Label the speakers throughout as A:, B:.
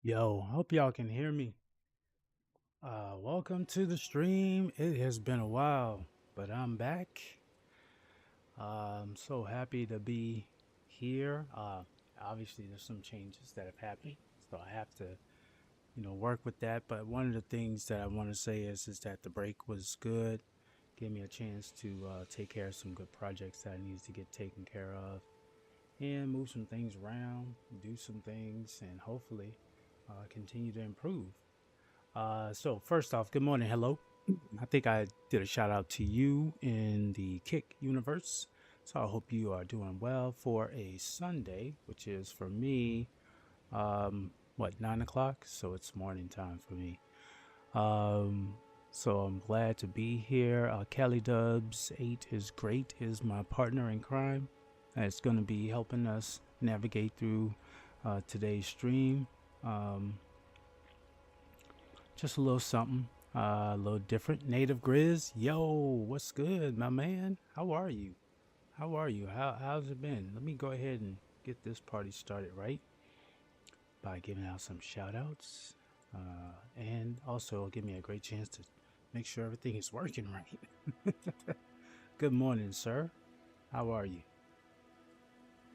A: Yo, hope y'all can hear me. Welcome to the stream. It has been a while, but I'm back. I'm so happy to be here. Obviously, there's some changes that have happened, so I have to, work with that. But one of the things that I want to say is that the break was good. Gave me a chance to take care of some good projects that I needed to get taken care of, and move some things around, do some things, and hopefully continue to improve. So first off, good morning, hello. I think I did a shout out to you in the Kick universe. So I hope you are doing well for a Sunday, which is for me, what, 9 o'clock? So it's morning time for me. Um, so I'm glad to be here. CaliDubz8 is great, is my partner in crime. And it's going to be helping us navigate through today's stream. Just a little something, a little different. Native Grizz, yo, what's good, my man? How are you? How are you? How's it been? Let me go ahead and get this party started right by giving out some shout outs. And also give me a great chance to make sure everything is working right. Good morning, sir. How are you?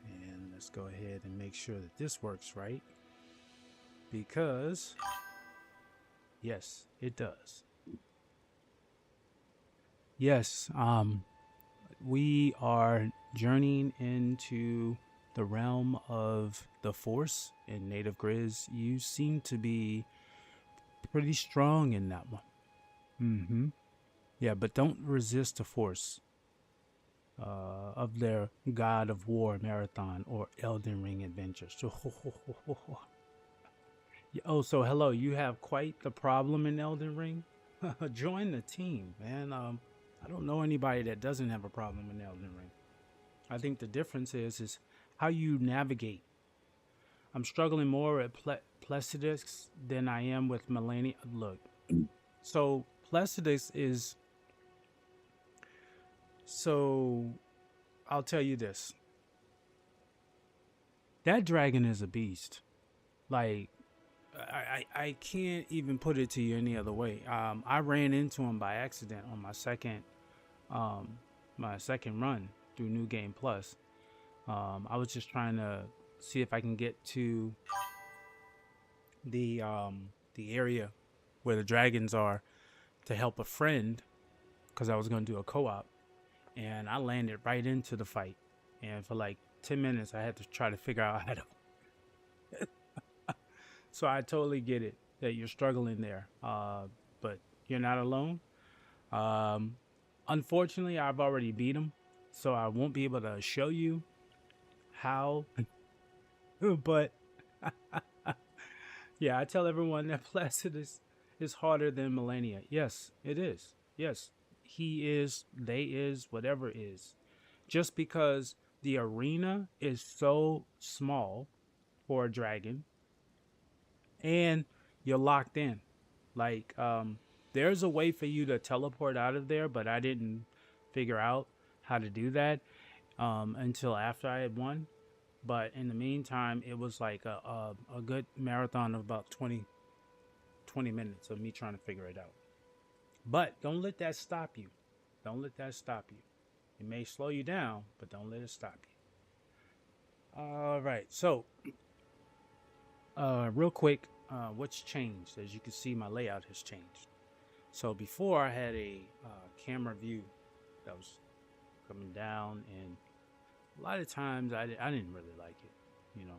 A: And let's go ahead and make sure that this works right, because yes, it does. Yes, we are journeying into the realm of the Force in Native Grizz. You seem to be pretty strong in that one. Mm-hmm. Yeah, but don't resist the Force of their God of War marathon or Elden Ring adventures. Oh, so hello, you have quite the problem in Elden Ring? Join the team, man. I don't know anybody that doesn't have a problem in Elden Ring. I think the difference is how you navigate. I'm struggling more at Placidus than I am with Melania. Look, so Placidus is so. I'll tell you this: that dragon is a beast. Like I can't even put it to you any other way. I ran into him by accident on um my second run through New Game Plus. I was just trying to see if I can get to the area where the dragons are to help a friend, because I was going to do a co-op, and I landed right into the fight. And for like 10 minutes I had to try to figure out how to so I totally get it that you're struggling there. But you're not alone. Um Unfortunately, I've already beat him, so I won't be able to show you how. But yeah, I tell everyone that Placid is harder than Melania. Yes, it is. Yes, he is, they is, whatever is. Just because the arena is so small for a dragon, and you're locked in. Like, there's a way for you to teleport out of there, but I didn't figure out how to do that until after I had won. But in the meantime, it was like a good marathon of about 20 minutes of me trying to figure it out. But don't let that stop you. Don't let that stop you. It may slow you down, but don't let it stop you. All right. So, real quick, what's changed? As you can see, my layout has changed. So before I had a camera view that was coming down, and a lot of times I didn't really like it,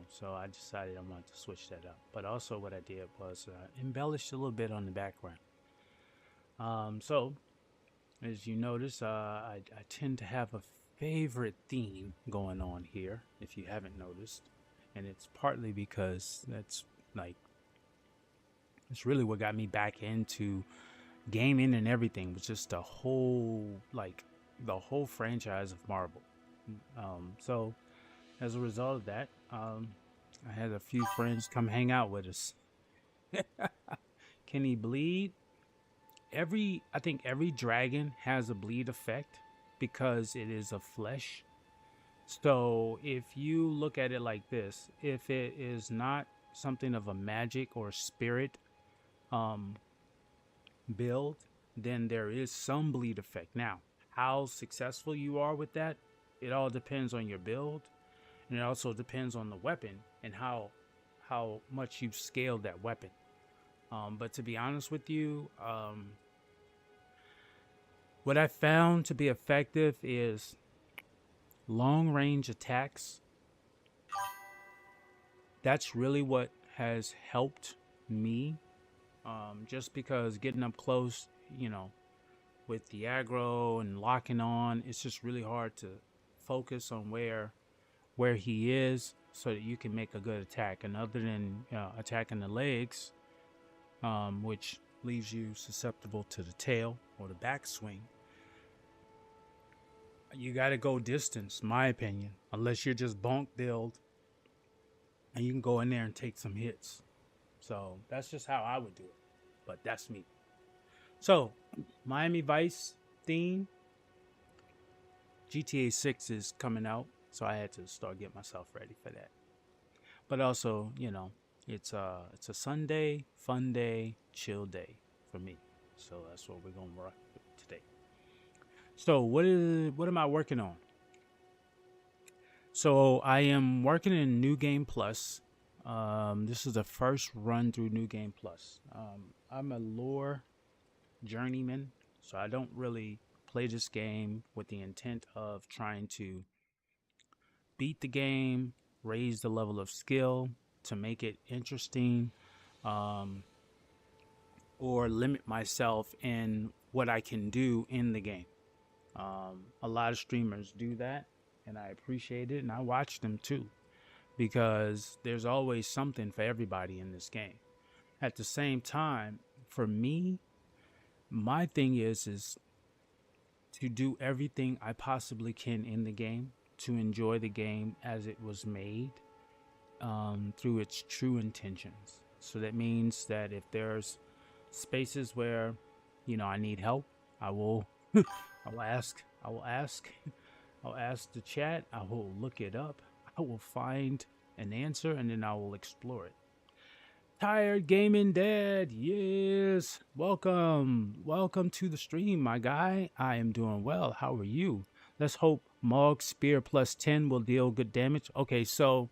A: so I decided I wanted to switch that up. But also what I did was embellished a little bit on the background. So as you notice, I tend to have a favorite theme going on here, if you haven't noticed. And it's partly because it's really what got me back into gaming and everything, was just the whole franchise of Marvel. So as a result of that, I had a few friends come hang out with us. Can he bleed? I think every dragon has a bleed effect because it is a flesh. So if you look at it like this, if it is not something of a magic or spirit um, build, then there is some bleed effect. Now, how successful you are with that, it all depends on your build, and it also depends on the weapon and how much you've scaled that weapon. But to be honest with you, what I found to be effective is long range attacks. That's really what has helped me. Just because getting up close, you know, with the aggro and locking on, it's just really hard to focus on where he is so that you can make a good attack. And other than attacking the legs, which leaves you susceptible to the tail or the backswing, you got to go distance, my opinion, unless you're just bonk build and you can go in there and take some hits. So that's just how I would do it, but that's me. So Miami Vice theme, GTA 6 is coming out, so I had to start getting myself ready for that. But also, you know, it's a Sunday, fun day, chill day for me. So that's what we're gonna rock with today. So what am I working on? So I am working in New Game Plus. This is the first run through New Game Plus. I'm a lore journeyman, so I don't really play this game with the intent of trying to beat the game, raise the level of skill to make it interesting, um, or limit myself in what I can do in the game. A lot of streamers do that, and I appreciate it, and I watch them too, because there's always something for everybody in this game. At the same time, for me, my thing is to do everything I possibly can in the game to enjoy the game as it was made, through its true intentions. So that means that if there's spaces where, you know, I need help, I will I will ask. I will ask. I'll ask the chat. I will look it up. I will find an answer, and then I will explore it. Tired Gaming Dad, yes. Welcome to the stream, my guy. I am doing well. How are you? Let's hope Mog Spear plus 10 will deal good damage. Okay, so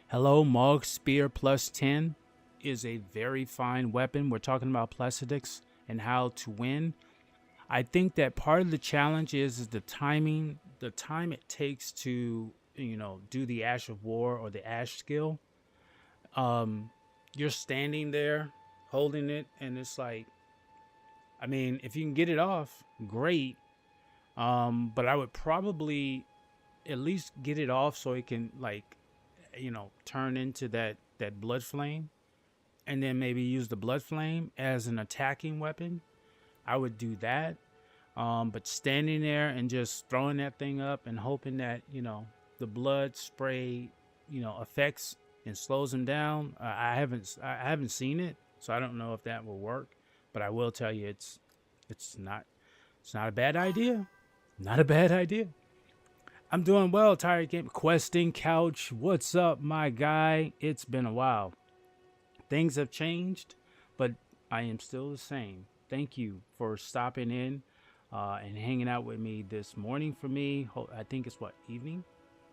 A: hello, Mog Spear plus 10 is a very fine weapon. We're talking about Placidix and how to win. I think that part of the challenge is the timing, the time it takes to, you know, do the Ash of War or the Ash skill. You're standing there holding it, and it's like, I mean, if you can get it off, great. But I would probably at least get it off so it can, like, you know, turn into that blood flame, and then maybe use the blood flame as an attacking weapon. I would do that. But standing there and just throwing that thing up and hoping that, you know, the blood spray, you know, affects and slows him down. I haven't seen it, so I don't know if that will work. But I will tell you, it's not a bad idea. Not a bad idea. I'm doing well, Tired Game. Questing Couch, what's up, my guy? It's been a while. Things have changed, but I am still the same. Thank you for stopping in and hanging out with me this morning for me. I think it's what, evening?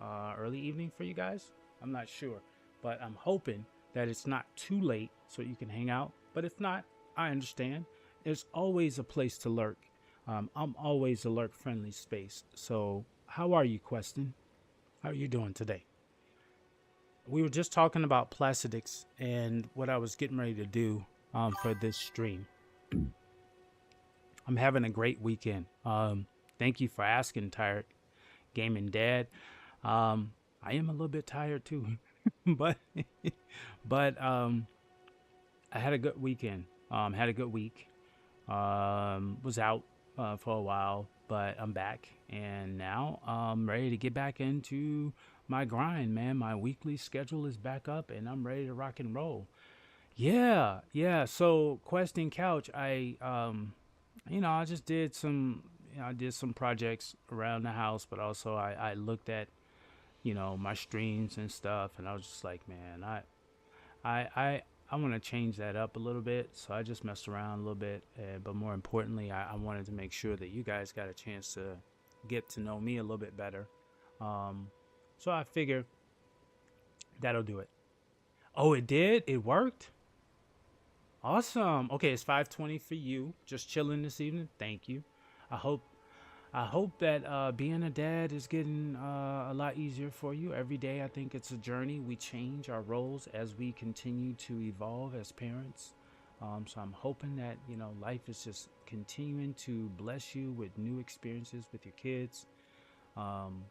A: Early evening for you guys? I'm not sure. But I'm hoping that it's not too late so you can hang out. But if not, I understand. There's always a place to lurk. I'm always a lurk-friendly space. So how are you, Questin? How are you doing today? We were just talking about Placidix and what I was getting ready to do for this stream. I'm having a great weekend. Thank you for asking, Tired Gaming Dad. I am a little bit tired too, but I had a good weekend. Had a good week. Was out for a while, but I'm back, and now I'm ready to get back into my grind, man. My weekly schedule is back up, and I'm ready to rock and roll. Yeah. So Questing Couch, I just did some, I did some projects around the house, but also I looked at my streams and stuff, and I was just like, man, I I I want to change that up a little bit. So I just messed around a little bit, but more importantly, I wanted to make sure that you guys got a chance to get to know me a little bit better. Um, so I figure that'll do it. Oh, it did. It worked. Awesome. Okay, it's 5:20 for you. Just chilling this evening. Thank you. I hope I hope that being a dad is getting a lot easier for you. Every day, I think it's a journey. We change our roles as we continue to evolve as parents. So I'm hoping that, life is just continuing to bless you with new experiences with your kids. Um,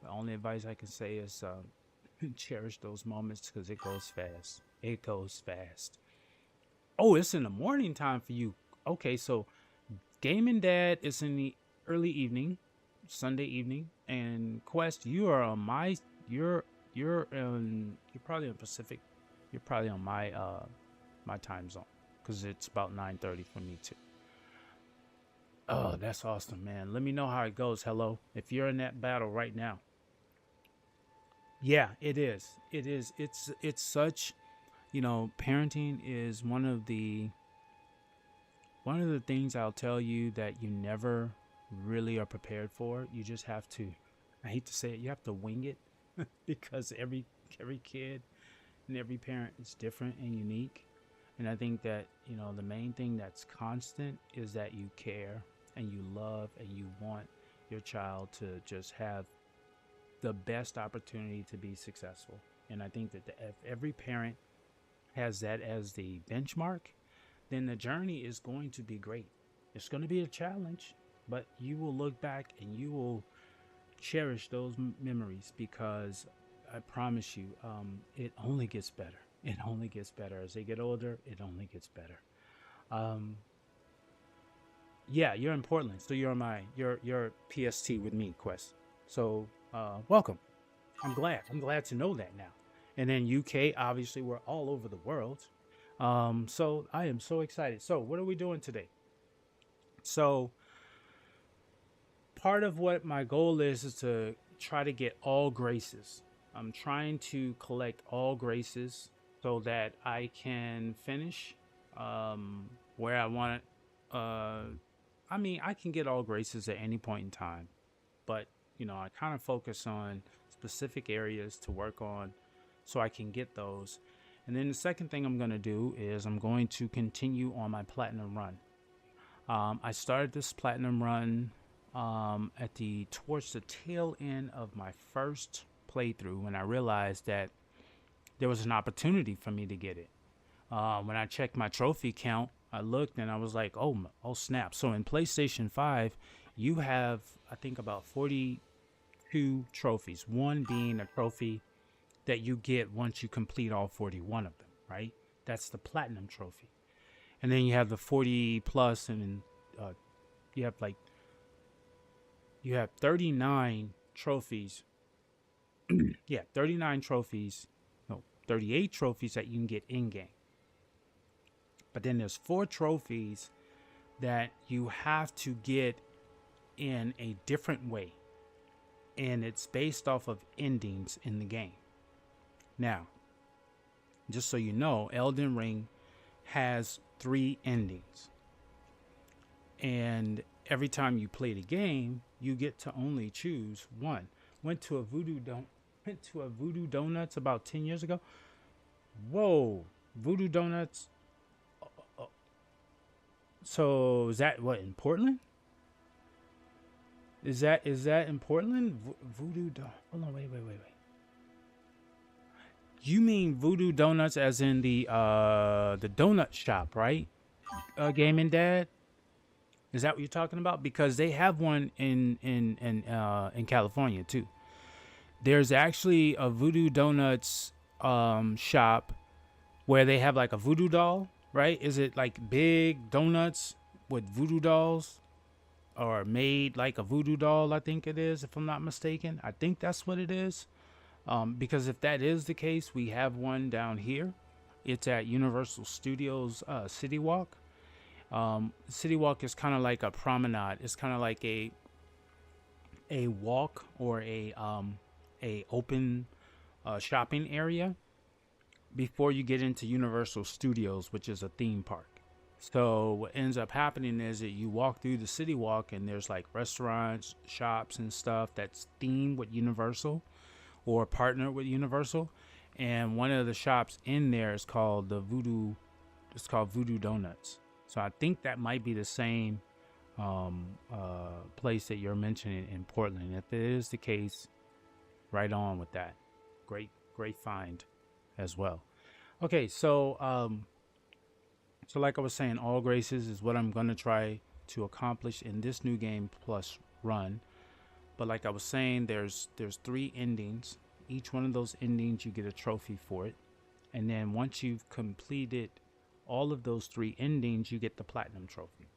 A: the only advice I can say is cherish those moments because it goes fast. It goes fast. Oh, it's in the morning time for you. Okay, so Gaming Dad is in the early evening, Sunday evening, and Quest, you are on my you're probably on Pacific. You're probably on my time zone because it's about 9:30 for me too. Oh, that's awesome, man. Let me know how it goes. Hello, if you're in that battle right now. Yeah, it is. It is. It's such, parenting is one of the things I'll tell you that you never really are prepared for. You just have to, I hate to say it, you have to wing it because every kid and every parent is different and unique. And I think that, the main thing that's constant is that you care and you love and you want your child to just have the best opportunity to be successful. And I think that if every parent has that as the benchmark, then the journey is going to be great. It's going to be a challenge, but you will look back and you will cherish those memories because I promise you, it only gets better. It only gets better as they get older. It only gets better. Um, yeah, you're in Portland, so you're PST with me, Quest. So welcome. I'm glad to know that now. And then UK, obviously, we're all over the world. So I am so excited. So what are we doing today? So part of what my goal is to try to get all graces. I'm trying to collect all graces so that I can finish where I want it. I mean, I can get all graces at any point in time, but I kind of focus on specific areas to work on so I can get those. And then the second thing I'm going to do is I'm going to continue on my platinum run. I started this platinum run towards the tail end of my first playthrough when I realized that there was an opportunity for me to get it. When I checked my trophy count, I looked and I was like, oh snap. So in PlayStation 5, you have, I think, about 42 trophies, one being a trophy that you get once you complete all 41 of them, right? That's the platinum trophy. And then you have the 40 plus, and then you have you have 39 trophies. Yeah, 39 trophies. No, 38 trophies that you can get in game. But then there's 4 trophies that you have to get in a different way. And it's based off of endings in the game. Now, just so you know, Elden Ring has 3 endings. And every time you play the game, you get to only choose one. Went to a Voodoo Donuts about 10 years ago. Whoa, Voodoo Donuts. So is that what in Portland? Is that in Portland? Voodoo Hold on, wait. You mean Voodoo Donuts as in the donut shop, right? Gaming Dad? Is that what you're talking about? Because they have one in California too. There's actually a Voodoo Donuts shop where they have like a voodoo doll, right? Is it like big donuts with voodoo dolls? Or made like a voodoo doll, I think it is, if I'm not mistaken. I think that's what it is. Because if that is the case, we have one down here. It's at Universal Studios City Walk. City Walk is kind of like a promenade. It's kind of like a walk or a open shopping area before you get into Universal Studios, which is a theme park. So what ends up happening is that you walk through the city walk and there's like restaurants, shops and stuff that's themed with Universal or partnered with Universal. And one of the shops in there is called it's called Voodoo Donuts. So I think that might be the same place that you're mentioning in Portland. If it is the case, right on with that. Great find as well. Okay, so like I was saying, all graces is what I'm gonna try to accomplish in this new game plus run. But like I was saying, there's 3 endings. Each one of those endings you get a trophy for it. And then once you've completed all of those 3 endings, you get the platinum trophy.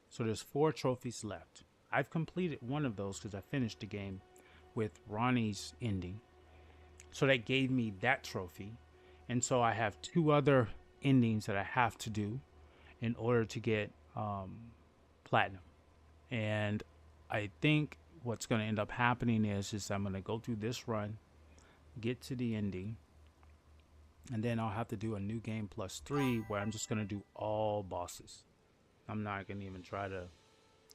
A: So there's 4 trophies left. I've completed one of those because I finished the game with Ronnie's ending. So that gave me that trophy. And so I have 2 other endings that I have to do in order to get platinum. And I think what's going to end up happening is I'm going to go through this run, get to the ending, and then I'll have to do a new game plus 3 where I'm just going to do all bosses. I'm not going to even try to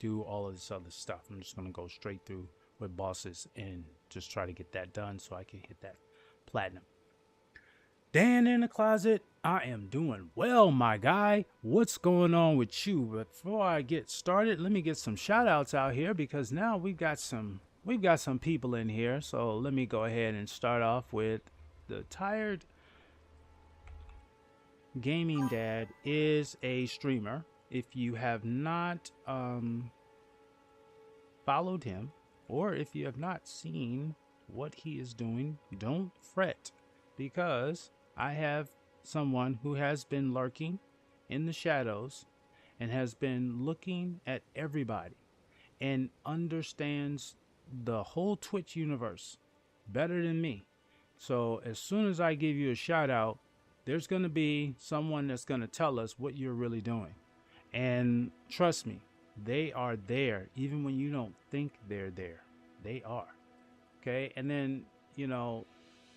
A: do all of this other stuff. I'm just going to go straight through with bosses and just try to get that done so I can hit that platinum. Dan in the closet, I am doing well, my guy. What's going on with you? But before I get started, let me get some shout outs out here because now we've got some people in here. So let me go ahead and start off with the Tired Gaming Dad is a streamer. If you have not followed him, or if you have not seen what he is doing, don't fret, because I have someone who has been lurking in the shadows and has been looking at everybody and understands the whole Twitch universe better than me. So as soon as I give you a shout out, there's going to be someone that's going to tell us what you're really doing. And trust me, they are there. Even when you don't think they're there, they are. Okay. And then,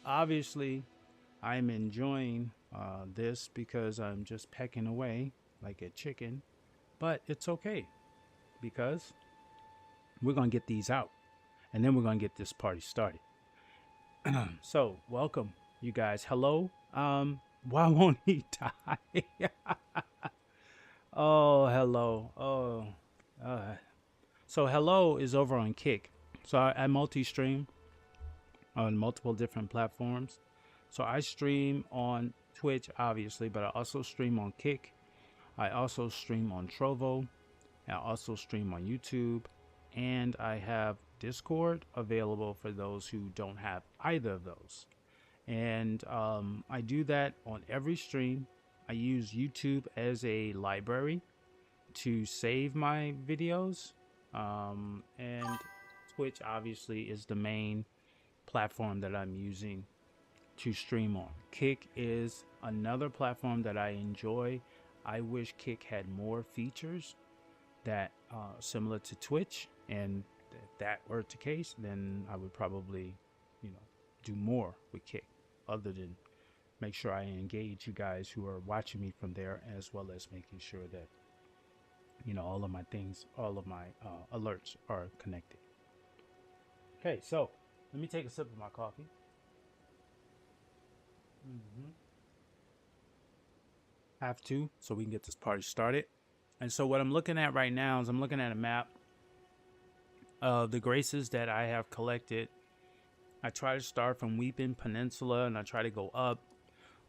A: obviously I'm enjoying this because I'm just pecking away like a chicken, but it's okay because we're going to get these out and then we're going to get this party started. So welcome you guys. Hello. Why won't he die? Oh, hello. Oh, so hello is over on Kick. So I multi-stream on multiple different platforms. So I stream on Twitch, obviously, but I also stream on Kick. I also stream on Trovo. I also stream on YouTube. And I have Discord available for those who don't have either of those. And I do that on every stream. I use YouTube as a library to save my videos. And Twitch obviously is the main platform that I'm using to stream on. Kick is another platform that I enjoy. I wish Kick had more features that similar to Twitch, and if that were the case, then I would probably, do more with Kick, other than make sure I engage you guys who are watching me from there, as well as making sure that all of my things, all of my alerts are connected. Okay, so let me take a sip of my coffee. Have to, so we can get this party started. And so what I'm looking at right now is I'm looking at a map of the graces that I have collected. I try to start from Weeping Peninsula and I try to go up,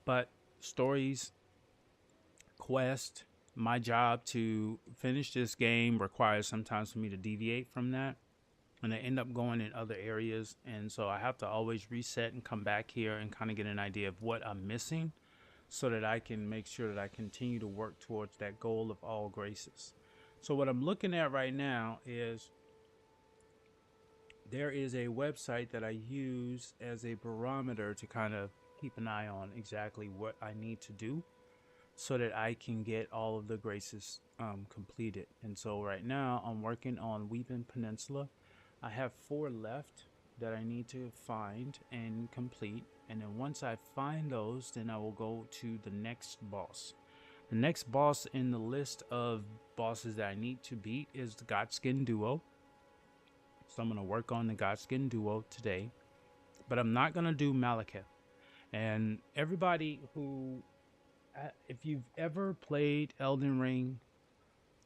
A: but stories, quest, my job to finish this game requires sometimes for me to deviate from that, and I end up going in other areas. And so I have to always reset and come back here and kind of get an idea of what I'm missing, so that I can make sure that I continue to work towards that goal of all graces. So what I'm looking at right now is there is a website that I use as a barometer to kind of keep an eye on exactly what I need to do so that I can get all of the graces completed. And so right now I'm working on Weeping Peninsula. I have 4 left that I need to find and complete. And then once I find those, then I will go to the next boss. The next boss in the list of bosses that I need to beat is the Godskin Duo. So I'm going to work on the Godskin Duo today. But I'm not going to do Malekith. And everybody who, if you've ever played Elden Ring,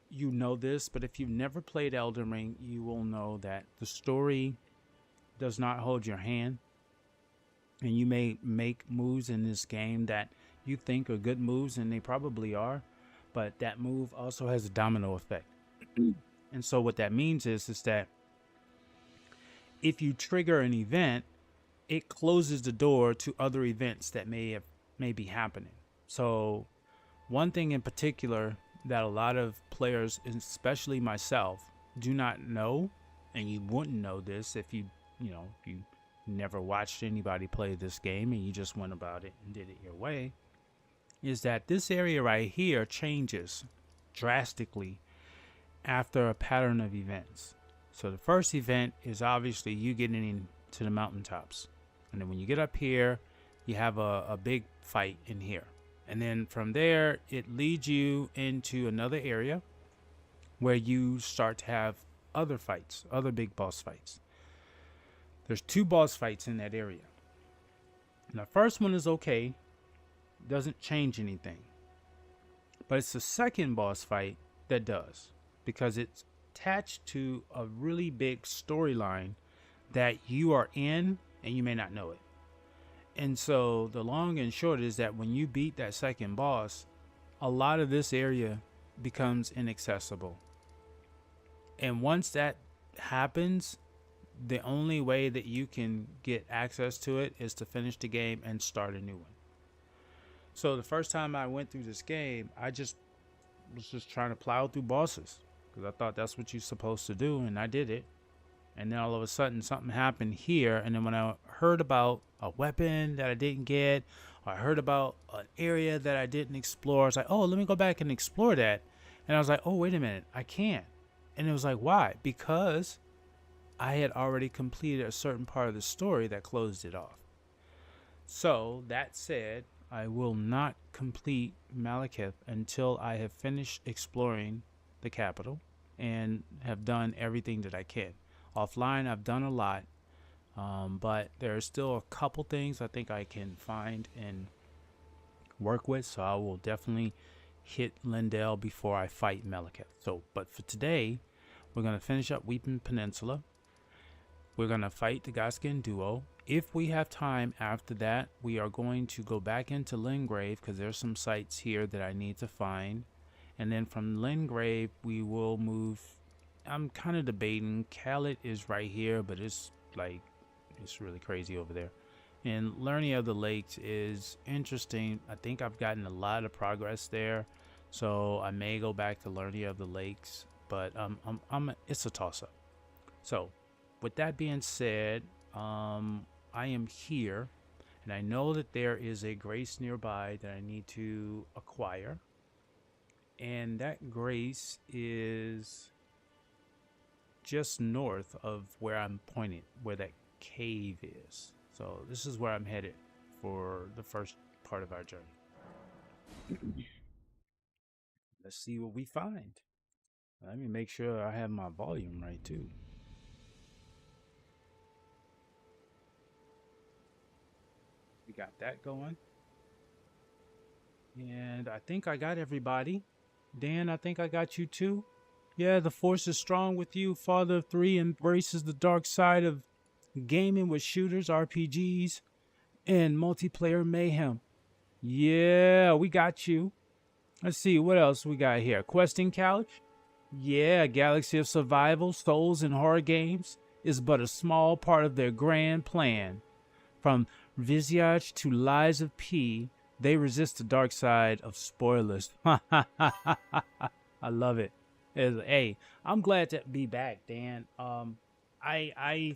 A: you know this. But if you've never played Elden Ring, you will know that the story does not hold your hand. And you may make moves in this game that you think are good moves, and they probably are. But that move also has a domino effect. And so what that means is that if you trigger an event, it closes the door to other events that may be happening. So one thing in particular that a lot of players, especially myself, do not know, and you wouldn't know this if you never watched anybody play this game and you just went about it and did it your way, is that this area right here changes drastically after a pattern of events. So the first event is obviously you getting into the mountaintops. And then when you get up here, you have a big fight in here. And then from there, it leads you into another area where you start to have other fights, other big boss fights. There's 2 boss fights in that area. And the first one is okay, doesn't change anything. But it's the second boss fight that does, because it's attached to a really big storyline that you are in and you may not know it. And so the long and short is that when you beat that second boss, a lot of this area becomes inaccessible. And once that happens, the only way that you can get access to it is to finish the game and start a new one. So the first time I went through this game, I was just trying to plow through bosses because I thought that's what you're supposed to do, and I did it. And then all of a sudden something happened here, and then when I heard about a weapon that I didn't get, or I heard about an area that I didn't explore, I was like, oh, let me go back and explore that. And I was like, oh, wait a minute, I can't. And it was like, why? Because I had already completed a certain part of the story that closed it off. So that said, I will not complete Malekith until I have finished exploring the capital and have done everything that I can. Offline, I've done a lot, but there are still a couple things I think I can find and work with. So I will definitely hit Lindell before I fight Malekith. So, but for today, we're going to finish up Weeping Peninsula. We're going to fight the Godskin Duo. If we have time after that, we are going to go back into Lingrave because there's some sites here that I need to find. And then from Lingrave, we will move. I'm kind of debating. CaliDubz8 is right here, but it's really crazy over there. And Learning of the Lakes is interesting. I think I've gotten a lot of progress there. So I may go back to Learning of the Lakes, but it's a toss-up. So with that being said, I am here, and I know that there is a grace nearby that I need to acquire. And that grace is just north of where I'm pointing, where that cave is. So this is where I'm headed for the first part of our journey. Let's see what we find. Let me make sure I have my volume right too. We got that going. And I think I got everybody. Dan, I think I got you too. Yeah, the force is strong with you. Father of Three embraces the dark side of gaming with shooters, RPGs, and multiplayer mayhem. Yeah, we got you. Let's see, what else we got here? Questing Couch? Yeah, Galaxy of Survival, Souls, and horror games is but a small part of their grand plan. From Visage to Lies of P, they resist the dark side of spoilers. I love it. Hey, I'm glad to be back, Dan. I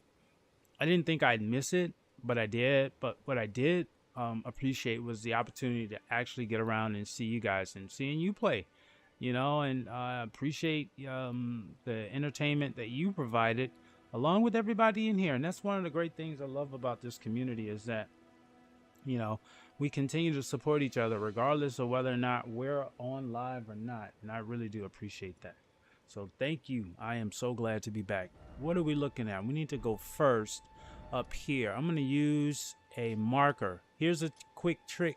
A: didn't think I'd miss it, but I did. But what I did appreciate was the opportunity to actually get around and see you guys and seeing you play, and appreciate the entertainment that you provided along with everybody in here. And that's one of the great things I love about this community is that, you know, we continue to support each other regardless of whether or not we're on live or not. And I really do appreciate that. So thank you. I am so glad to be back. What are we looking at? We need to go first up here. I'm going to use a marker. Here's a quick trick,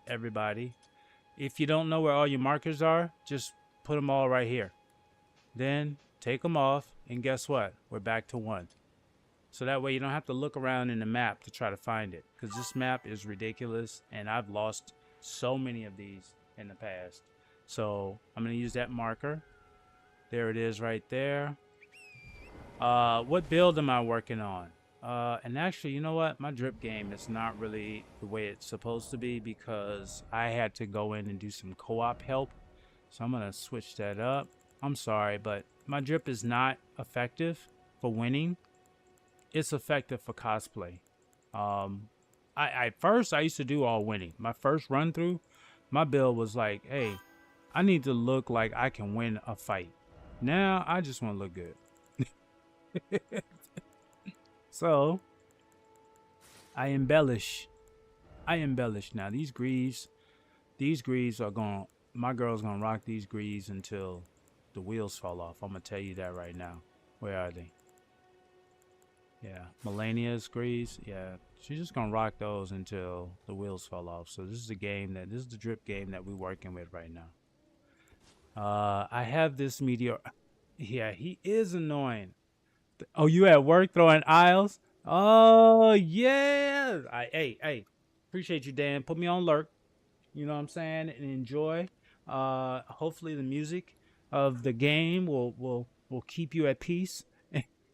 A: everybody. If you don't know where all your markers are, just put them all right here. Then take them off, and guess what? We're back to 1. So that way you don't have to look around in the map to try to find it, because this map is ridiculous, and I've lost so many of these in the past. So I'm going to use that marker. There it is right there. What build am I working on? And actually, you know what? My drip game is not really the way it's supposed to be because I had to go in and do some co-op help. So I'm going to switch that up. I'm sorry, but my drip is not effective for winning. It's effective for cosplay. First I used to do all winning. My first run through, my build was like, hey, I need to look like I can win a fight. Now I just want to look good. So I embellish now. These greaves are going, my girl's gonna rock these greaves until the wheels fall off. I'm gonna tell you that right now. Where are they? Yeah, Melania's greaves. Yeah, she's just gonna rock those until the wheels fall off. So this is the drip game that we're working with right now. I have this meteor. Yeah, he is annoying. Oh, you at work throwing aisles? Oh yeah. Hey, appreciate you, Dan. Put me on lurk. You know what I'm saying? And enjoy. Hopefully the music of the game will keep you at peace.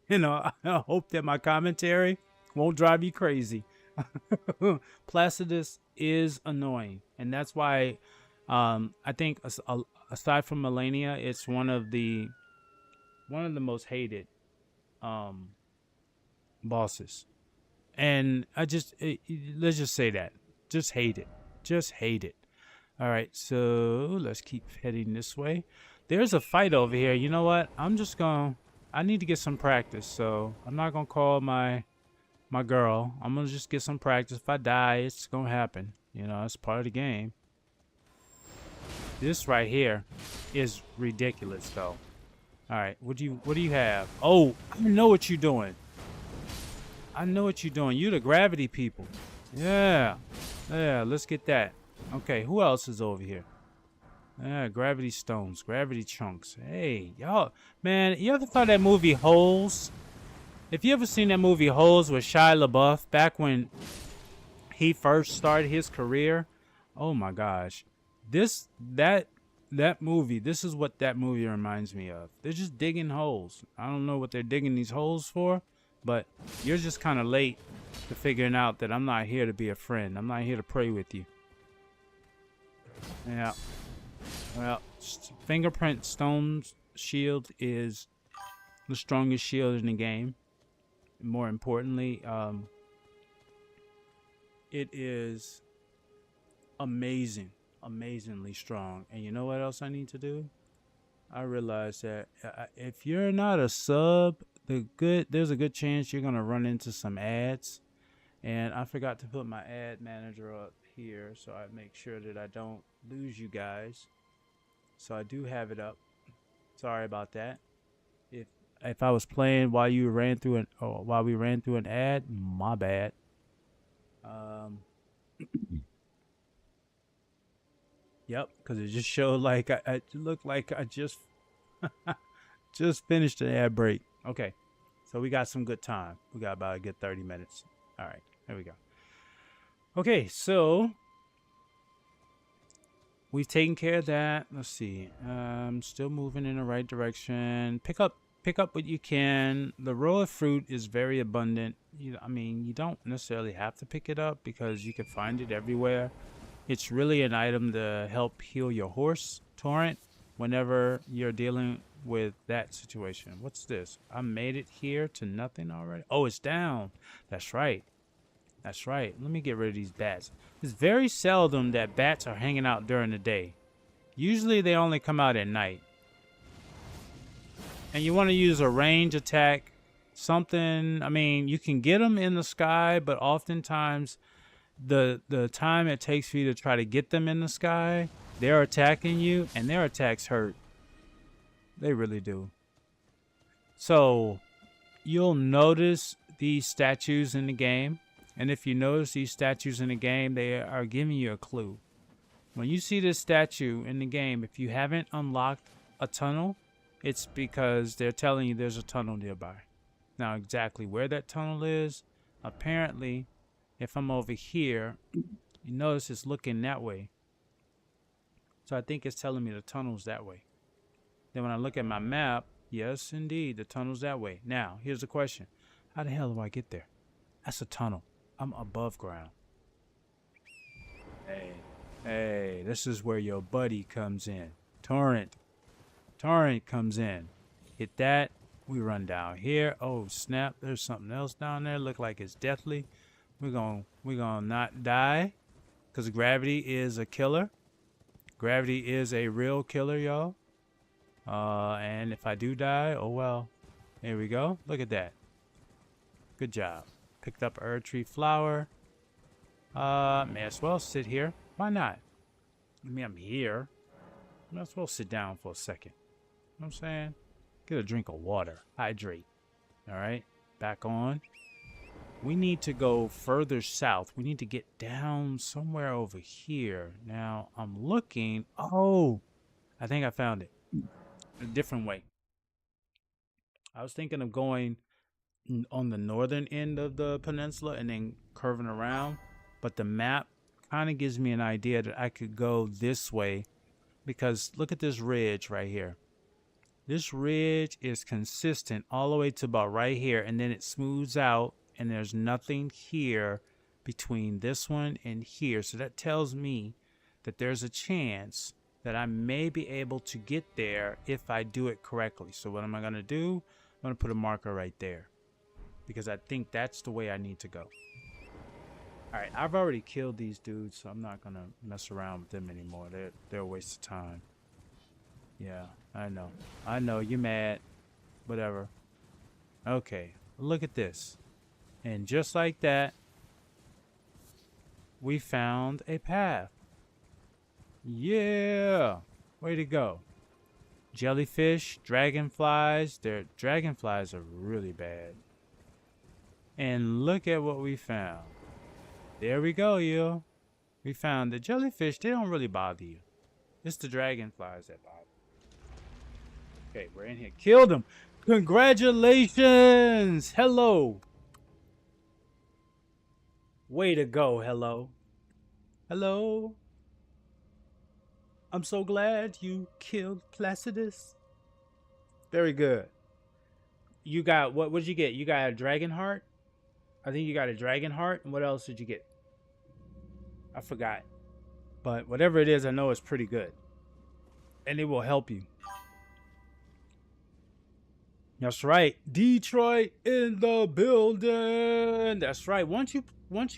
A: You know, I hope that my commentary won't drive you crazy. Placidus is annoying, and that's why I think aside from Melania, it's one of the most hated bosses. And let's just say that. Just hate it. All right, so let's keep heading this way. There's a fight over here. You know what? I need to get some practice, so I'm not gonna call my girl. I'm gonna just get some practice. If I die, it's gonna happen. You know, it's part of the game. This right here is ridiculous, though. All right, what do you have? Oh, I know what you're doing. You the gravity people. Yeah, let's get that. Okay, who else is over here? Yeah, gravity stones, gravity chunks. Hey, y'all, man, you ever saw that movie Holes? If you ever seen that movie Holes with Shia LaBeouf back when he first started his career, oh my gosh, that movie, this is what that movie reminds me of. They're just digging holes. I don't know what they're digging these holes for, but you're just kind of late to figuring out that I'm not here to be a friend. I'm not here to pray with you. Yeah. Well, fingerprint stone's shield is the strongest shield in the game. More importantly, it is amazingly strong. And you know what else I need to do? I realize that if you're not a sub, there's a good chance you're gonna run into some ads. And I forgot to put my ad manager up here, so I make sure that I don't lose you guys. So I do have it up. Sorry about that. If I was playing while we ran through an ad, my bad. Yep, because it just showed like I looked like I just just finished an ad break. Okay, so we got some good time. We got about a good 30 minutes. All right, there we go. Okay, so we've taken care of that. Let's see. Still moving in the right direction. Pick up what you can. The row of fruit is very abundant. You don't necessarily have to pick it up because you can find it everywhere. It's really an item to help heal your horse, Torrent, whenever you're dealing with that situation. What's this? I made it here to nothing already. Oh, it's down. That's right. Let me get rid of these bats. It's very seldom that bats are hanging out during the day. Usually they only come out at night. And you want to use a range attack something. I mean, you can get them in the sky, but oftentimes the time it takes for you to try to get them in the sky, they're attacking you, and their attacks hurt. They really do. So you'll notice these statues in the game, and if you notice these statues in the game, they are giving you a clue. When you see this statue in the game, if you haven't unlocked a tunnel, it's because they're telling you there's a tunnel nearby. Now, exactly where that tunnel is, apparently, if I'm over here, you notice it's looking that way. So I think it's telling me the tunnel's that way. Then when I look at my map, yes, indeed, the tunnel's that way. Now, here's the question. How the hell do I get there? That's a tunnel. I'm above ground. Hey, this is where your buddy comes in. Torrent comes in. Hit that. We run down here. Oh, snap. There's something else down there. Look like it's deathly. We're gonna not die, because gravity is a killer. Gravity is a real killer, y'all. And if I do die, oh well. There we go. Look at that. Good job. Picked up Herb Tree Flower. May as well sit here. Why not? I mean, I'm here. Might as well sit down for a second. You know what I'm saying? Get a drink of water. Hydrate. Alright. Back on. We need to go further south. We need to get down somewhere over here. Now, I'm looking. Oh, I think I found it. A different way. I was thinking of going on the northern end of the peninsula and then curving around. But the map kind of gives me an idea that I could go this way. Because look at this ridge right here. This ridge is consistent all the way to about right here. And then it smooths out. And there's nothing here between this one and here. So that tells me that there's a chance that I may be able to get there if I do it correctly. So what am I going to do? I'm going to put a marker right there, because I think that's the way I need to go. All right, I've already killed these dudes, so I'm not going to mess around with them anymore. They're a waste of time. Yeah, I know. I know, you're mad. Whatever. Okay, look at this. And just like that, we found a path. Yeah! Way to go. Jellyfish, dragonflies. Dragonflies are really bad. And look at what we found. There we go, yo. We found the jellyfish. They don't really bother you. It's the dragonflies that bother you. Okay, we're in here. Killed them. Congratulations! Hello. Way to go, hello. Hello. I'm so glad you killed Placidus. Very good. You got, what did you get? You got a dragon heart? I think you got a dragon heart. And what else did you get? I forgot. But whatever it is, I know it's pretty good. And it will help you. That's right. Detroit in the building. That's right. Once you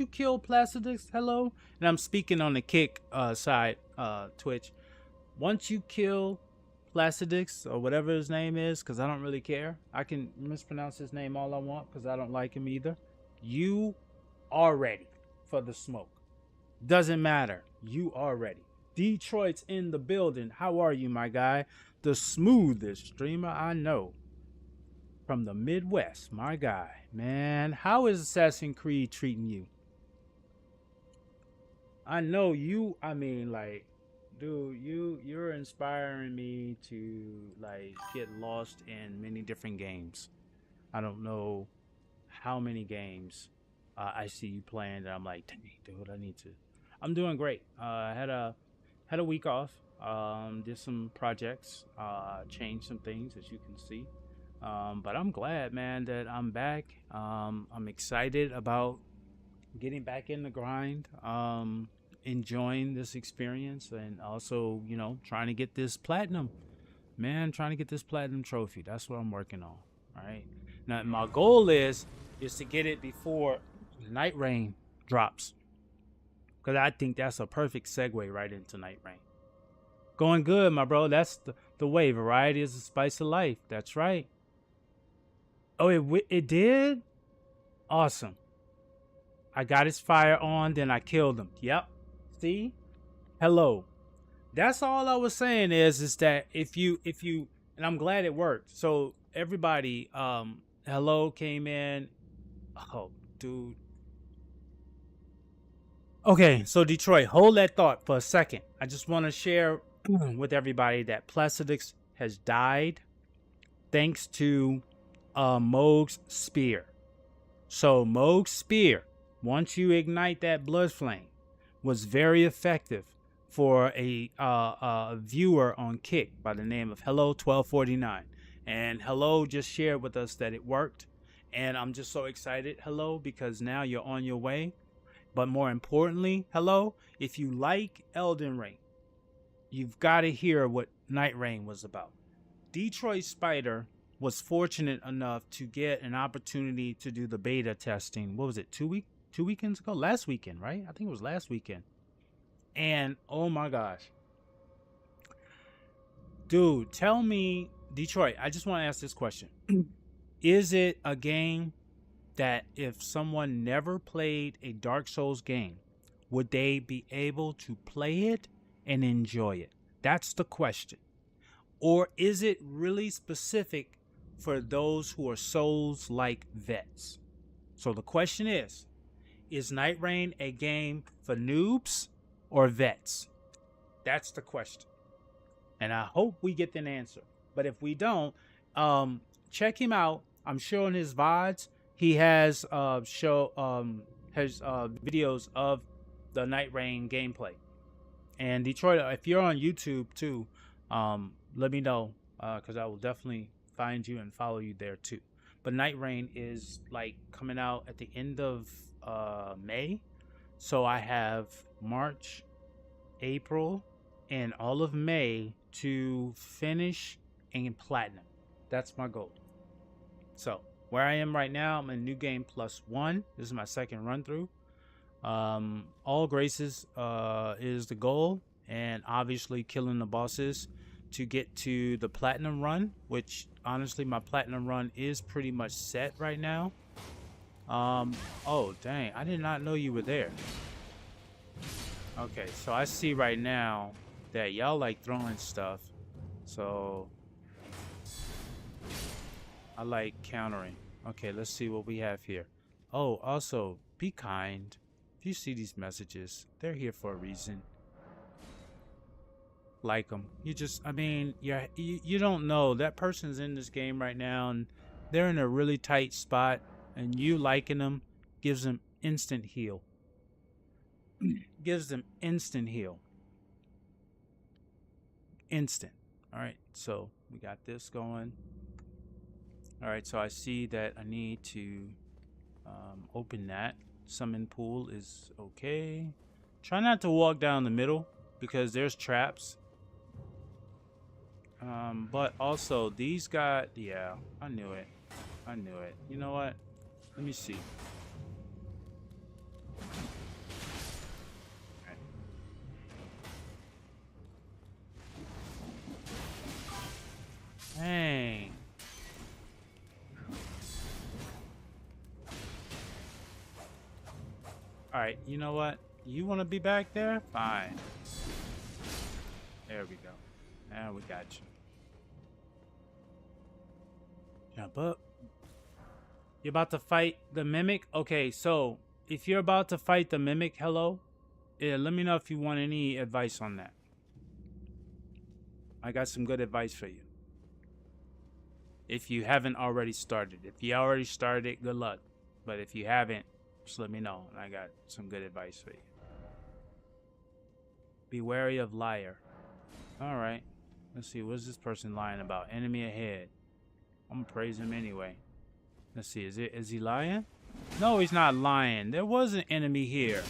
A: kill Placidus, hello, and I'm speaking on the kick side, Twitch. Once you kill Placidus or whatever his name is, because I don't really care. I can mispronounce his name all I want because I don't like him either. You are ready for the smoke. Doesn't matter. You are ready. Detroit's in the building. How are you, my guy? The smoothest streamer I know. From the Midwest, my guy. Man, how is Assassin's Creed treating you? I know you, I mean, like, dude, you're inspiring me to, like, get lost in many different games. I don't know how many games I see you playing that I'm like, dang, dude, I need to. I'm doing great. I had a week off. Did some projects, changed some things, as you can see. But I'm glad, man, that I'm back. I'm excited about getting back in the grind, enjoying this experience, and also, you know, trying to get this platinum. Man, trying to get this platinum trophy. That's what I'm working on. All right. Now, my goal is to get it before Night Rain drops, because I think that's a perfect segue right into Night Rain. Going good, my bro. That's the way. Variety is the spice of life. That's right. Oh, it did? Awesome. I got his fire on, then I killed him. Yep. See? Hello. That's all I was saying is that if you and I'm glad it worked. So everybody, hello came in. Oh, dude. Okay, so Detroit, hold that thought for a second. I just want to share with everybody that Placidix has died thanks to Moog's spear. So Moog's spear, once you ignite that blood flame, was very effective for a viewer on Kick by the name of Hello1249. And Hello just shared with us that it worked. And I'm just so excited, Hello, because now you're on your way. But more importantly, Hello, if you like Elden Ring, you've got to hear what Night Rain was about. Detroit Spider was fortunate enough to get an opportunity to do the beta testing. What was it? 2 weekends ago? Last weekend, right? I think it was last weekend. And oh my gosh. Dude, tell me, Detroit, I just want to ask this question. Is it a game that if someone never played a Dark Souls game, would they be able to play it and enjoy it? That's the question. Or is it really specific for those who are Souls-like vets? So the question is Night Rain a game for noobs or vets? That's the question. And I hope we get an answer. But if we don't, check him out. I'm sure on his VODs, he has videos of the Night Rain gameplay. And Detroit, if you're on YouTube too, let me know, because I will definitely find you and follow you there too. But Night Rain is like coming out at the end of May. So I have March, April, and all of May to finish and platinum. That's my goal. So where I am right now, I'm in New Game +1. This is my second run through. All graces is the goal, and obviously killing the bosses to get to the platinum run, which honestly my platinum run is pretty much set right now. Oh dang, I did not know you were there. Okay, so I see right now that y'all like throwing stuff, so I like countering. Okay, let's see what we have here. Oh, also be kind. If you see these messages, they're here for a reason. Like them. You just, I mean, you don't know that person's in this game right now and they're in a really tight spot, and you liking them gives them instant heal. Gives them instant heal. Instant. All right, so we got this going. All right, so I see that I need to open that. Summon pool is okay. Try not to walk down the middle because there's traps. But also these got, yeah, I knew it. I knew it. You know what? Let me see. Okay. Dang. All right, you know what? You want to be back there? Fine. There we go. Now we got you. Jump up. You're about to fight the mimic? Okay, so if you're about to fight the mimic, hello, yeah, let me know if you want any advice on that. I got some good advice for you. If you haven't already started. If you already started, good luck. But if you haven't, just let me know, and I got some good advice for you. Be wary of liar. All right. Let's see. What's this person lying about? Enemy ahead. I'm gonna praise him anyway. Let's see. Is he lying? No, he's not lying. There was an enemy here.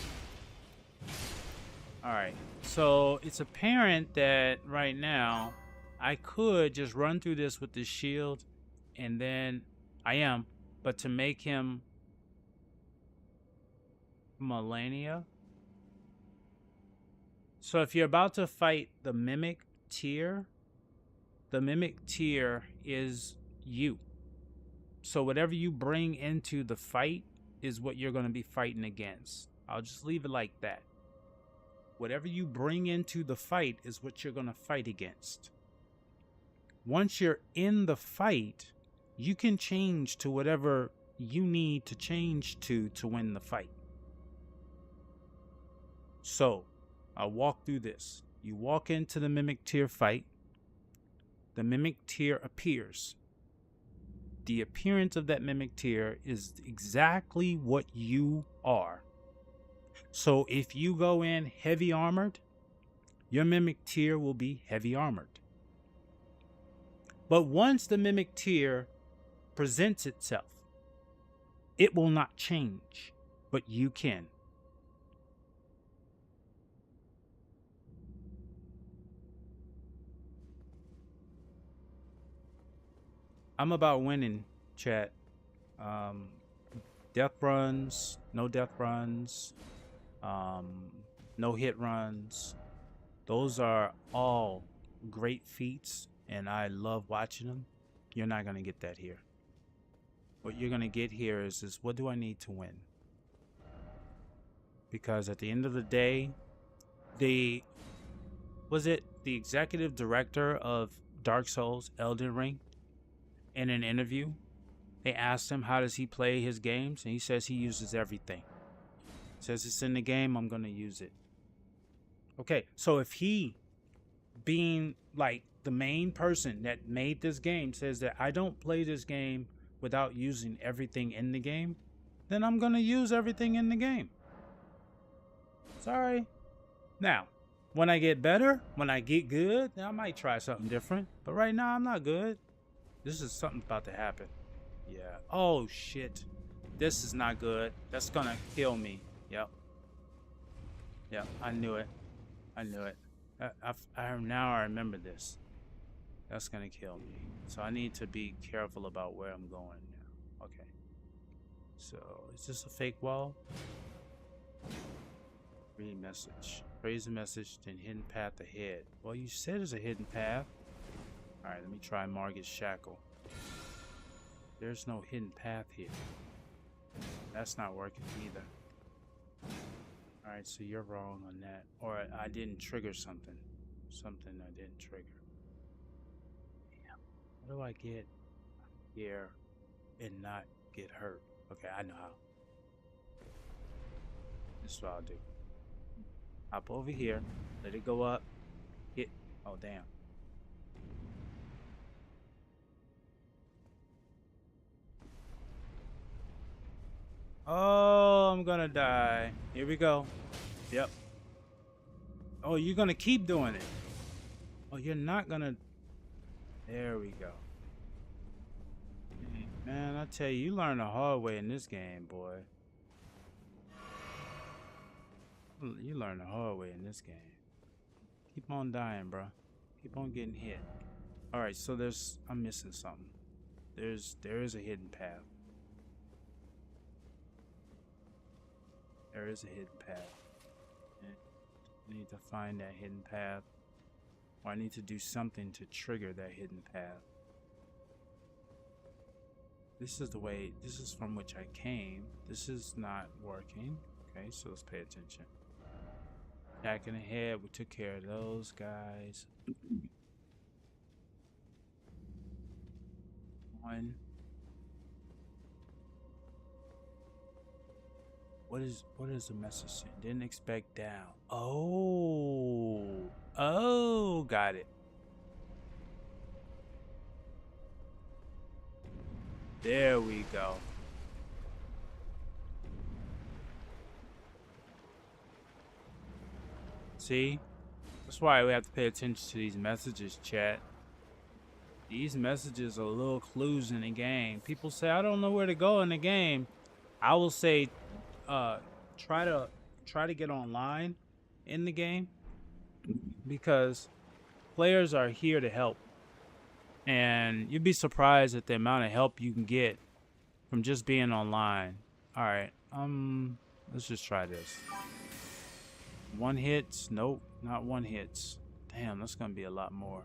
A: All right. So it's apparent that right now I could just run through this with this shield, and then but to make him Millennia. So if you're about to fight the mimic tier is you. So whatever you bring into the fight is what you're going to be fighting against. I'll just leave it like that. Whatever you bring into the fight is what you're going to fight against. Once you're in the fight, you can change to whatever you need to change to win the fight. So, I'll walk through this. You walk into the Mimic Tier fight. The Mimic Tier appears. The appearance of that Mimic Tier is exactly what you are. So if you go in heavy armored, your Mimic Tier will be heavy armored. But once the Mimic Tier presents itself, it will not change, but you can. I'm about winning, chat. Death runs, no death runs, no hit runs. Those are all great feats, and I love watching them. You're not going to get that here. What you're going to get here is what do I need to win? Because at the end of the day, the executive director of Dark Souls, Elden Ring, in an interview, they asked him how does he play his games, and he says he uses everything. Says it's in the game, I'm going to use it. Okay, so if he, being like the main person that made this game, says that I don't play this game without using everything in the game, then I'm going to use everything in the game. Sorry. Now, when I get better, when I get good, then I might try something different. But right now, I'm not good. This is something about to happen. Yeah. Oh, shit. This is not good. That's going to kill me. Yep. Yep, I knew it. I knew it. Now I remember this. That's going to kill me. So I need to be careful about where I'm going now. Okay. So, is this a fake wall? Read message. Praise the message, then hidden path ahead. Well, you said there's a hidden path. Alright, let me try Margit's Shackle. There's no hidden path here. That's not working either. Alright, so you're wrong on that. Or I didn't trigger something. Something I didn't trigger. Damn. How do I get here and not get hurt? Okay, I know how. This is what I'll do. Hop over here. Let it go up. Hit. Oh, damn. Oh, I'm gonna die. Here we go. Yep. Oh, you're gonna keep doing it. Oh, you're not gonna. There we go. Man, I tell you, you learn the hard way in this game, boy. You learn the hard way in this game. Keep on dying, bro. Keep on getting hit. Alright, so I'm missing something. There is a hidden path. There is a hidden path. I need to find that hidden path. Or I need to do something to trigger that hidden path. This is the way, this is from which I came. This is not working. Okay, so let's pay attention. Back in the head, we took care of those guys. One. What is the message saying? Didn't expect down. Oh, got it. There we go. See? That's why we have to pay attention to these messages, chat. These messages are little clues in the game. People say, I don't know where to go in the game. I will say, try to get online in the game, because players are here to help. And you'd be surprised at the amount of help you can get from just being online. Alright, let's just try this. One hits? Nope, not one hits. Damn, that's gonna be a lot more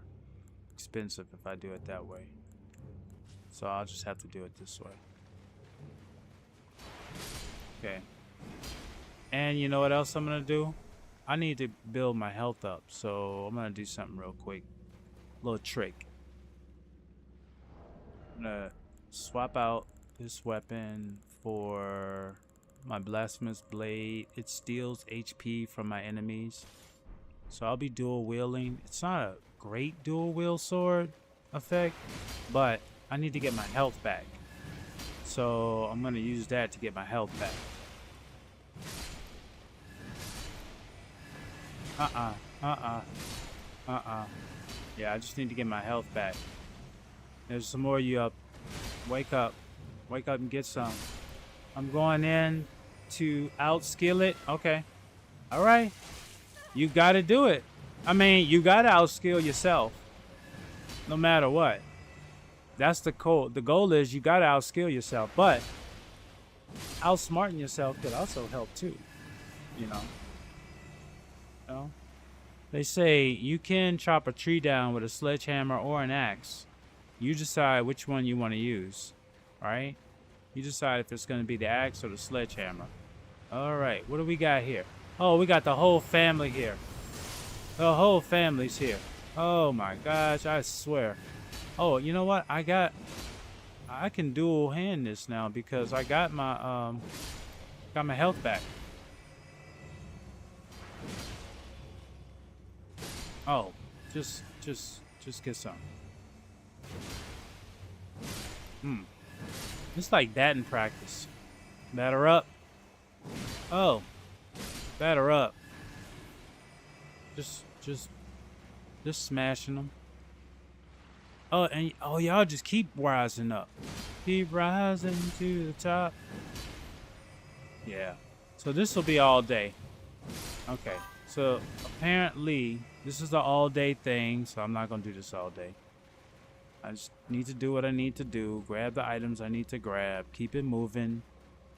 A: expensive if I do it that way. So I'll just have to do it this way. Okay. And you know what else I'm gonna do? I need to build my health up, so I'm gonna do something real quick. Little trick. I'm gonna swap out this weapon for my blasphemous blade. It steals HP from my enemies, so I'll be dual wielding. It's not a great dual wield sword effect, but I need to get my health back, so I'm gonna use that to get my health back. Yeah, I just need to get my health back. There's some more of you up. Wake up. Wake up and get some. I'm going in to outskill it. Okay. All right. You got to do it. I mean, you got to outskill yourself. No matter what. That's the goal. The goal is you got to outskill yourself. But outsmarting yourself could also help too. You know? They say you can chop a tree down with a sledgehammer or an axe. You decide which one you want to use, right? You decide if it's going to be the axe or the sledgehammer. All right, what do we got here? Oh, we got the whole family here. The whole family's here. Oh my gosh, I swear. Oh, you know what? I can dual hand this now because I got my health back. Oh, just get some. It's like that in practice. Batter up. Oh, batter up. Just smashing them. Oh, and y'all just keep rising up. Keep rising to the top. Yeah. So this will be all day. Okay. So apparently this is the all day thing, so I'm not gonna do this all day. I just need to do what I need to do, grab the items I need to grab, keep it moving.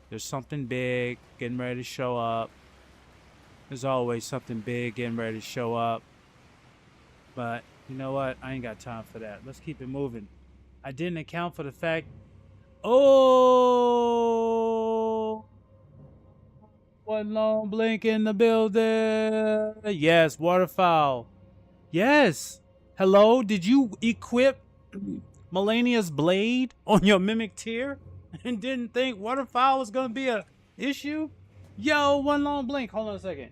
A: There's something big getting ready to show up. There's always something big getting ready to show up. But you know what? I ain't got time for that. Let's keep it moving. I didn't account for the fact. Oh! One long blink in the building. Yes, waterfowl. Yes. Hello, did you equip Melania's blade on your mimic tier and didn't think waterfowl was gonna be a issue? Yo, one long blink. Hold on a second.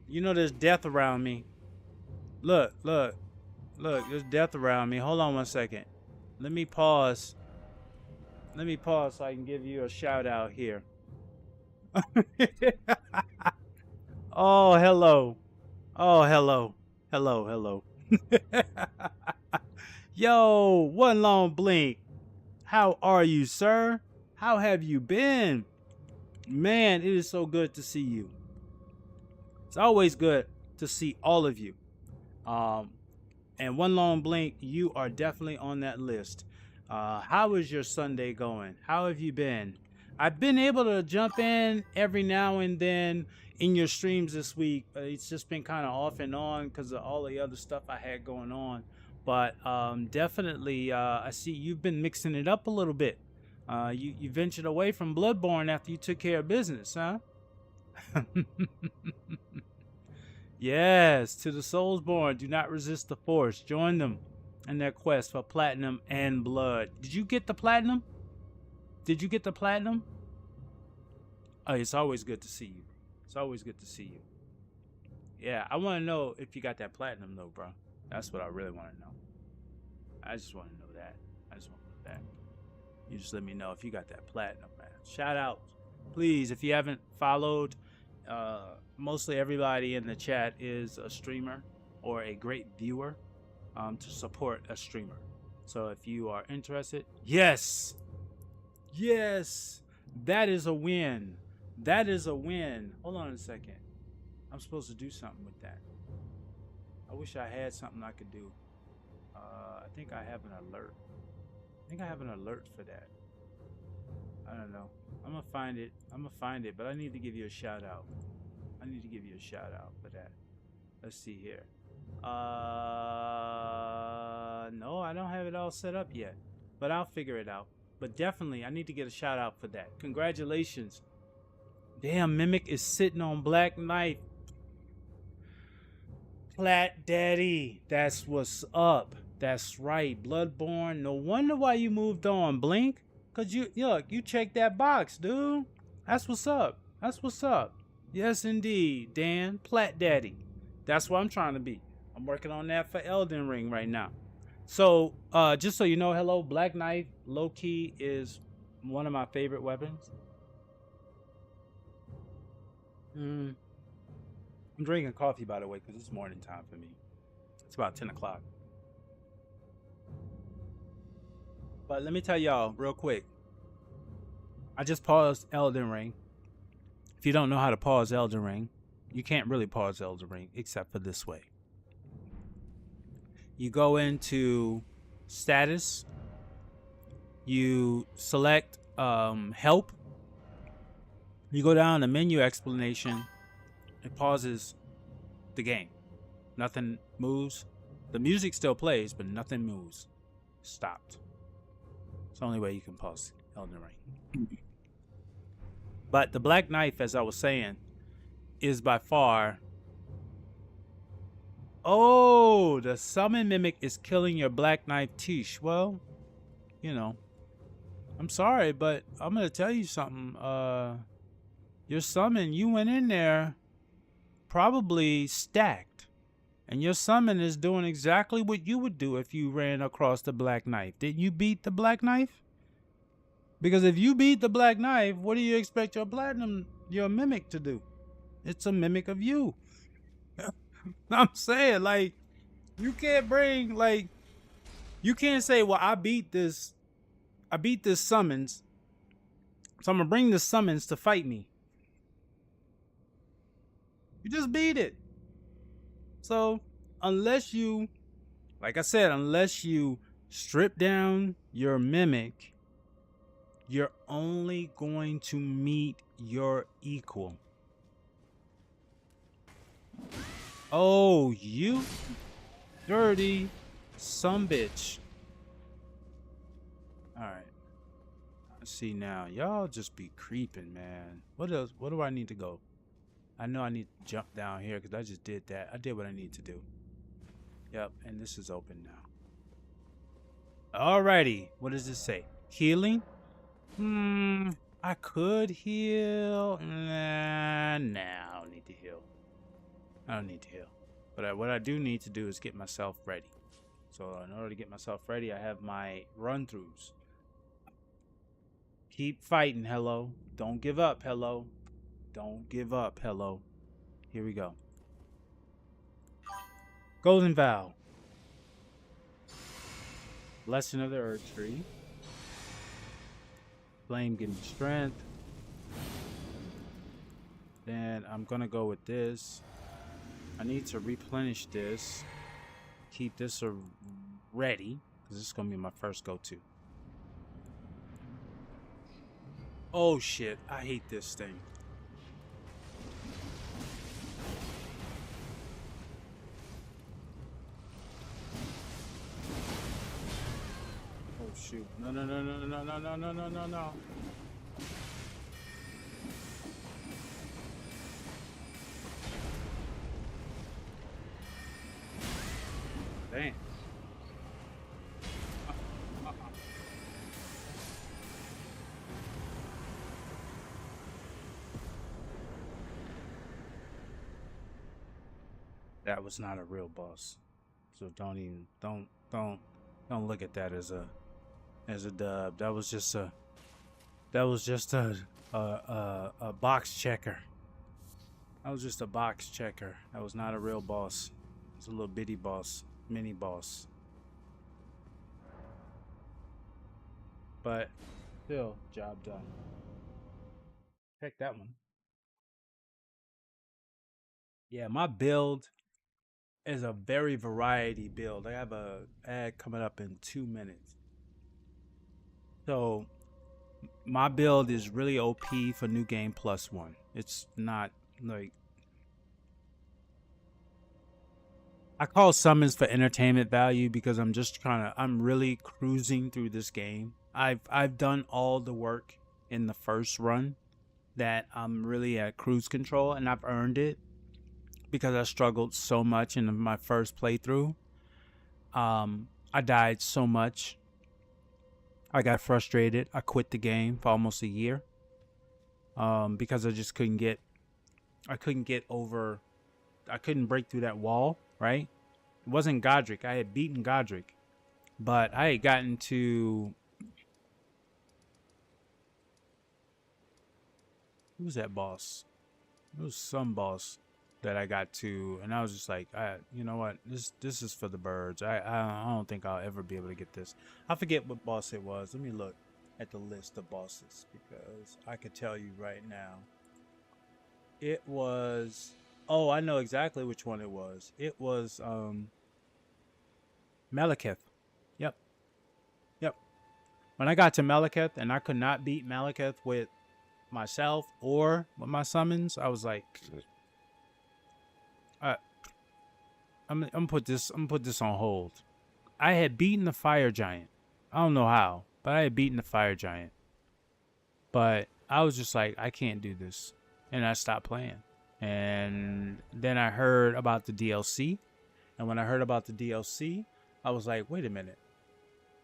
A: You know there's death around me. Look, there's death around me. Hold on one second. Let me pause. Let me pause so I can give you a shout out here. Oh, hello. Oh, hello. Hello. Yo, one long blink. How are you, sir? How have you been? Man, it is so good to see you. It's always good to see all of you. And one long blink, you are definitely on that list. How is your Sunday going? How have you been? I've been able to jump in every now and then in your streams this week. It's just been kind of off and on because of all the other stuff I had going on. But definitely, I see you've been mixing it up a little bit. You ventured away from Bloodborne after you took care of business, huh? Yes, to the Soulsborne, do not resist the Force. Join them in their quest for platinum and blood. Did you get the platinum? Did you get the platinum? Oh, it's always good to see you. It's always good to see you. Yeah, I want to know if you got that platinum, though, bro. That's what I really want to know. I just want to know that. I just want to know that. You just let me know if you got that platinum, man. Shout out. Please, if you haven't followed, mostly everybody in the chat is a streamer or a great viewer to support a streamer. So if you are interested, yes, that is a win. That is a win. Hold on a second. I'm supposed to do something with that. I wish I had something I could do. I think I have an alert. I think I have an alert for that. I don't know. I'm gonna find it, but I need to give you a shout out. I need to give you a shout out for that. Let's see here. No, I don't have it all set up yet. but I'll figure it out. But definitely, I need to get a shout out for that. Congratulations. Damn, Mimic is sitting on Black Knight. Plat Daddy. That's what's up. That's right. Bloodborne. No wonder why you moved on, Blink. Cause you checked that box, dude. That's what's up. That's what's up. Yes, indeed, Dan. Plat Daddy. That's what I'm trying to be. I'm working on that for Elden Ring right now. So, just so you know, hello, Black Knife, low key, is one of my favorite weapons. I'm drinking coffee, by the way, because it's morning time for me. It's about 10 o'clock. But let me tell y'all real quick. I just paused Elden Ring. If you don't know how to pause Elden Ring, you can't really pause Elden Ring except for this way. You go into status. You select help. You go down to menu explanation. It pauses the game. Nothing moves. The music still plays, but nothing moves. Stopped. It's the only way you can pause Elden Ring. But the Black Knife, as I was saying, is by far... Oh, the summon mimic is killing your Black Knife Tish. Well, you know, I'm sorry, but I'm going to tell you something. Your summon, you went in there probably stacked. And your summon is doing exactly what you would do if you ran across the Black Knife. Didn't you beat the Black Knife? Because if you beat the Black Knife, what do you expect your mimic to do? It's a mimic of you. I'm saying, like, you can't bring, like, you can't say, well, I beat this summons, so I'm gonna bring the summons to fight me. You just beat it. So, unless you, like I said, unless you strip down your mimic, you're only going to meet your equal. Oh, you dirty sumbitch. Alright. Let's see now. Y'all just be creeping, man. What else? What do I need to go? I know I need to jump down here because I just did that. I did what I need to do. Yep, and this is open now. Alrighty. What does this say? Healing? I could heal. Nah, I don't need to heal. I don't need to heal. But what I do need to do is get myself ready. So in order to get myself ready, I have my run-throughs. Keep fighting, hello. Don't give up, hello. Don't give up, hello. Here we go. Golden Vow. Lesson of the Earth Tree. Flame getting strength. Then I'm gonna go with this. I need to replenish this. Keep this ready, because this is gonna be my first go-to. Oh shit, I hate this thing. Oh shoot. No. Damn. That was not a real boss. So don't look at that as a dub. That was just a box checker. That was just a box checker. That was not a real boss. It's a little bitty boss. Mini boss, but still job done. Check that one. Yeah, my build is a very variety build. I have a ad coming up in 2 minutes, so my build is really OP for New Game +1. It's not like I call summons for entertainment value because I'm really cruising through this game. I've done all the work in the first run that I'm really at cruise control, and I've earned it because I struggled so much in my first playthrough. I died so much. I got frustrated. I quit the game for almost a year. Because I just I couldn't get over, I couldn't break through that wall, right? It wasn't Godric. I had beaten Godric, but I had gotten to, who was that boss? It was some boss that I got to, and I was just like, you know what? This is for the birds. I don't think I'll ever be able to get this. I forget what boss it was. Let me look at the list of bosses because I could tell you right now. It was, oh, I know exactly which one it was. It was Malekith. Yep. Yep. When I got to Malekith and I could not beat Malekith with myself or with my summons, I was like, I'm gonna put this on hold. I had beaten the fire giant. I don't know how, but I had beaten the fire giant. But I was just like, I can't do this. And I stopped playing. And then I heard about the DLC. And when I heard about the DLC, I was like, wait a minute.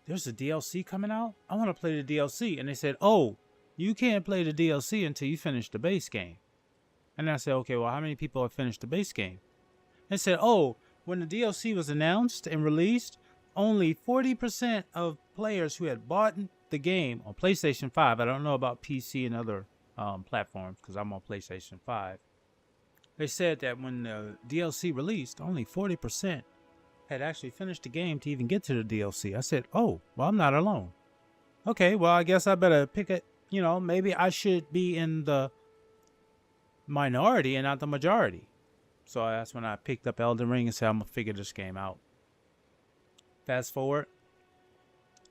A: There's a DLC coming out? I want to play the DLC. And they said, oh, you can't play the DLC until you finish the base game. And I said, okay, well, how many people have finished the base game? They said, oh, when the DLC was announced and released, only 40% of players who had bought the game on PlayStation 5, I don't know about PC and other platforms because I'm on PlayStation 5. They said that when the DLC released, only 40% had actually finished the game to even get to the DLC. I said, oh, well, I'm not alone. Okay, well, I guess I better pick it. You know, maybe I should be in the minority and not the majority. So that's when I picked up Elden Ring and said, I'm going to figure this game out. Fast forward.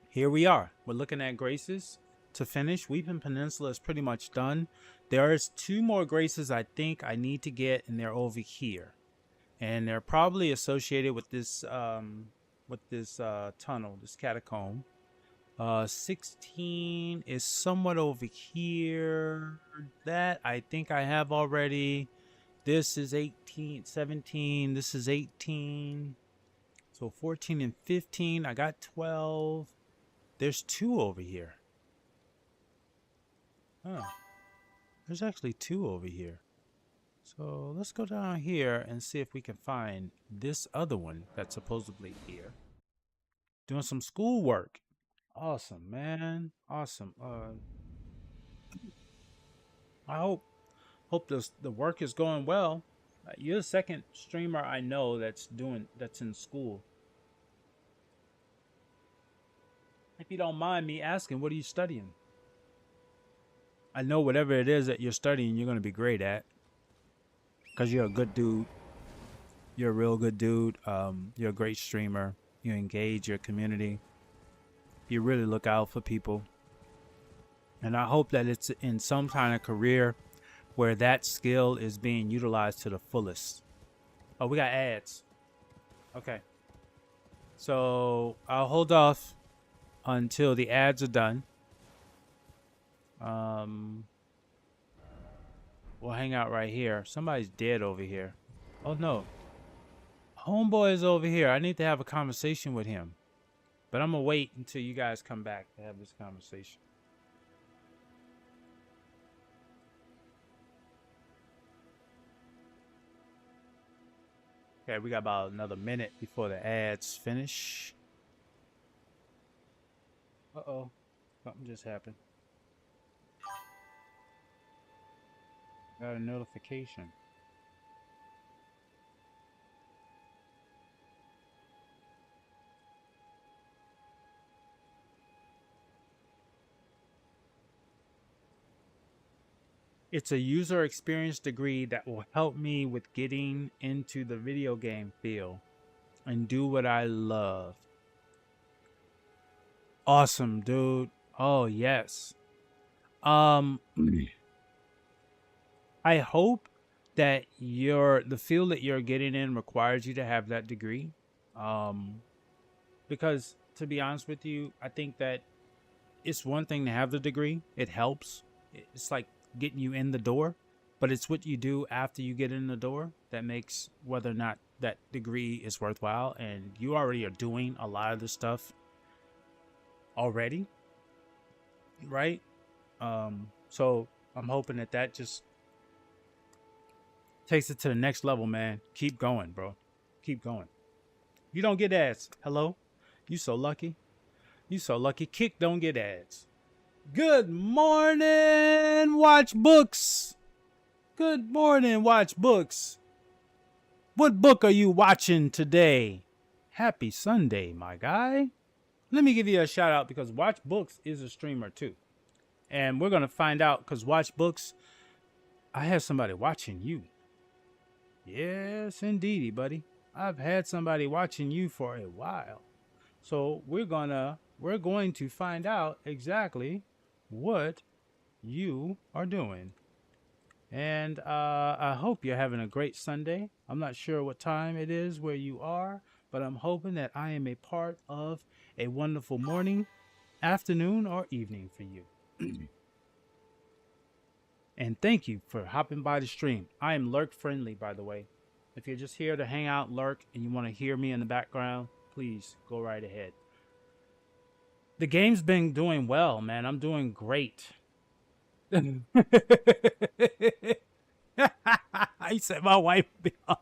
A: Here we are. We're looking at Graces to finish. Weeping Peninsula is pretty much done. There is 2 more Graces I think I need to get, and they're over here. And they're probably associated with this tunnel, this catacomb. 16 is somewhat over here. That I think I have already. This is 18, 17. This is 18. So 14 and 15. I got 12. There's 2 over here. Huh. There's actually 2 over here. So let's go down here and see if we can find this other one that's supposedly here. Doing some schoolwork. Awesome, man. Awesome. I hope the work is going well. You're the second streamer I know that's in school. If you don't mind me asking, what are you studying? I know whatever it is that you're studying, you're going to be great at. Because you're a good dude. You're a real good dude. You're a great streamer. You engage your community. You really look out for people. And I hope that it's in some kind of career where that skill is being utilized to the fullest. Oh, we got ads. Okay. So I'll hold off until the ads are done. We'll hang out right here. Somebody's dead over here. Oh no. Homeboy is over here. I need to have a conversation with him. But I'm gonna wait until you guys come back to have this conversation. Okay, we got about another minute before the ads finish. Uh-oh. Something just happened. Got a notification. It's a user experience degree that will help me with getting into the video game field and do what I love. Awesome, dude. Oh, yes. I hope that the field that you're getting in requires you to have that degree. Um, because to be honest with you, I think that it's one thing to have the degree. It helps. It's like getting you in the door, but it's what you do after you get in the door that makes whether or not that degree is worthwhile. And you already are doing a lot of the stuff already, right? So I'm hoping that that just takes it to the next level, man. Keep going, bro. Keep going. You don't get ads. Hello? You so lucky. You so lucky. Kick don't get ads. Good morning, watch books. Good morning, watch books. What book are you watching today? Happy Sunday, my guy. Let me give you a shout out because Watch Books is a streamer too. And we're going to find out because Watch Books, I have somebody watching you. Yes, indeedy, buddy. I've had somebody watching you for a while. So we're going to find out exactly what you are doing. And I hope you're having a great Sunday. I'm not sure what time it is where you are, but I'm hoping that I am a part of a wonderful morning, afternoon, or evening for you. And thank you for hopping by the stream. I am lurk friendly, by the way. If you're just here to hang out, lurk, and you want to hear me in the background, please go right ahead. The game's been doing well, man. I'm doing great. I said my wife be all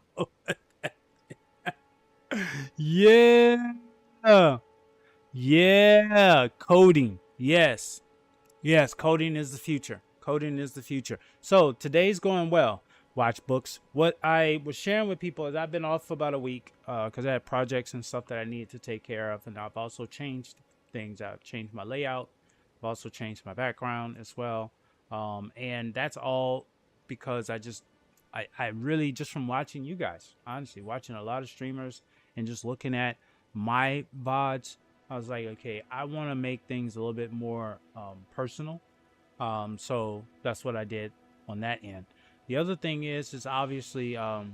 A: yeah. Yeah. Coding. Yes. Yes. Coding is the future. Coding is the future. So today's going well. Watch books. What I was sharing with people is I've been off for about a week because I had projects and stuff that I needed to take care of. And I've also changed things. I've changed my layout. I've also changed my background as well. And that's all because I really just from watching you guys, honestly, watching a lot of streamers and just looking at my VODs, I was like, okay, I want to make things a little bit more personal. So that's what I did on that end. The other thing is obviously I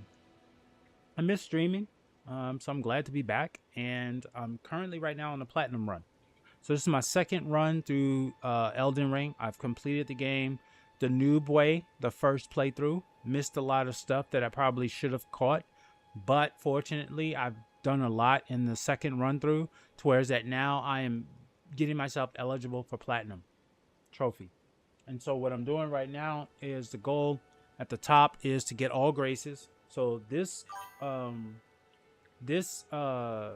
A: miss streaming. So I'm glad to be back. And I'm currently right now on a platinum run. So this is my second run through Elden Ring. I've completed the game the noob way, the first playthrough. Missed a lot of stuff that I probably should have caught. But fortunately, I've done a lot in the second run through to whereas that now I am getting myself eligible for platinum trophy. And so what I'm doing right now is the goal at the top is to get all graces. So this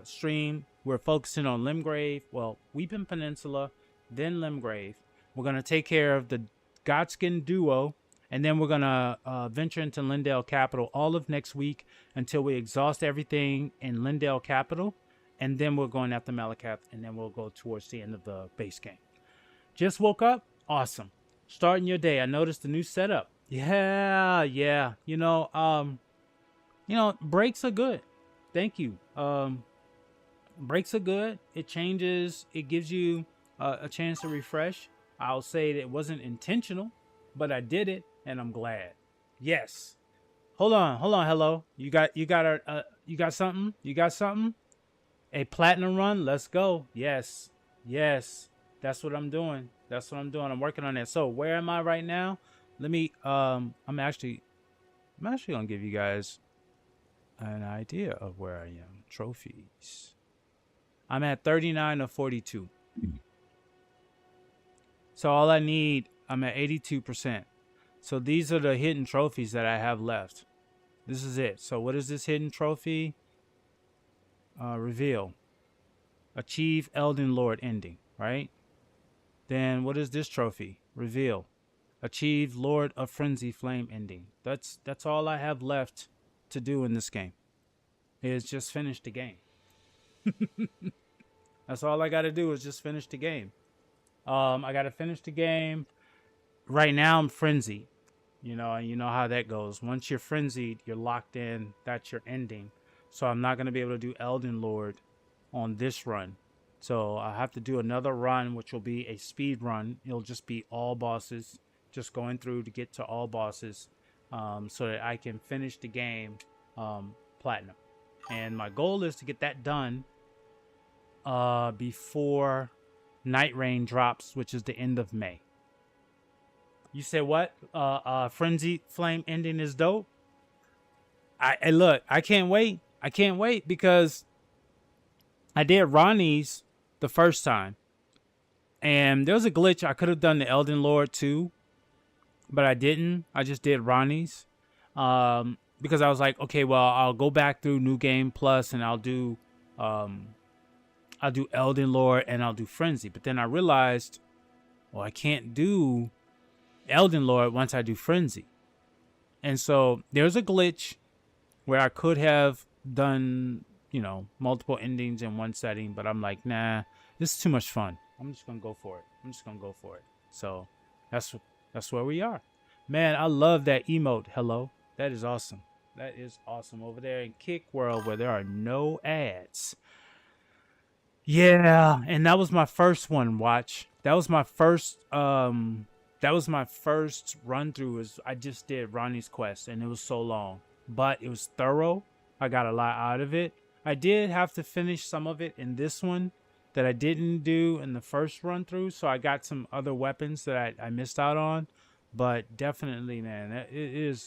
A: stream, we're focusing on Limgrave, well, Weeping Peninsula, then Limgrave. We're going to take care of the Godskin duo, and then we're going to venture into Lindale Capital all of next week until we exhaust everything in Lindale Capital, and then we're going after Malakath, and then we'll go towards the end of the base game. Just woke up? Awesome. Starting your day. I noticed the new setup. Yeah. You know, breaks are good. Thank you. Breaks are good. It changes. It gives you a chance to refresh. I'll say that it wasn't intentional, but I did it, and I'm glad. Yes. Hold on. Hello. You got something? You got something? A platinum run? Let's go. Yes. That's what I'm doing. I'm working on that. So where am I right now? Let me. I'm actually gonna give you guys an idea of where I am. Trophies. I'm at 39 of 42. So all I need, I'm at 82%. So these are the hidden trophies that I have left. This is it. So what is this hidden trophy? Reveal. Achieve Elden Lord ending, right? Then what is this trophy? Reveal. Achieve Lord of Frenzy Flame ending. That's all I have left to do in this game. Is just finish the game. That's all I got to do is just finish the game. I got to finish the game. Right now I'm frenzied. You know how that goes. Once you're frenzied, you're locked in. That's your ending. So I'm not going to be able to do Elden Lord on this run. So I have to do another run, which will be a speed run. It'll just be all bosses, just going through to get to all bosses. so that I can finish the game platinum. And my goal is to get that done before Night Rain drops, which is the end of May. You said what? Frenzy Flame ending is dope. I look, I can't wait. I can't wait because I did Ronnie's the first time. And there was a glitch. I could have done the Elden Lord too, but I didn't. I just did Ronnie's. Because I was like, okay, well, I'll go back through New Game Plus and I'll do Elden Lord and I'll do Frenzy. But then I realized, well, I can't do Elden Lord once I do Frenzy. And so there's a glitch where I could have done, multiple endings in one setting, but I'm like, nah, this is too much fun. I'm just gonna go for it. So that's where we are. Man, I love that emote. Hello. That is awesome. That is awesome over there in Kick World where there are no ads. Yeah, and that was my first one, watch. That was my first run through. I just did Ronnie's Quest and it was so long. But it was thorough. I got a lot out of it. I did have to finish some of it in this one that I didn't do in the first run through. So I got some other weapons that I missed out on. But definitely, man,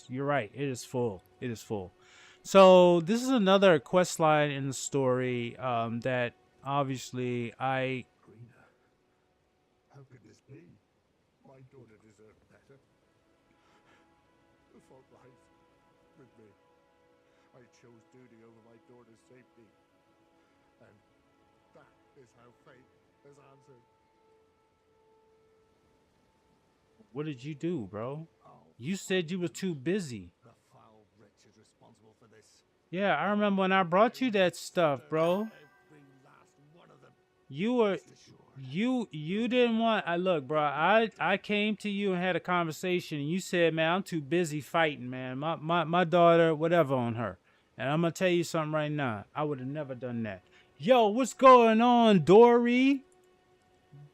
A: you're right. It is full. It is full. So this is another quest line in the story that obviously
B: How could this be? My daughter deserved better. You fought life with me. I chose duty over my daughter's safety. And that is how fate has answered.
A: What did you do, bro?
B: Oh,
A: You said you were too busy.
B: the foul wretch is responsible for this.
A: Yeah, I remember when I brought you that stuff, bro.
B: Every last one of them.
A: You were
B: Rest assured.
A: you didn't want. I look, bro. I came to you and had a conversation, and you said, "Man, I'm too busy fighting, man. My daughter, whatever on her." And I'm gonna tell you something right now. I would have never done that. Yo, what's going on, Dory?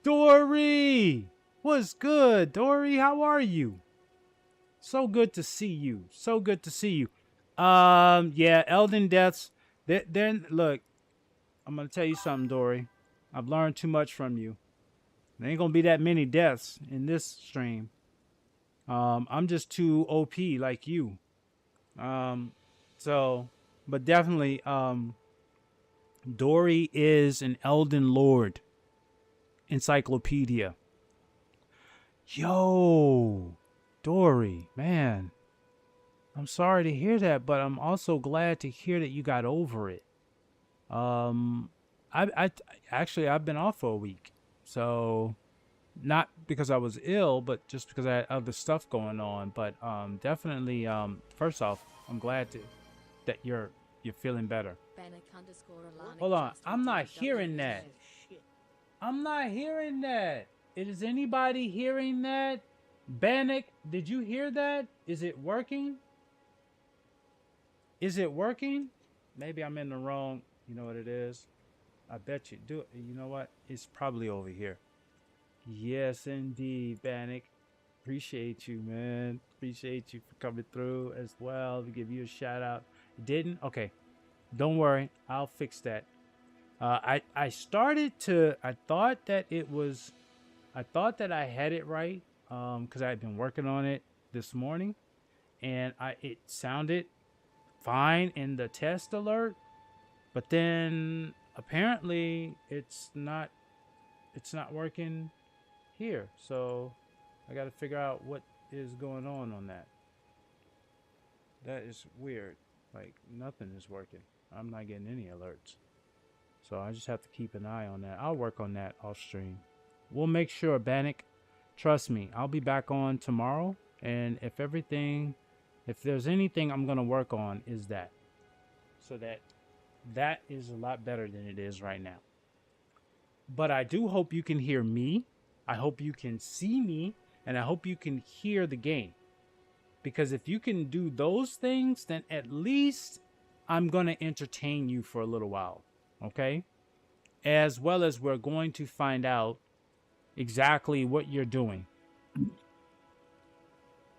A: Dory, what's good, Dory? How are you? So good to see you. So good to see you. Yeah, Elden deaths. Then look, I'm gonna tell you something, Dory. I've learned too much from you. There ain't gonna be that many deaths in this stream. I'm just too OP like you. So, but definitely, Dory is an Elden Lord encyclopedia. Yo, Dory, man. I'm sorry to hear that, but I'm also glad to hear that you got over it. I actually I've been off for a week, so not because I was ill, but just because I had other stuff going on. But definitely, first off, I'm glad that you're feeling better. Hold on, I'm not hearing that. I'm not hearing that. Is anybody hearing that? Bannock, did you hear that? Is it working? Is it working? Maybe I'm in the wrong. You know what it is? I bet you do it. You know what? It's probably over here. Yes, indeed, Bannock. Appreciate you, man. Appreciate you for coming through as well. To give you a shout out. Didn't? Okay. Don't worry. I'll fix that. I thought that I had it right. Because I had been working on it this morning, and it sounded fine in the test alert, but then apparently it's not working here. So I got to figure out what is going on that. That is weird. Like nothing is working. I'm not getting any alerts. So I just have to keep an eye on that. I'll work on that off stream. We'll make sure, Bannock. Trust me, I'll be back on tomorrow, and if there's anything I'm gonna work on is that, so that is a lot better than it is right now. But I do hope you can hear me, I hope you can see me, and I hope you can hear the game, because if you can do those things, then at least I'm gonna entertain you for a little while, okay? As well as we're going to find out exactly what you're doing.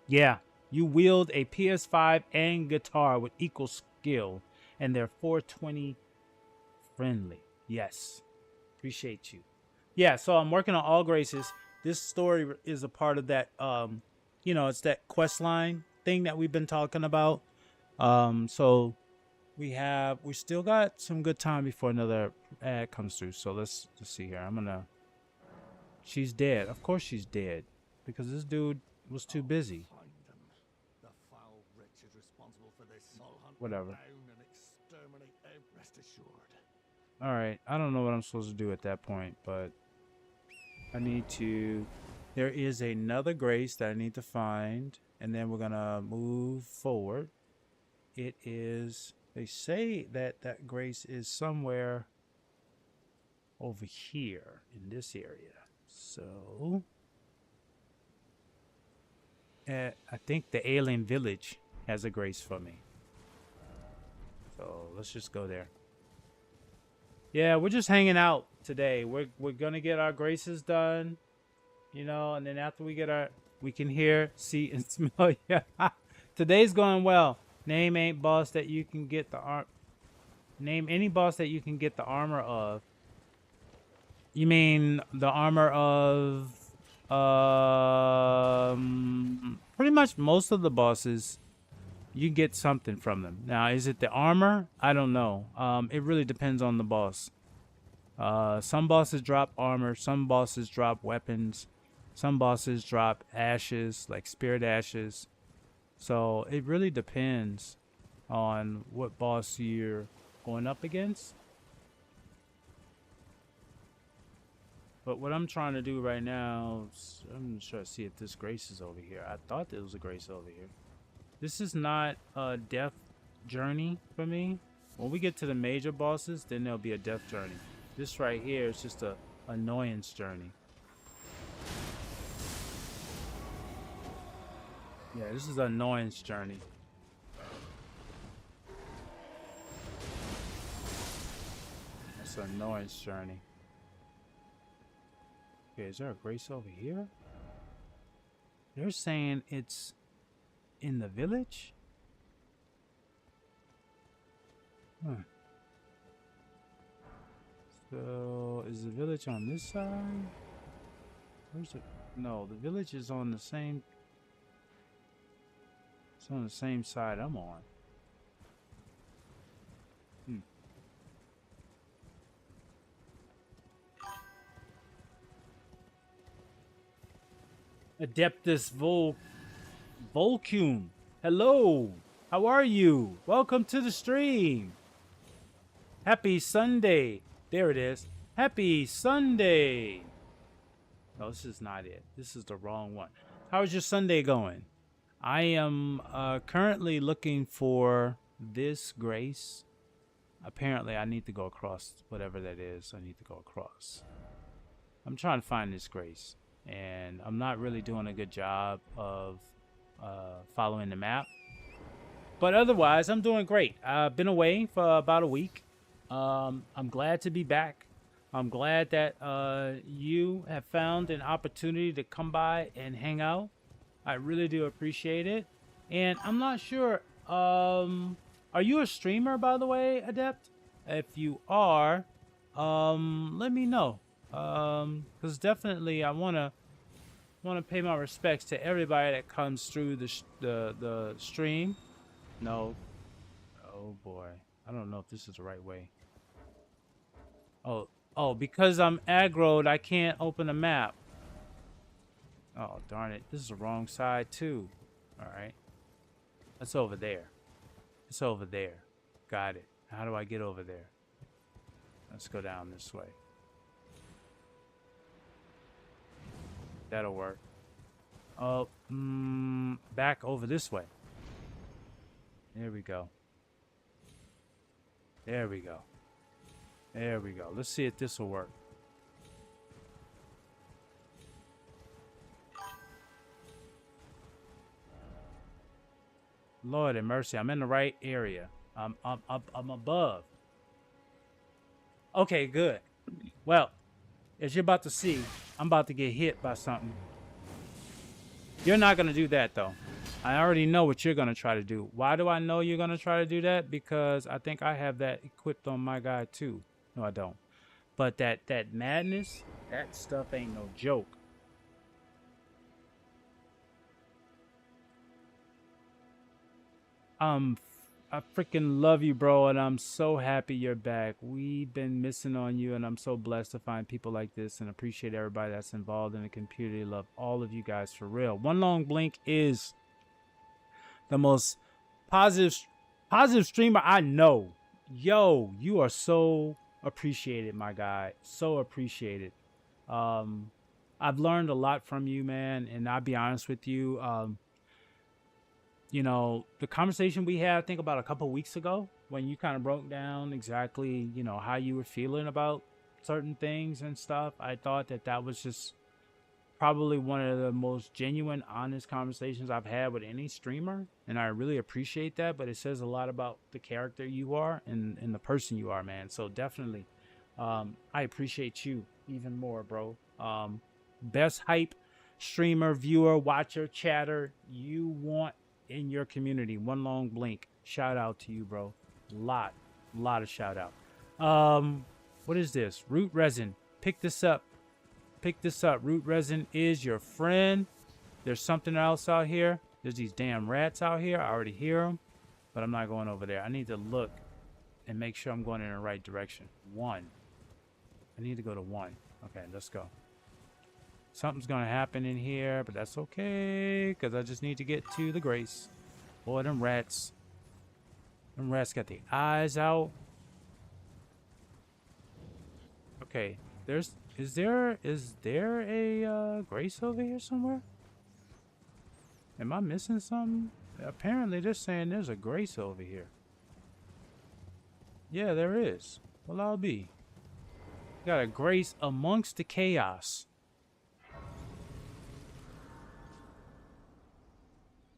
A: Yeah, You wield a PS5 and guitar with equal skill, and they're 420 friendly. Yes. Appreciate you. Yeah, so I'm working on All Graces. This story is a part of that it's that quest line thing that we've been talking about. So we still got some good time before another ad comes through. So let's see here. She's dead. Of course she's dead. Because this dude was too busy.
B: Find them. The foul wretch is responsible for this. I'll hunt them
A: Whatever.
B: down and exterminate them, rest assured.
A: Alright, I don't know what I'm supposed to do at that point, but I need to... There is another grace that I need to find, and then we're gonna move forward. It is... They say that that grace is somewhere over here in this area. So... I think the alien village has a grace for me. So let's just go there. Yeah, we're just hanging out today. We're gonna get our graces done, and then after we get we can hear, see, and smell. Yeah, today's going well. Name any boss that you can get the armor of. You mean the armor of? Pretty much most of the bosses, you get something from them. Now, is it the armor? I don't know. It really depends on the boss. Some bosses drop armor. Some bosses drop weapons. Some bosses drop ashes, like spirit ashes. So it really depends on what boss you're going up against. But what I'm trying to do right now, I'm trying to see if this grace is over here. I thought there was a grace over here. This is not a death journey for me. When we get to the major bosses, then there'll be a death journey. This right here is just a annoyance journey. Yeah, this is an annoyance journey. That's an annoyance journey. Okay, is there a grace over here? They're saying it's in the village? Huh. So, is the village on this side? Where's it? No, the village is on the same... It's on the same side I'm on. Adeptus Volcum. Hello. How are you? Welcome to the stream. Happy Sunday. There it is. Happy Sunday. No, this is not it. This is the wrong one. How's your Sunday going? I am currently looking for this grace. Apparently, I need to go across whatever that is. I need to go across. I'm trying to find this grace. And I'm not really doing a good job of following the map. But otherwise, I'm doing great. I've been away for about a week. I'm glad to be back. I'm glad that you have found an opportunity to come by and hang out. I really do appreciate it. And I'm not sure, are you a streamer, by the way, Adept? If you are, let me know. Because definitely I want to pay my respects to everybody that comes through the stream. No. Oh boy. I don't know if this is the right way. Oh, because I'm aggroed, I can't open the map. Oh, darn it. This is the wrong side too. All right. That's over there. It's over there. Got it. How do I get over there? Let's go down this way. That'll work. Oh, back over this way. There we go. There we go. There we go. Let's see if this will work. Lord have mercy. I'm in the right area. I'm above. Okay, good. Well, as you're about to see, I'm about to get hit by something. You're not going to do that, though. I already know what you're going to try to do. Why do I know you're going to try to do that? Because I think I have that equipped on my guy too. No, I don't. But that madness, that stuff ain't no joke. I freaking love you, bro, and I'm so happy you're back. We've been missing on you, and I'm so blessed to find people like this and appreciate everybody that's involved in the community. Love all of you guys for real. One Long Blink is the most positive positive streamer I know. Yo, you are so appreciated, my guy. So appreciated. Um, I've learned a lot from you, man, and I'll be honest with you. You know, the conversation we had, I think about a couple weeks ago, when you kind of broke down exactly, you know, how you were feeling about certain things and stuff. I thought that was just probably one of the most genuine, honest conversations I've had with any streamer, and I really appreciate that. But it says a lot about the character you are and the person you are, man. So definitely, I appreciate you even more, bro. Best hype streamer, viewer, watcher, chatter you want in your community. One Long Blink. Shout out to you, bro. Lot of shout out. What is this? Root resin. Pick this up. Pick this up. Root resin is your friend. There's something else out here. There's these damn rats out here. I already hear them, but I'm not going over there. I need to look and make sure I'm going in the right direction. 1. I need to go to 1. Okay, let's go. Something's gonna happen in here, but that's okay, because I just need to get to the grace. Boy, them rats. Them rats got the eyes out. Okay, is there a grace over here somewhere? Am I missing something? Apparently they're saying there's a grace over here. Yeah, there is. Well, I'll be. Got a grace amongst the chaos.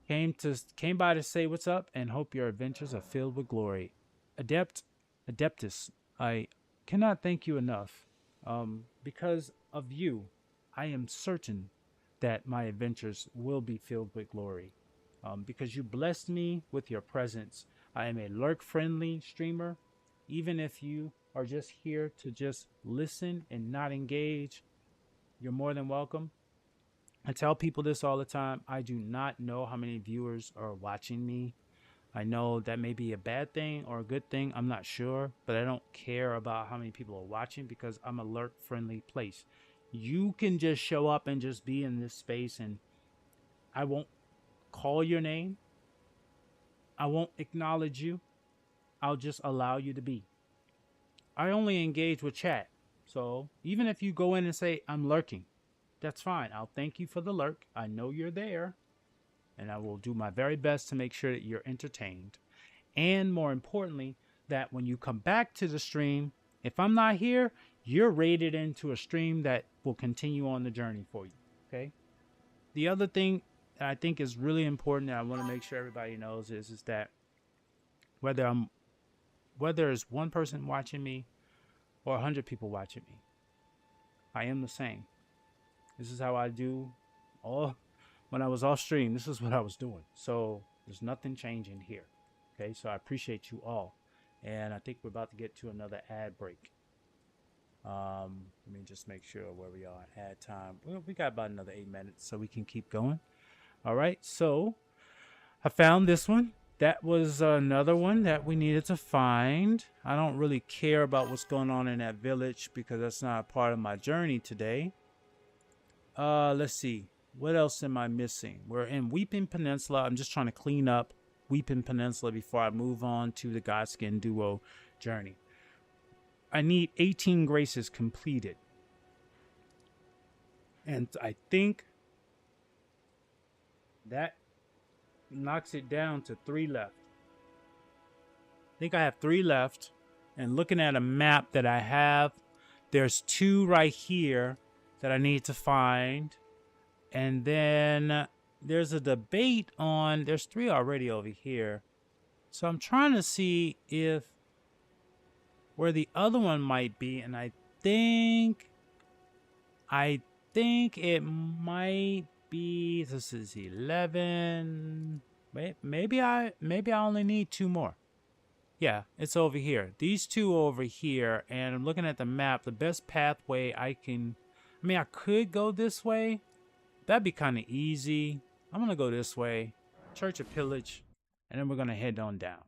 A: Came by to say what's up and hope your adventures are filled with glory. Adeptus, I cannot thank you enough. Because of you, I am certain that my adventures will be filled with glory. Because you blessed me with your presence. I am a lurk-friendly streamer. Even if you are just here to just listen and not engage, you're more than welcome. I tell people this all the time. I do not know how many viewers are watching me. I know that may be a bad thing or a good thing. I'm not sure, but I don't care about how many people are watching because I'm a lurk-friendly place. You can just show up and just be in this space, and I won't call your name. I won't acknowledge you. I'll just allow you to be. I only engage with chat. So even if you go in and say, I'm lurking, that's fine. I'll thank you for the lurk. I know you're there. And I will do my very best to make sure that you're entertained. And more importantly, that when you come back to the stream, if I'm not here, you're rated into a stream that will continue on the journey for you. Okay? The other thing that I think is really important that I want to make sure everybody knows is that whether it's one person watching me or 100 people watching me, I am the same. This is how I do all. When I was off stream, this is what I was doing. So there's nothing changing here. Okay, so I appreciate you all. And I think we're about to get to another ad break. Let me just make sure where we are. Ad time. Well, we got about another 8 minutes, so we can keep going. All right, so I found this one. That was another one that we needed to find. I don't really care about what's going on in that village because that's not a part of my journey today. Let's see. What else am I missing? We're in Weeping Peninsula. I'm just trying to clean up Weeping Peninsula before I move on to the Godskin Duo journey. I need 18 graces completed. And I think that knocks it down to 3 left. I think I have 3 left. And looking at a map that I have, there's 2 right here that I need to find. And then there's a debate on, there's 3 already over here. So I'm trying to see if where the other one might be. And I think it might be, this is 11. Maybe I only need 2 more. Yeah, it's over here. These 2 over here, and I'm looking at the map. The best pathway I mean, I could go this way. That'd be kind of easy. I'm gonna go this way, Church of Pillage, and then we're gonna head on down.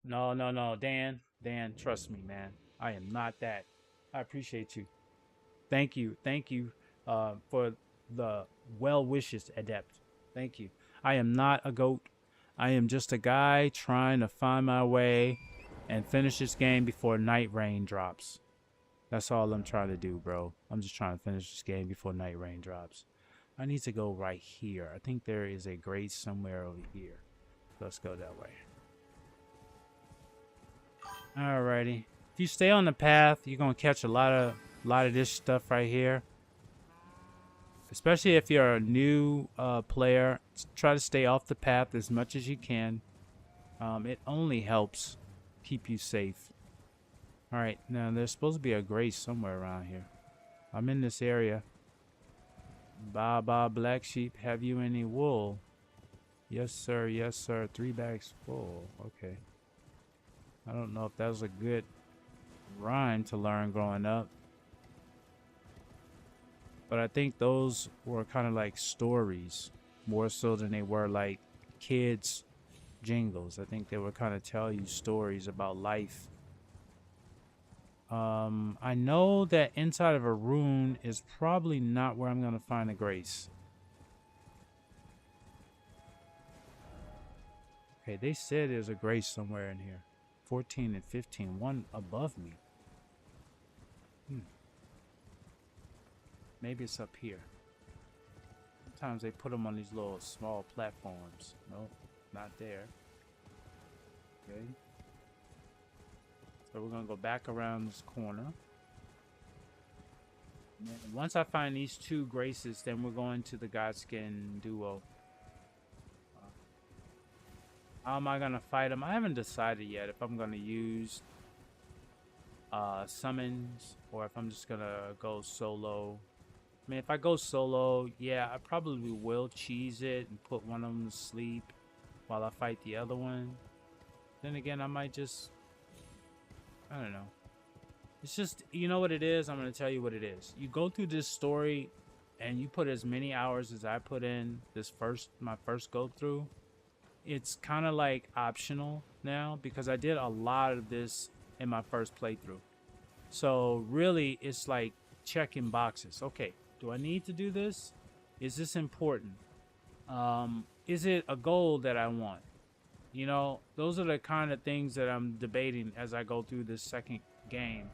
A: No, Dan, trust me, man. I am not that. I appreciate you. Thank you, for the well wishes, Adept. Thank you. I am not a goat. I am just a guy trying to find my way and finish this game before night rain drops. That's all I'm trying to do, bro. I'm just trying to finish this game before night rain drops. I need to go right here. I think there is a grade somewhere over here. Let's go that way. Alrighty. If you stay on the path, you're gonna catch a lot of this stuff right here. Especially if you're a new player, try to stay off the path as much as you can. It only helps keep you safe. Alright, now there's supposed to be a grace somewhere around here. I'm in this area. Baba Black Sheep, have you any wool? Yes, sir. Yes, sir. 3 bags full. Okay. I don't know if that was a good rhyme to learn growing up. But I think those were kind of like stories, more so than they were like kids' jingles. I think they would kind of tell you stories about life. I know that inside of a rune is probably not where I'm going to find a grace. Okay, they said there's a grace somewhere in here. 14 and 15, one above me. Maybe it's up here. Sometimes they put them on these little small platforms. Nope, not there. Okay. So we're gonna go back around this corner. And once I find these 2 graces, then we're going to the Godskin duo. How am I gonna fight them? I haven't decided yet if I'm gonna use summons or if I'm just gonna go solo. I mean, if I go solo, yeah, I probably will cheese it and put one of them to sleep while I fight the other one. Then again, I might just, I don't know. It's just, you know what it is? I'm going to tell you what it is. You go through this story and you put as many hours as I put in my first go through. It's kind of like optional now because I did a lot of this in my first playthrough. So really, it's like checking boxes. Okay. Do I need to do this? Is this important? Is it a goal that I want? You know, those are the kind of things that I'm debating as I go through this second game.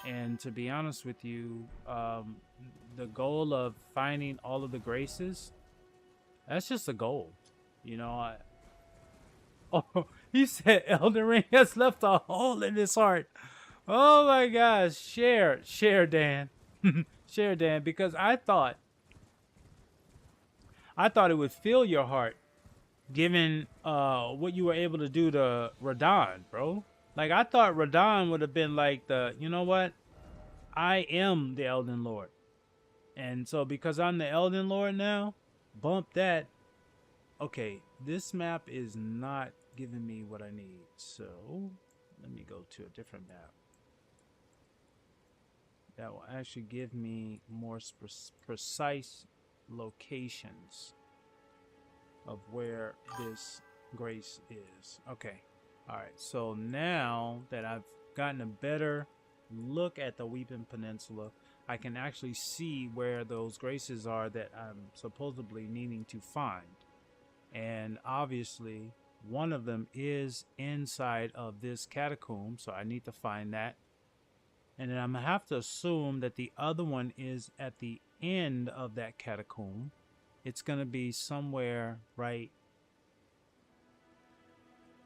A: And to be honest with you, the goal of finding all of the graces, that's just a goal. You know, oh, he said Elden Ring has left a hole in his heart. Oh my gosh, share, Dan. Share, Dan, because I thought it would fill your heart given what you were able to do to Radon, bro. Like, I thought Radon would have been like the, you know what? I am the Elden Lord. And so because I'm the Elden Lord now, bump that. Okay, this map is not giving me what I need. So let me go to a different map. That will actually give me more precise locations of where this grace is. Okay. All right. So now that I've gotten a better look at the Weeping Peninsula, I can actually see where those graces are that I'm supposedly needing to find. And obviously, one of them is inside of this catacomb, so I need to find that. And then I'm going to have to assume that the other one is at the end of that catacomb. It's going to be somewhere right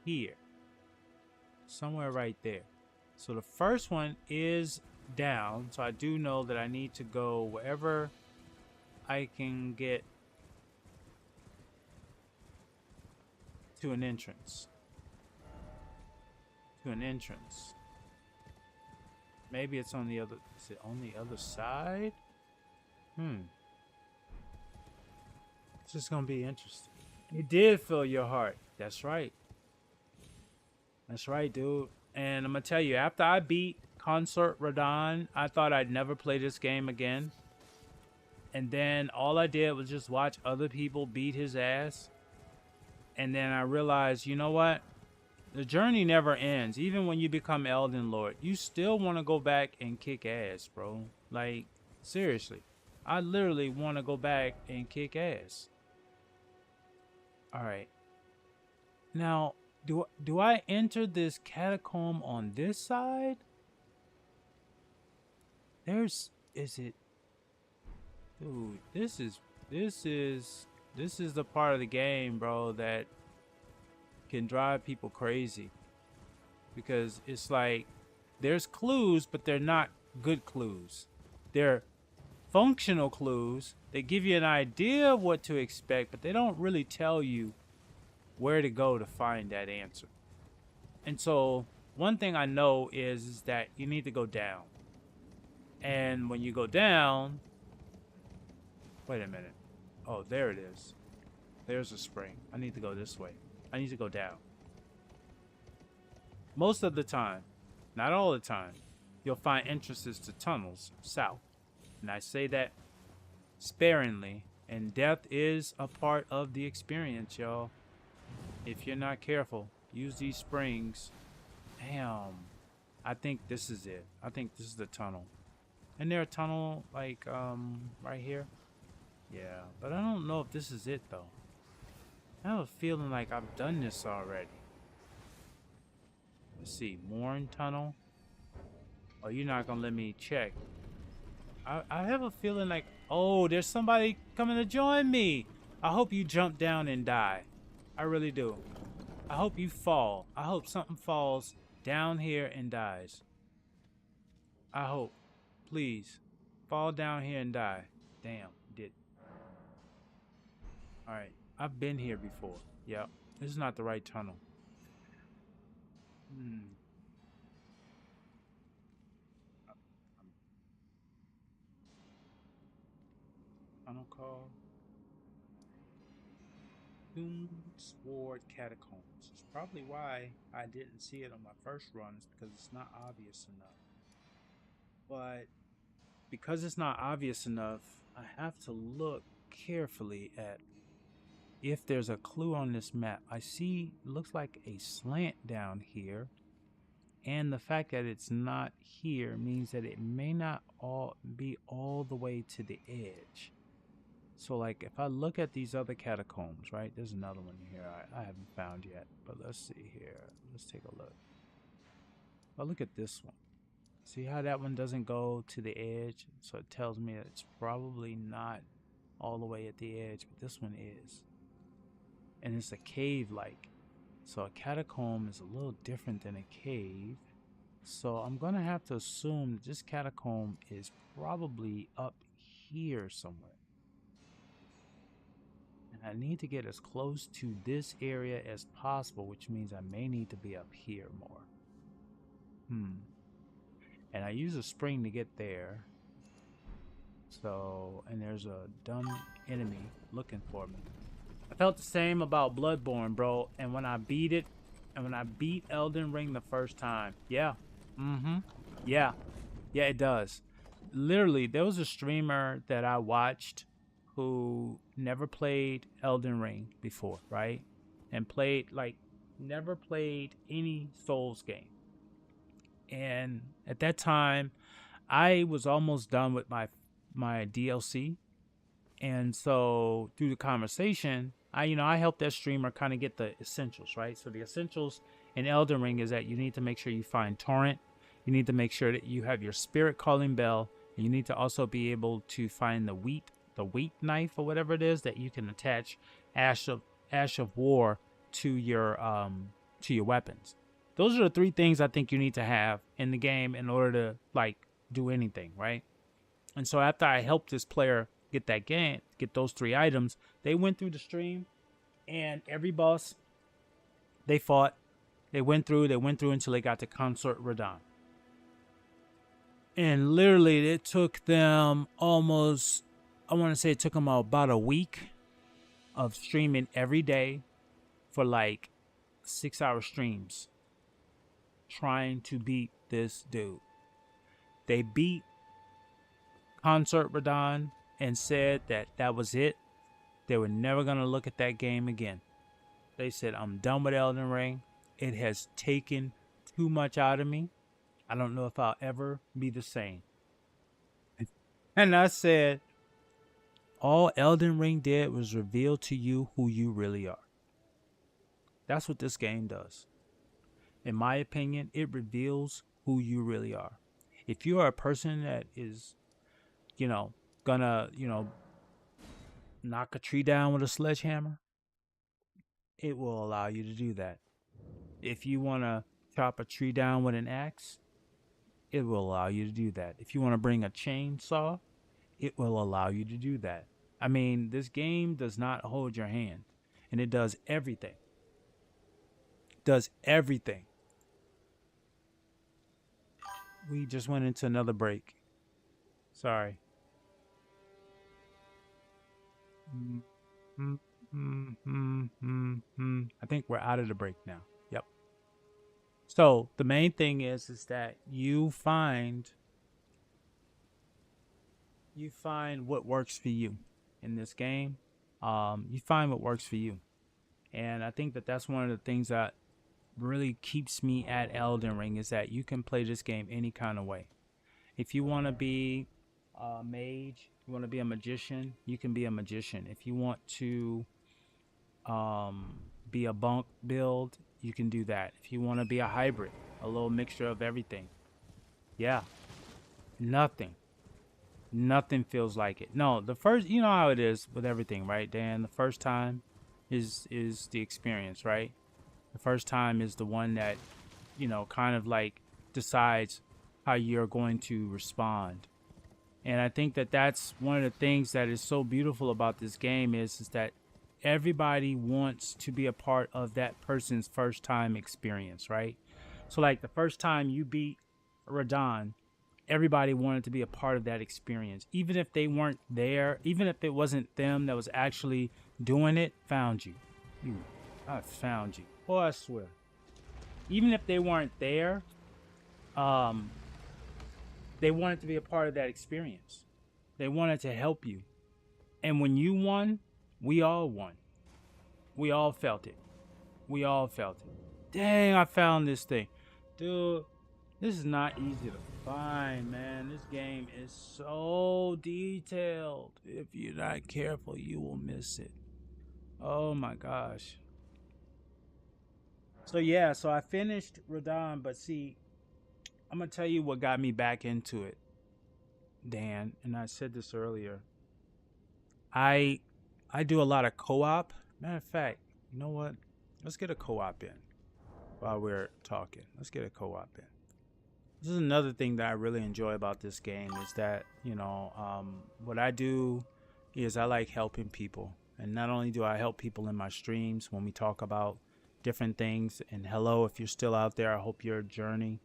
A: here. Somewhere right there. So the first one is down. So I do know that I need to go wherever I can get to an entrance. Maybe it's on the other, is it on the other side? just gonna be interesting. It did fill your heart. That's right. That's right, dude. And I'm gonna tell you, after I beat Consort Radon, I thought I'd never play this game again. And then all I did was just watch other people beat his ass. And then I realized, you know what? The journey never ends. Even when you become Elden Lord, you still want to go back and kick ass, bro. Like, seriously. I literally want to go back and kick ass. All right. Now, do I enter this catacomb on this side? Is it? Dude, this is the part of the game, bro, that can drive people crazy. Because it's like there's clues, but they're not good clues. They're functional clues. They give you an idea of what to expect, but they don't really tell you where to go to find that answer. And so one thing I know is that you need to go down. And when you go down, wait a minute. Oh, there it is. There's a spring. I need to go this way. I need to go down. Most of the time, not all the time, you'll find entrances to tunnels south. And I say that sparingly. And death is a part of the experience, y'all. If you're not careful, use these springs. Damn. I think this is it. I think this is the tunnel. Isn't there a tunnel, like, right here? Yeah, but I don't know if this is it, though. I have a feeling like I've done this already. Let's see. Morn Tunnel. Oh, you're not gonna let me check. I have a feeling like... Oh, there's somebody coming to join me. I hope you jump down and die. I really do. I hope you fall. I hope something falls down here and dies. I hope. Please. Fall down here and die. Damn, did. Alright. I've been here before. Yep. This is not the right tunnel. Tunnel call. Sword Catacombs. It's probably why I didn't see it on my first runs, because it's not obvious enough. But because it's not obvious enough, I have to look carefully at if there's a clue on this map. I see, looks like a slant down here, and the fact that it's not here means that it may not be all the way to the edge. So like if I look at these other catacombs, right, there's another one here I haven't found yet, but let's see here. Let's take a look. I'll look at this one. See how that one doesn't go to the edge? So it tells me that it's probably not all the way at the edge, but this one is. And it's a cave-like. So a catacomb is a little different than a cave. So I'm going to have to assume that this catacomb is probably up here somewhere. And I need to get as close to this area as possible, which means I may need to be up here more. And I use a spring to get there. So, and there's a dumb enemy looking for me. I felt the same about Bloodborne, bro. And when I beat it, and when I beat Elden Ring the first time, yeah. Yeah, it does. Literally, there was a streamer that I watched who never played Elden Ring before, right? And never played any Souls game. And at that time, I was almost done with my DLC. And so through the conversation, I helped that streamer kind of get the essentials, right? So the essentials in Elden Ring is that you need to make sure you find Torrent. You need to make sure that you have your Spirit Calling Bell. And you need to also be able to find the wheat knife or whatever it is that you can attach Ash of War to your weapons. Those are the three things I think you need to have in the game in order to do anything, right? And so after I helped this player get those three items, they went through the stream, and every boss they fought, they went through until they got to Consort Radon. And literally it took them about a week of streaming every day for like 6-hour streams trying to beat this dude. They beat Concert Radon and said that that was it. They were never going to look at that game again. They said, I'm done with Elden Ring. It has taken too much out of me. I don't know if I'll ever be the same. And I said, all Elden Ring did was reveal to you who you really are. That's what this game does. In my opinion, it reveals who you really are. If you are a person that is, gonna, knock a tree down with a sledgehammer, it will allow you to do that. If you want to chop a tree down with an axe, it will allow you to do that. If you want to bring a chainsaw, it will allow you to do that. I mean, this game does not hold your hand, and it does everything. Does everything. We just went into another break. Sorry. I think we're out of the break now. Yep. So the main thing is that you find what works for you in this game. You find what works for you, and I think that that's one of the things that really keeps me at Elden Ring is that you can play this game any kind of way. If you want to be a mage, you want to be a magician, you can be a magician. If you want to be a bunk build, you can do that. If you want to be a hybrid, a little mixture of everything, yeah, nothing feels like it. No, the first, you know how it is with everything, right, Dan? The first time is the experience, right? The first time is the one that, kind of like decides how you're going to respond. And I think that that's one of the things that is so beautiful about this game is that everybody wants to be a part of that person's first time experience, right? So like the first time you beat Radon, everybody wanted to be a part of that experience. Even if they weren't there, even if it wasn't them that was actually doing it, found you. I found you. Oh, I swear. Even if they weren't there, they wanted to be a part of that experience. They wanted to help you. And when you won, we all won. We all felt it. We all felt it. Dang, I found this thing. Dude, this is not easy to find, man. This game is so detailed. If you're not careful, you will miss it. Oh my gosh. So yeah, so I finished Radon, but see, I'm gonna tell you what got me back into it, Dan, and I said this earlier. I do a lot of co-op. Matter of fact, you know what? Let's get a co-op in while we're talking. Let's get a co-op in. This is another thing that I really enjoy about this game is that, what I do is I like helping people. And not only do I help people in my streams when we talk about different things, and hello, if you're still out there, I hope your journey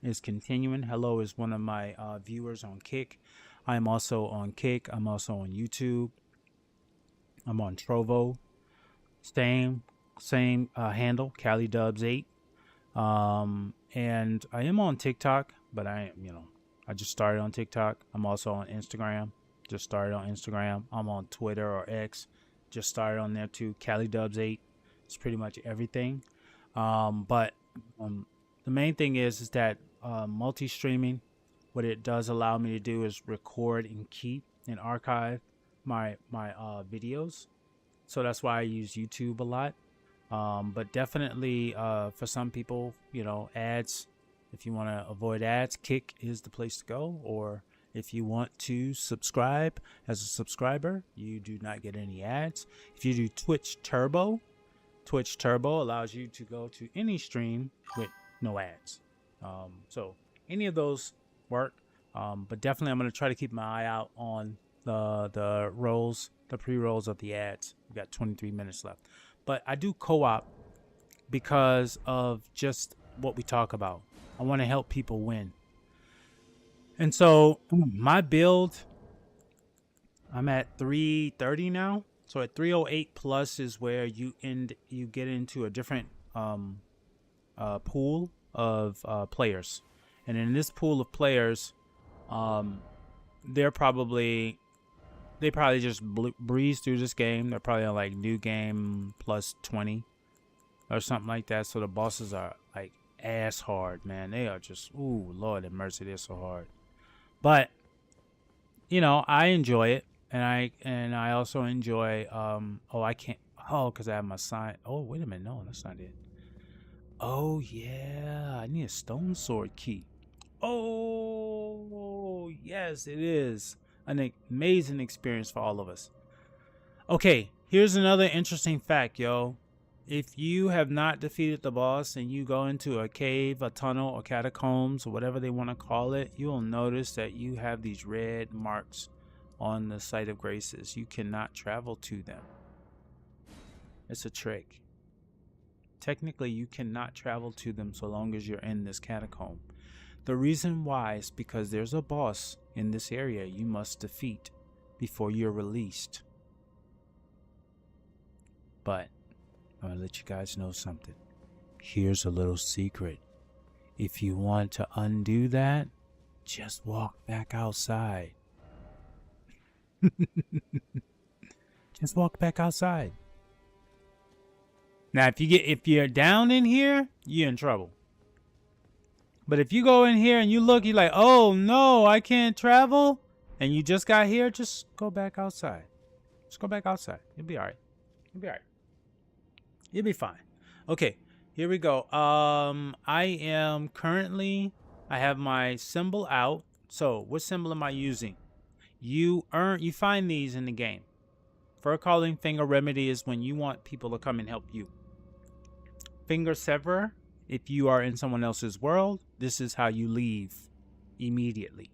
A: is continuing. Hello is one of my viewers on Kick. I am also on Kick. I'm also on YouTube. I'm on Trovo. Same handle, CaliDubz8. And I am on TikTok, but I just started on TikTok. I'm also on Instagram. Just started on Instagram. I'm on Twitter or X. Just started on there too. CaliDubz8. It's pretty much everything. But the main thing is that multi-streaming, what it does allow me to do is record and keep and archive my videos. So that's why I use YouTube a lot. But definitely for some people, ads, if you want to avoid ads, Kick is the place to go. Or if you want to subscribe as a subscriber, you do not get any ads. If you do Twitch Turbo allows you to go to any stream with no ads. So any of those work. But definitely I'm going to try to keep my eye out on the rolls, the pre-rolls of the ads. We got 23 minutes left. But I do co-op because of just what we talk about. I want to help people win. And so my build, I'm at 330 now. So at 308 plus is where you get into a different pool of players, and in this pool of players, um, they probably just breeze through this game. They're probably on like new game plus 20 or something like that. So the bosses are like ass hard, man. They are just, ooh, Lord have mercy, they're so hard. But you know, I enjoy it, and I also enjoy. Oh, I can't. Oh, because I have my sign. Oh, wait a minute. No, that's not it. Oh yeah, I need a stone sword key. Oh yes, it is an amazing experience for all of us. Okay, here's another interesting fact, yo. If you have not defeated the boss and you go into a cave, a tunnel, or catacombs, or whatever they want to call it, you'll notice that you have these red marks on the site of graces. You cannot travel to them. It's a trick. Technically, you cannot travel to them so long as you're in this catacomb. The reason why is because there's a boss in this area you must defeat before you're released. But I'm going to let you guys know something. Here's a little secret. If you want to undo that, just walk back outside. Just walk back outside. Now, if you're down in here, you're in trouble. But if you go in here and you look, you're like, oh no, I can't travel, and you just got here, just go back outside. Just go back outside. You'll be all right. You'll be all right. You'll be fine. Okay, here we go. I have my symbol out. So what symbol am I using? You find these in the game. Fur calling finger remedy is when you want people to come and help you. Finger sever, if you are in someone else's world, this is how you leave immediately.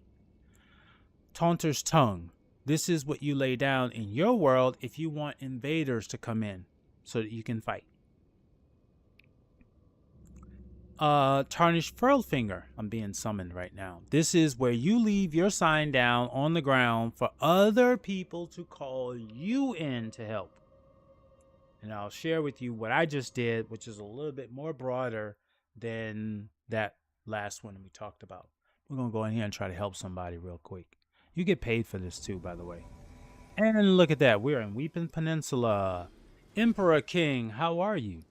A: Taunter's tongue, this is what you lay down in your world if you want invaders to come in so that you can fight. Tarnished furled finger, I'm being summoned right now. This is where you leave your sign down on the ground for other people to call you in to help. And I'll share with you what I just did, which is a little bit more broader than that last one we talked about. We're going to go in here and try to help somebody real quick. You get paid for this too, by the way. And look at that. We're in Weeping Peninsula. Emperor King, how are you?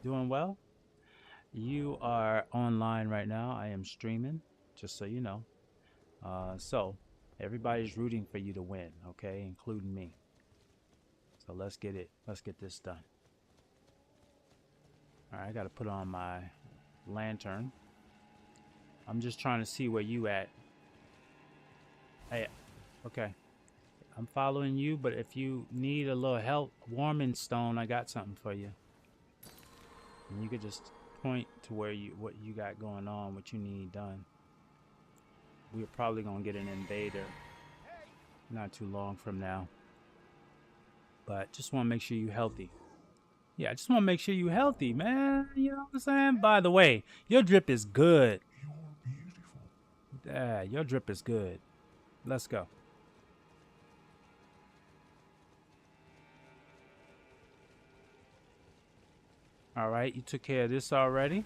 A: Doing well? You are online right now. I am streaming, just so you know. So everybody's rooting for you to win, okay, including me. So let's get it. Let's get this done. All right, I got to put on my lantern. I'm just trying to see where you at. Hey, okay. I'm following you, but if you need a little help warming stone, I got something for you. And you could just point to what you got going on, what you need done. We're probably gonna get an invader not too long from now. But just want to make sure you're healthy. Yeah, I just want to make sure you're healthy, man. You know what I'm saying? By the way, your drip is good.
B: You're beautiful.
A: Yeah, your drip is good. Let's go. All right, you took care of this already.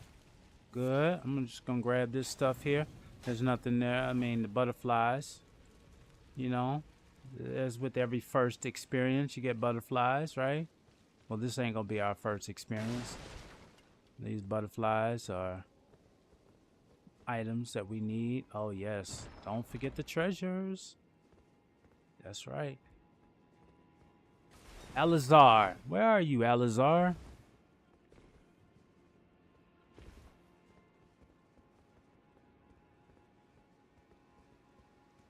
A: Good. I'm just going to grab this stuff here. There's nothing there. I mean, the butterflies, you know, as with every first experience, you get butterflies, right? Well, this ain't going to be our first experience. These butterflies are items that we need. Oh, yes. Don't forget the treasures. That's right. Alizar. Where are you, Alizar?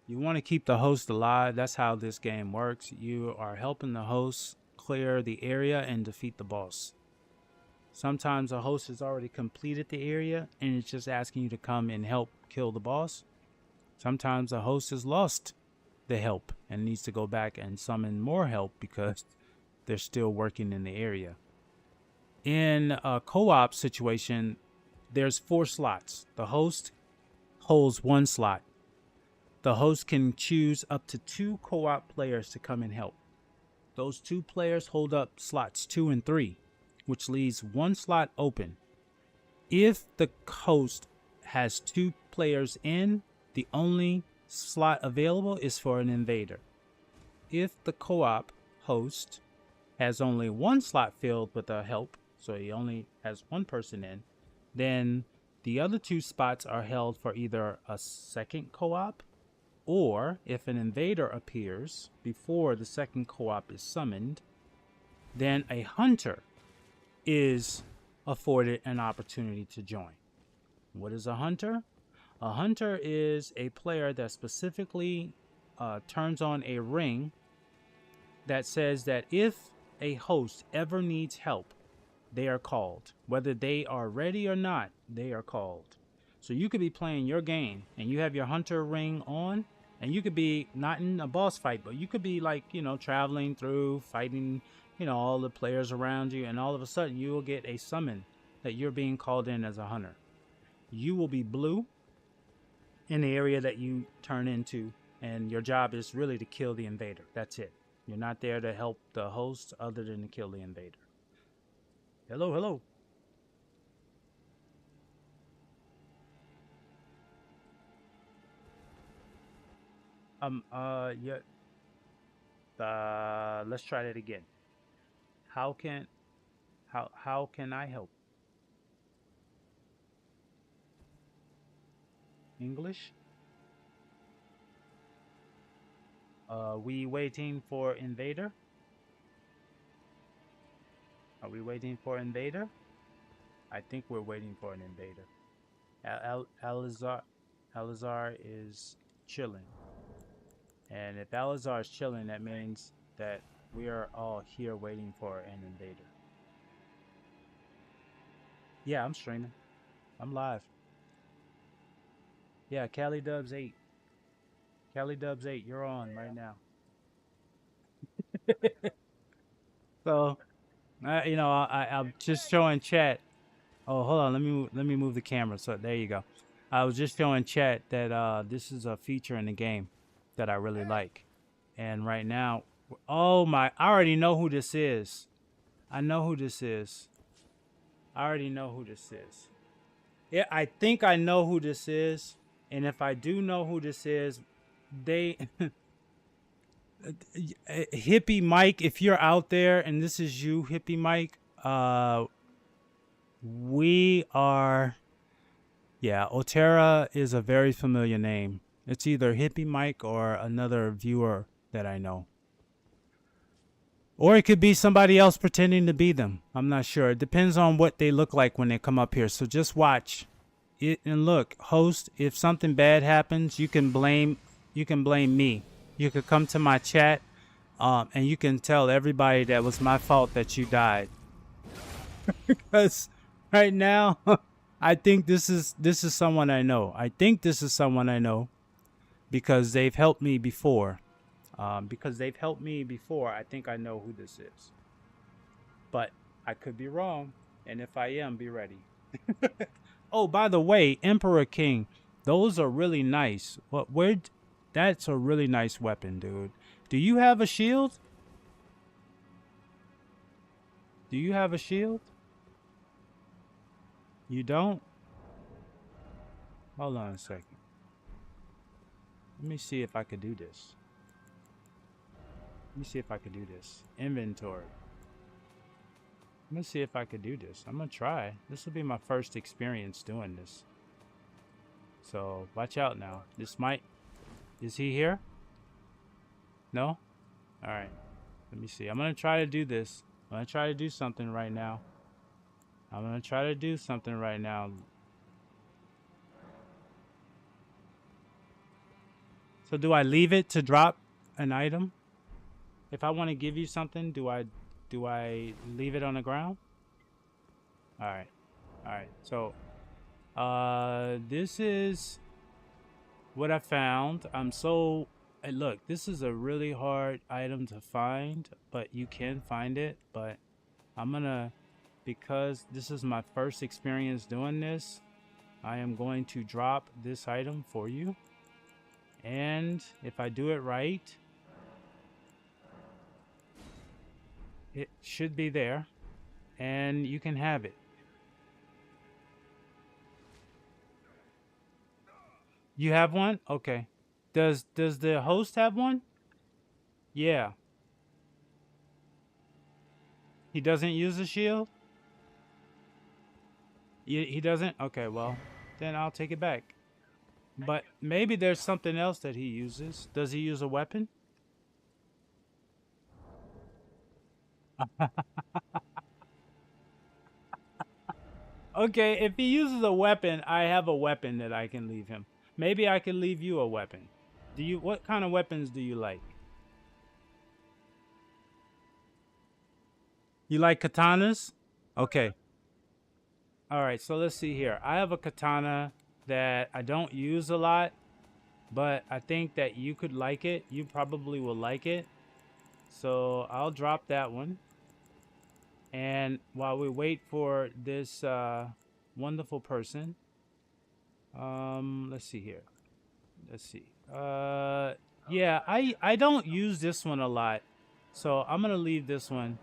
A: You want to keep the host alive. That's how this game works. You are helping the host clear the area and defeat the boss. Sometimes a host has already completed the area and it's just asking you to come and help kill the boss. Sometimes a host has lost the help and needs to go back and summon more help because they're still working in the area. In a co-op situation, there's 4 slots. The host holds 1 slot. the host can choose up to 2 co-op players to come and help. Those 2 players hold up slots 2 and 3, which leaves 1 slot open. If the host has 2 players in, the only slot available is for an invader. If the co-op host has only 1 slot filled with a help, so he only has 1 person in, then the other 2 spots are held for either a second co-op, or if an invader appears before the second co-op is summoned, then a hunter is afforded an opportunity to join. What is a hunter? A hunter is a player that specifically turns on a ring that says that if a host ever needs help, they are called. Whether they are ready or not, they are called. So you could be playing your game and you have your hunter ring on, and you could be not in a boss fight, but you could be like, traveling through, fighting, all the players around you, and all of a sudden you will get a summon that you're being called in as a hunter. You will be blue in the area that you turn into, and your job is really to kill the invader. That's it. You're not there to help the host other than to kill the invader. Hello, hello. Yeah. Let's try that again. How can I help? English? We waiting for invader? Are we waiting for invader? I think we're waiting for an invader. Alizar is chilling. And if Alizar is chilling, that means that we are all here waiting for an invader. Yeah, I'm streaming. I'm live. Yeah, CaliDubz8. CaliDubz8, you're on right now. So, I'm just showing chat. Oh, hold on. Let me move the camera. So there you go. I was just showing chat that this is a feature in the game that I really like. And right now, oh my! I already know who this is. I know who this is. I already know who this is. Yeah, I think I know who this is. And if I do know who this is, they Hippie Mike, if you're out there and this is you, Hippie Mike, we are, yeah, Otera is a very familiar name. It's either Hippie Mike or another viewer that I know. Or it could be somebody else pretending to be them. I'm not sure. It depends on what they look like when they come up here. So just watch it and look, host, if something bad happens, you can blame me. You could come to my chat and you can tell everybody that was my fault that you died. Because right now, I think this is someone I know. I think this is someone I know because they've helped me before. I think I know who this is. But I could be wrong, and if I am, be ready. Oh, by the way, Emperor King, those are really nice. That's a really nice weapon, dude. Do you have a shield? Do you have a shield? You don't? Hold on a second. Let me see if I could do this. Inventory. Let me see if I could do this. I'm gonna try. This will be my first experience doing this. So watch out now. Is he here? No? Alright. Let me see. I'm gonna try to do this. I'm gonna try to do something right now. So do I leave it to drop an item? If I want to give you something, do I leave it on the ground? All right. So, this is what I found. Look, this is a really hard item to find, but you can find it. But because this is my first experience doing this, I am going to drop this item for you. And if I do it right, it should be there. And you can have it. You have one? Okay. Does the host have one? Yeah. He doesn't use a shield? He doesn't? Okay, well, then I'll take it back. But maybe there's something else that he uses. Does he use a weapon? Okay, if he uses a weapon, I have a weapon that I can leave him. Maybe I can leave you a weapon. What kind of weapons do you like? You like katanas? Okay. All right, so let's see here. I have a katana that I don't use a lot, but I think that you could like it. You probably will like it. So I'll drop that one. And while we wait for this wonderful person, let's see here. Let's see. Yeah, I don't use this one a lot, so I'm gonna leave this one.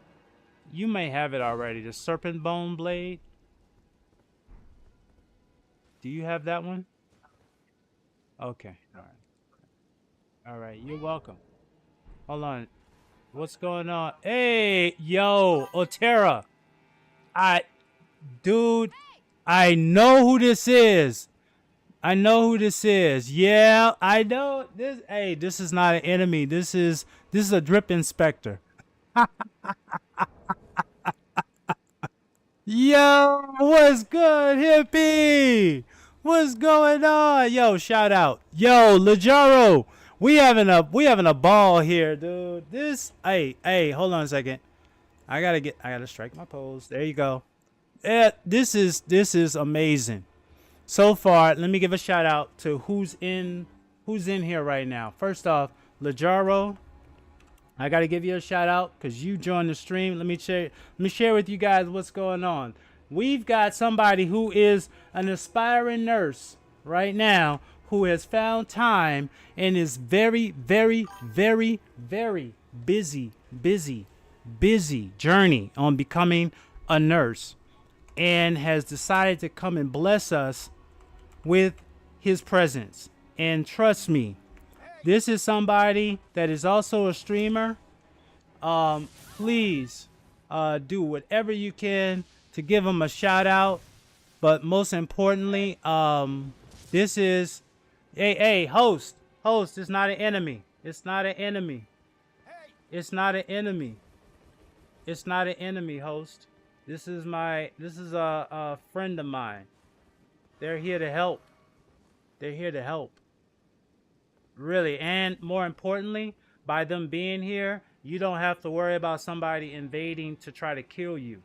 A: You may have it already. The serpent bone blade. Do you have that one? Okay. All right. All right. You're welcome. Hold on. What's going on? Hey, yo, Otera. Dude, I know who this is. I know who this is. Yeah, I know this. Hey, this is not an enemy. This is a drip inspector. Yo, what's good, hippie? What's going on? Yo, shout out. Yo, Lajaro. We having a ball here, dude. Hey, hold on a second. I gotta strike my pose. There you go. This is amazing. So far, let me give a shout out to who's in here right now. First off, Lajaro, I gotta give you a shout out because you joined the stream. Let me share with you guys what's going on. We've got somebody who is an aspiring nurse right now who has found time and is very, very, very, very busy journey on becoming a nurse, and has decided to come and bless us with his presence. And trust me, this is somebody that is also a streamer. Please do whatever you can to give him a shout out. But most importantly, this is hey host, it's not an enemy. It's not an enemy. It's not an enemy. It's not an enemy, host. This is a friend of mine. They're here to help. They're here to help. Really, and more importantly, by them being here, you don't have to worry about somebody invading to try to kill you.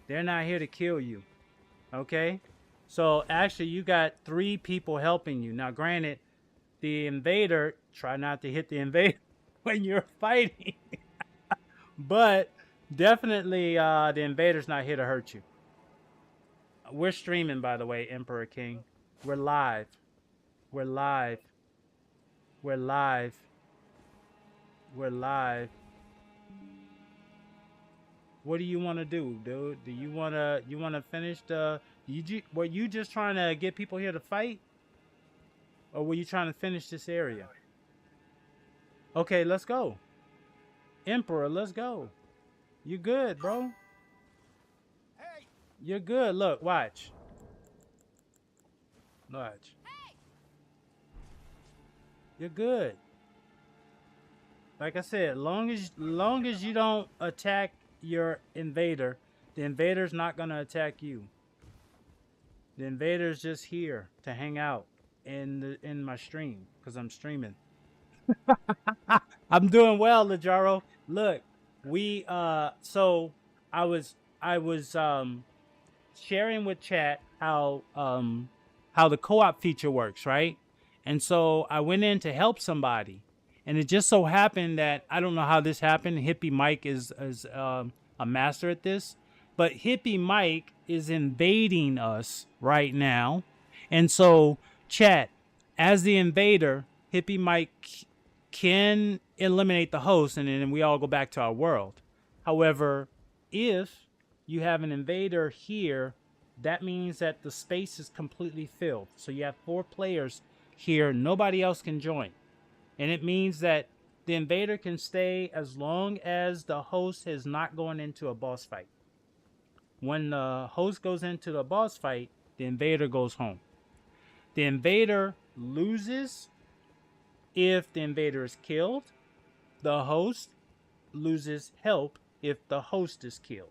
A: They're not here to kill you. Okay? So actually, you got 3 people helping you. Now, granted, the invader, try not to hit the invader when you're fighting. But definitely, the invader's not here to hurt you. We're streaming, by the way, Emperor King. We're live. We're live. We're live. We're live. What do you want to do, dude? Do you want to finish the... Were you just trying to get people here to fight? Or were you trying to finish this area? Okay, let's go. Emperor, let's go. You good, bro? You're good. Look, watch. Watch. You're good. Like I said, long as you don't attack your invader, the invader's not gonna attack you. The invader's just here to hang out in my stream because I'm streaming. I'm doing well, Lajaro. Look, so I was sharing with chat how the co-op feature works, right? And so I went in to help somebody, and it just so happened that I don't know how this happened. Hippie Mike is a master at this, but Hippie Mike is invading us right now, and so chat, as the invader, Hippie might can eliminate the host, and then we all go back to our world. However, if you have an invader here, that means that the space is completely filled. So you have 4 players here. Nobody else can join. And it means that the invader can stay as long as the host is not going into a boss fight. When the host goes into the boss fight, the invader goes home. The invader loses if the invader is killed. The host loses help if the host is killed.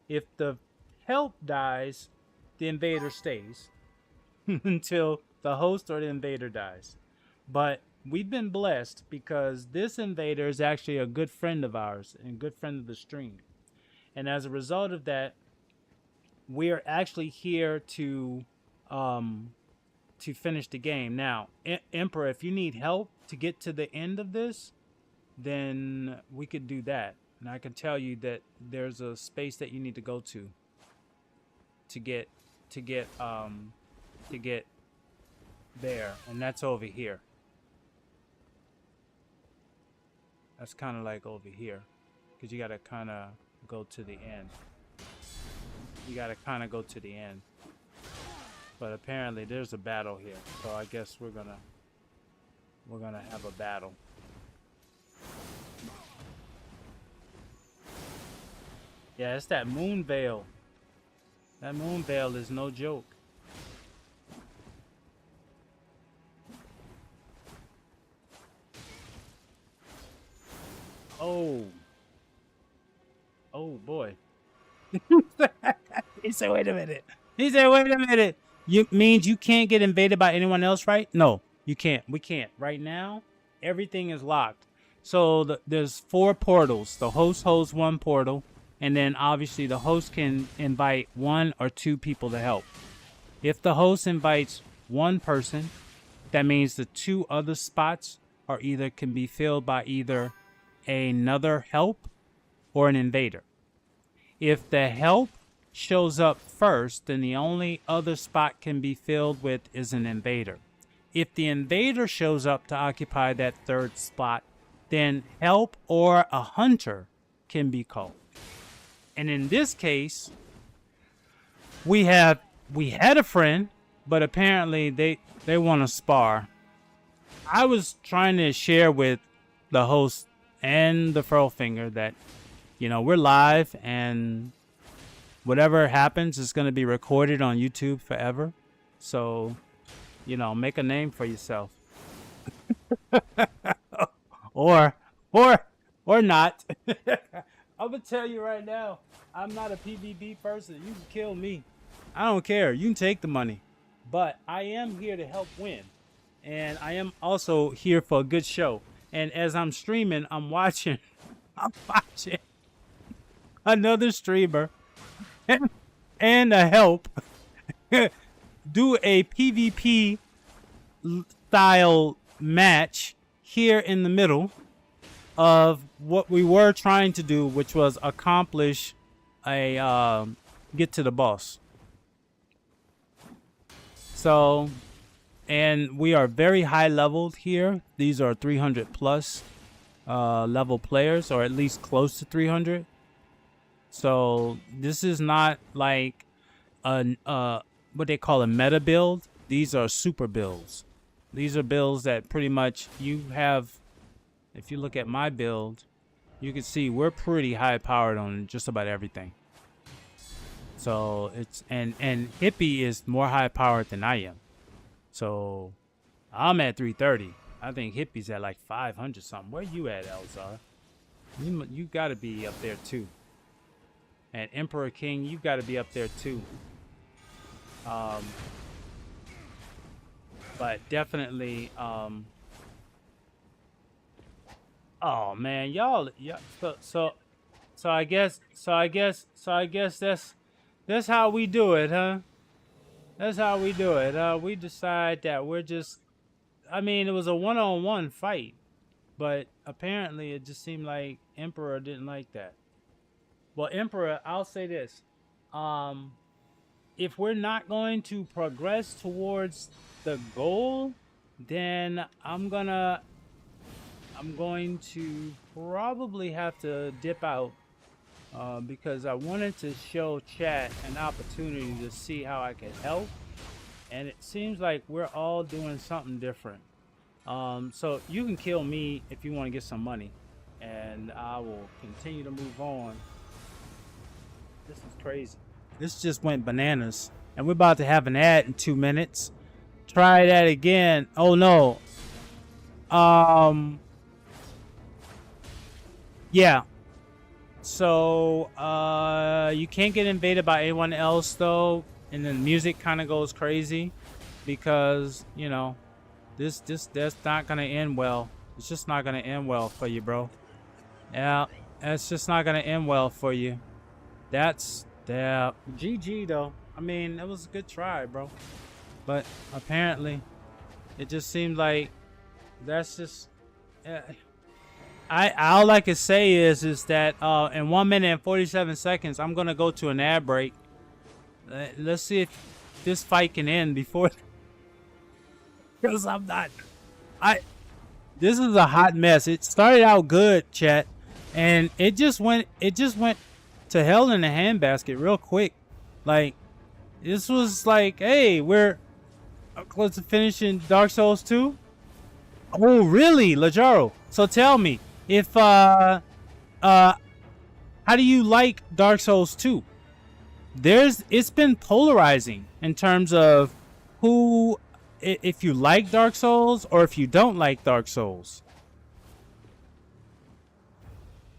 A: If the help dies, the invader stays until the host or the invader dies. But we've been blessed because this invader is actually a good friend of ours and a good friend of the stream. And as a result of that, we're actually here to finish the game. Now, Emperor, if you need help to get to the end of this, then we could do that. And I can tell you that there's a space that you need to go to get there, and that's over here. That's kind of like over here, because you got to kind of go to the end. You got to kind of go to the end. But apparently there's a battle here, so I guess we're gonna have a battle. Yeah, it's that moon veil. That moon veil is no joke. Oh. Oh boy. He said, wait a minute. He said, wait a minute. You means you can't get invaded by anyone else, right? No, you can't. We can't. Right now, everything is locked. So there's 4 portals. The host holds 1 portal. And then obviously the host can invite 1 or 2 people to help. If the host invites 1 person, that means the 2 other spots are either can be filled by either another help or an invader. If the help shows up first, then the only other spot can be filled with is an invader. If the invader shows up to occupy that 3rd spot, then help or a hunter can be called. And in this case, we had a friend, but apparently they want to spar. I was trying to share with the host and the Furlfinger that, you know, we're live and whatever happens is going to be recorded on YouTube forever. So, you know, make a name for yourself. or not. I'm going to tell you right now, I'm not a PvP person. You can kill me. I don't care. You can take the money. But I am here to help win. And I am also here for a good show. And as I'm streaming, I'm watching another streamer and a help do a PvP style match here in the middle of what we were trying to do, which was accomplish a get to the boss. So, and we are very high leveled here. These are 300 plus level players, or at least close to 300. So this is not like a what they call a meta build. These are super builds. These are builds that pretty much you have. If you look at my build, you can see we're pretty high powered on just about everything. So it's and Hippie is more high powered than I am. So I'm at 330. I think Hippie's at like 500 something. Where you at, Elzar? You got to be up there too. And Emperor King, you got to be up there too. But definitely, oh man, y'all, yeah. So I guess that's how we do it, huh? That's how we do it. We decide that we're just. I mean, it was a one-on-one fight, but apparently it just seemed like Emperor didn't like that. Well, Emperor, I'll say this. If we're not going to progress towards the goal, then I'm going to probably have to dip out because I wanted to show chat an opportunity to see how I could help, and it seems like we're all doing something different. So you can kill me if you want to get some money, and I will continue to move on. This is crazy. This just went bananas, and we're about to have an ad in 2 minutes. Try that again. Oh no. Um. Yeah. So you can't get invaded by anyone else though, and then music kind of goes crazy because this that's not gonna end well. It's just not gonna end well for you, bro. Yeah, it's just not gonna end well for you. That's GG though. I mean, it was a good try, bro. But apparently, it just seemed like that's just. Uh, I all I can say is that in 1 minute and 47 seconds, I'm gonna go to an ad break. Let's see if this fight can end before. Because I'm not. I This is a hot mess. It started out good, chat, and it just went. It just went to hell in a handbasket real quick. Like this was like, hey, we're close to finishing Dark Souls 2. Oh, really, Lajaro? So tell me, if how do you like Dark Souls 2? It's been polarizing in terms of who if you like Dark Souls or if you don't like Dark Souls.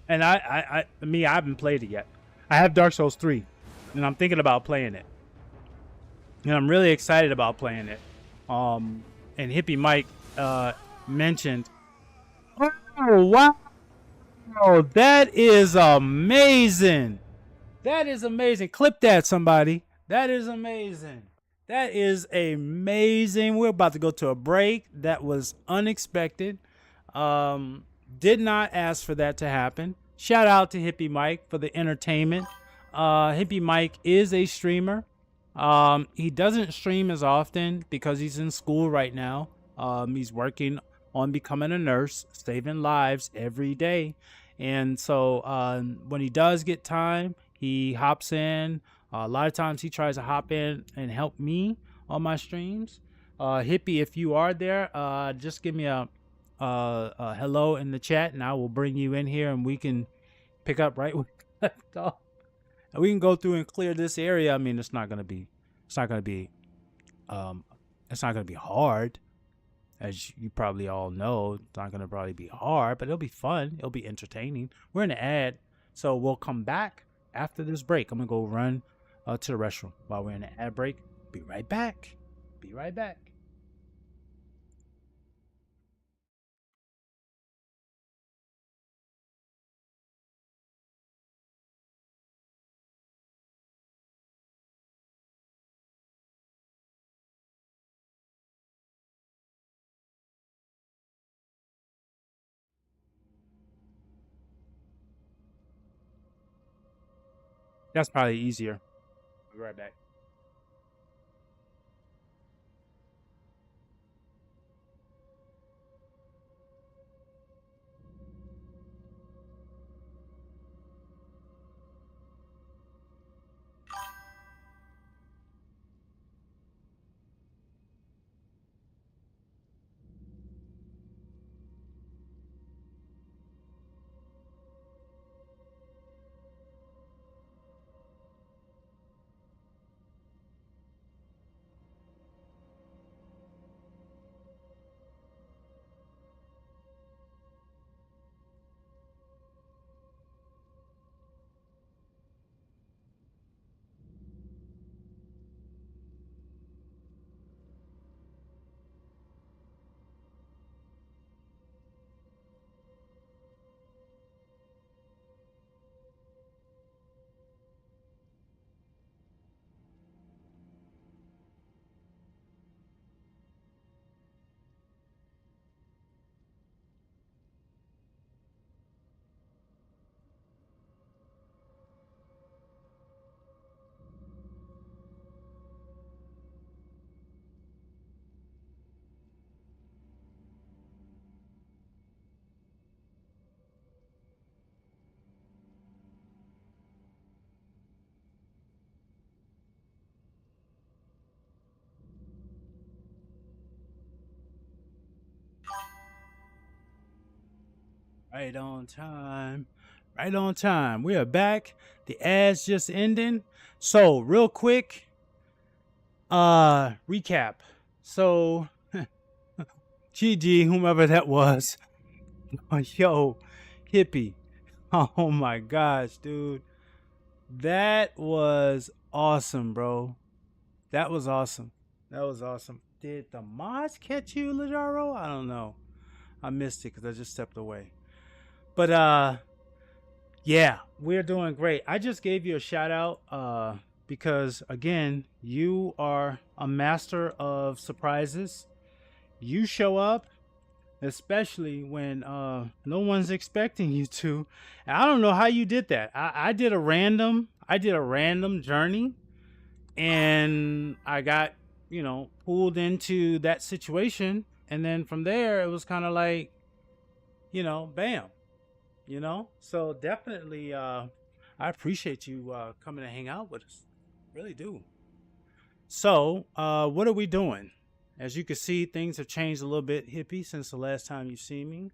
A: And I haven't played it yet. I have Dark Souls 3 and I'm thinking about playing it. And I'm really excited about playing it. And Hippie Mike mentioned, oh wow, that is amazing. That is amazing. Clip that, somebody. That is amazing. That is amazing. We're about to go to a break. That was unexpected. Did not ask for that to happen. Shout out to Hippie Mike for the entertainment. Hippie Mike is a streamer. He doesn't stream as often because he's in school right now. He's working on becoming a nurse, saving lives every day. And so when he does get time, he hops in. A lot of times he tries to hop in and help me on my streams. Hippie, if you are there, just give me a hello in the chat, and I will bring you in here, and we can pick up right where we left off. And we can go through and clear this area. I mean, it's not gonna be um, it's not gonna be hard, as you probably all know. It's not gonna probably be hard, but it'll be fun. It'll be entertaining. We're in an ad, so we'll come back after this break. I'm gonna go run to the restroom while we're in an ad break. Be right back. Be right back. That's probably easier. Be right back. Right on time. Right on time. We are back. The ads just ending. So, real quick, recap. So, GG, whomever that was. Yo, hippie. Oh my gosh, dude. That was awesome, bro. That was awesome. That was awesome. Did the mods catch you, Lajaro? I don't know. I missed it because I just stepped away. But yeah, we're doing great. I just gave you a shout out because again, you are a master of surprises. You show up, especially when no one's expecting you to. And I don't know how you did that. I did a random journey, and I got pulled into that situation, and then from there it was kind of like bam. So definitely I appreciate you coming to hang out with us, really do. So what are we doing? As you can see, things have changed a little bit, hippie, since the last time you've seen me.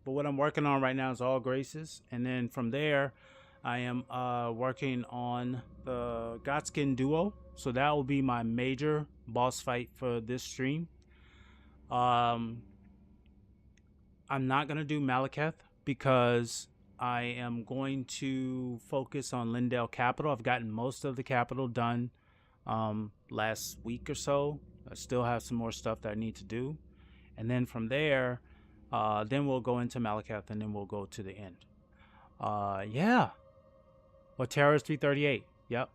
A: But what I'm working on right now is all graces, and then from there I am working on the Godskin duo, so that will be my major boss fight for this stream. I'm not gonna do Malekith because I am going to focus on Lindale Capital. I've gotten most of the capital done last week or so. I still have some more stuff that I need to do. And then from there, then we'll go into Malekith, and then we'll go to the end. Yeah. Well, Terror's 338. Yep.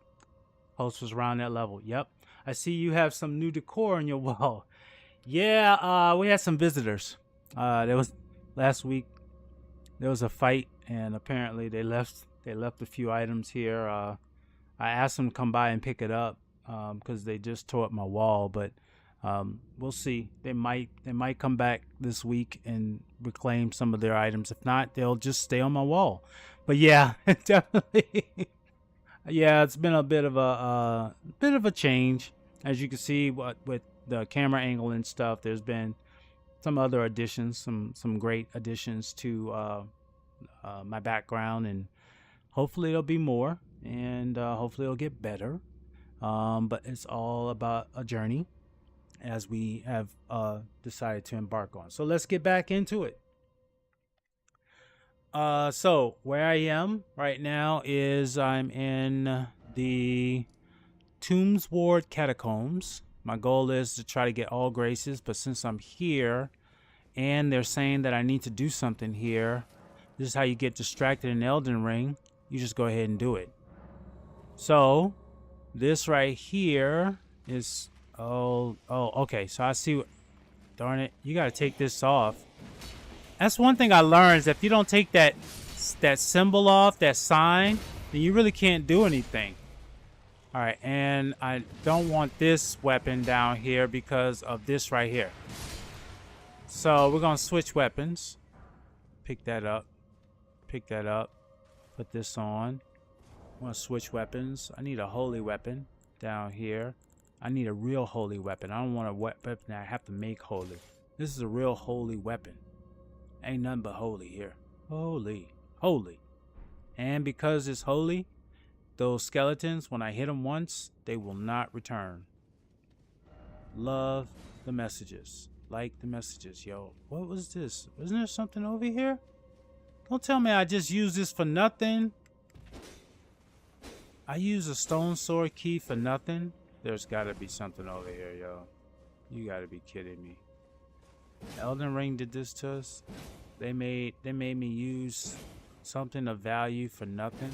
A: Host was around that level. Yep. I see you have some new decor on your wall. Yeah, we had some visitors. There was last week. There was a fight, and apparently they left a few items here. I asked them to come by and pick it up because they just tore up my wall, but we'll see. They might come back this week and reclaim some of their items. If not, they'll just stay on my wall. But yeah, definitely. Yeah, it's been a bit of a change, as you can see. With the camera angle and stuff, there's been some other additions, some great additions to my background, and hopefully there'll be more, and hopefully it'll get better. But it's all about a journey, as we have decided to embark on. So let's get back into it. So where I am right now is I'm in the Tombs Ward Catacombs. My goal is to try to get all graces, but since I'm here and they're saying that I need to do something here, this is how you get distracted in Elden Ring. You just go ahead and do it. So this right here is okay. So I see. Darn it! You gotta take this off. That's one thing I learned, is if you don't take that symbol off, that sign, then you really can't do anything. All right, and I don't want this weapon down here because of this right here. So we're gonna switch weapons. Pick that up. Pick that up. Put this on. I want to switch weapons. I need a holy weapon down here. I need a real holy weapon. I don't want a weapon that I have to make holy. This is a real holy weapon. Ain't nothing but holy here. Holy. Holy. And because it's holy, those skeletons, when I hit them once, they will not return. Love the messages. Like the messages. Yo, what was this? Wasn't there something over here? Don't tell me I just used this for nothing. I use a stone sword key for nothing. There's gotta be something over here, yo. You gotta be kidding me. Elden Ring did this to us. They made me use something of value for nothing.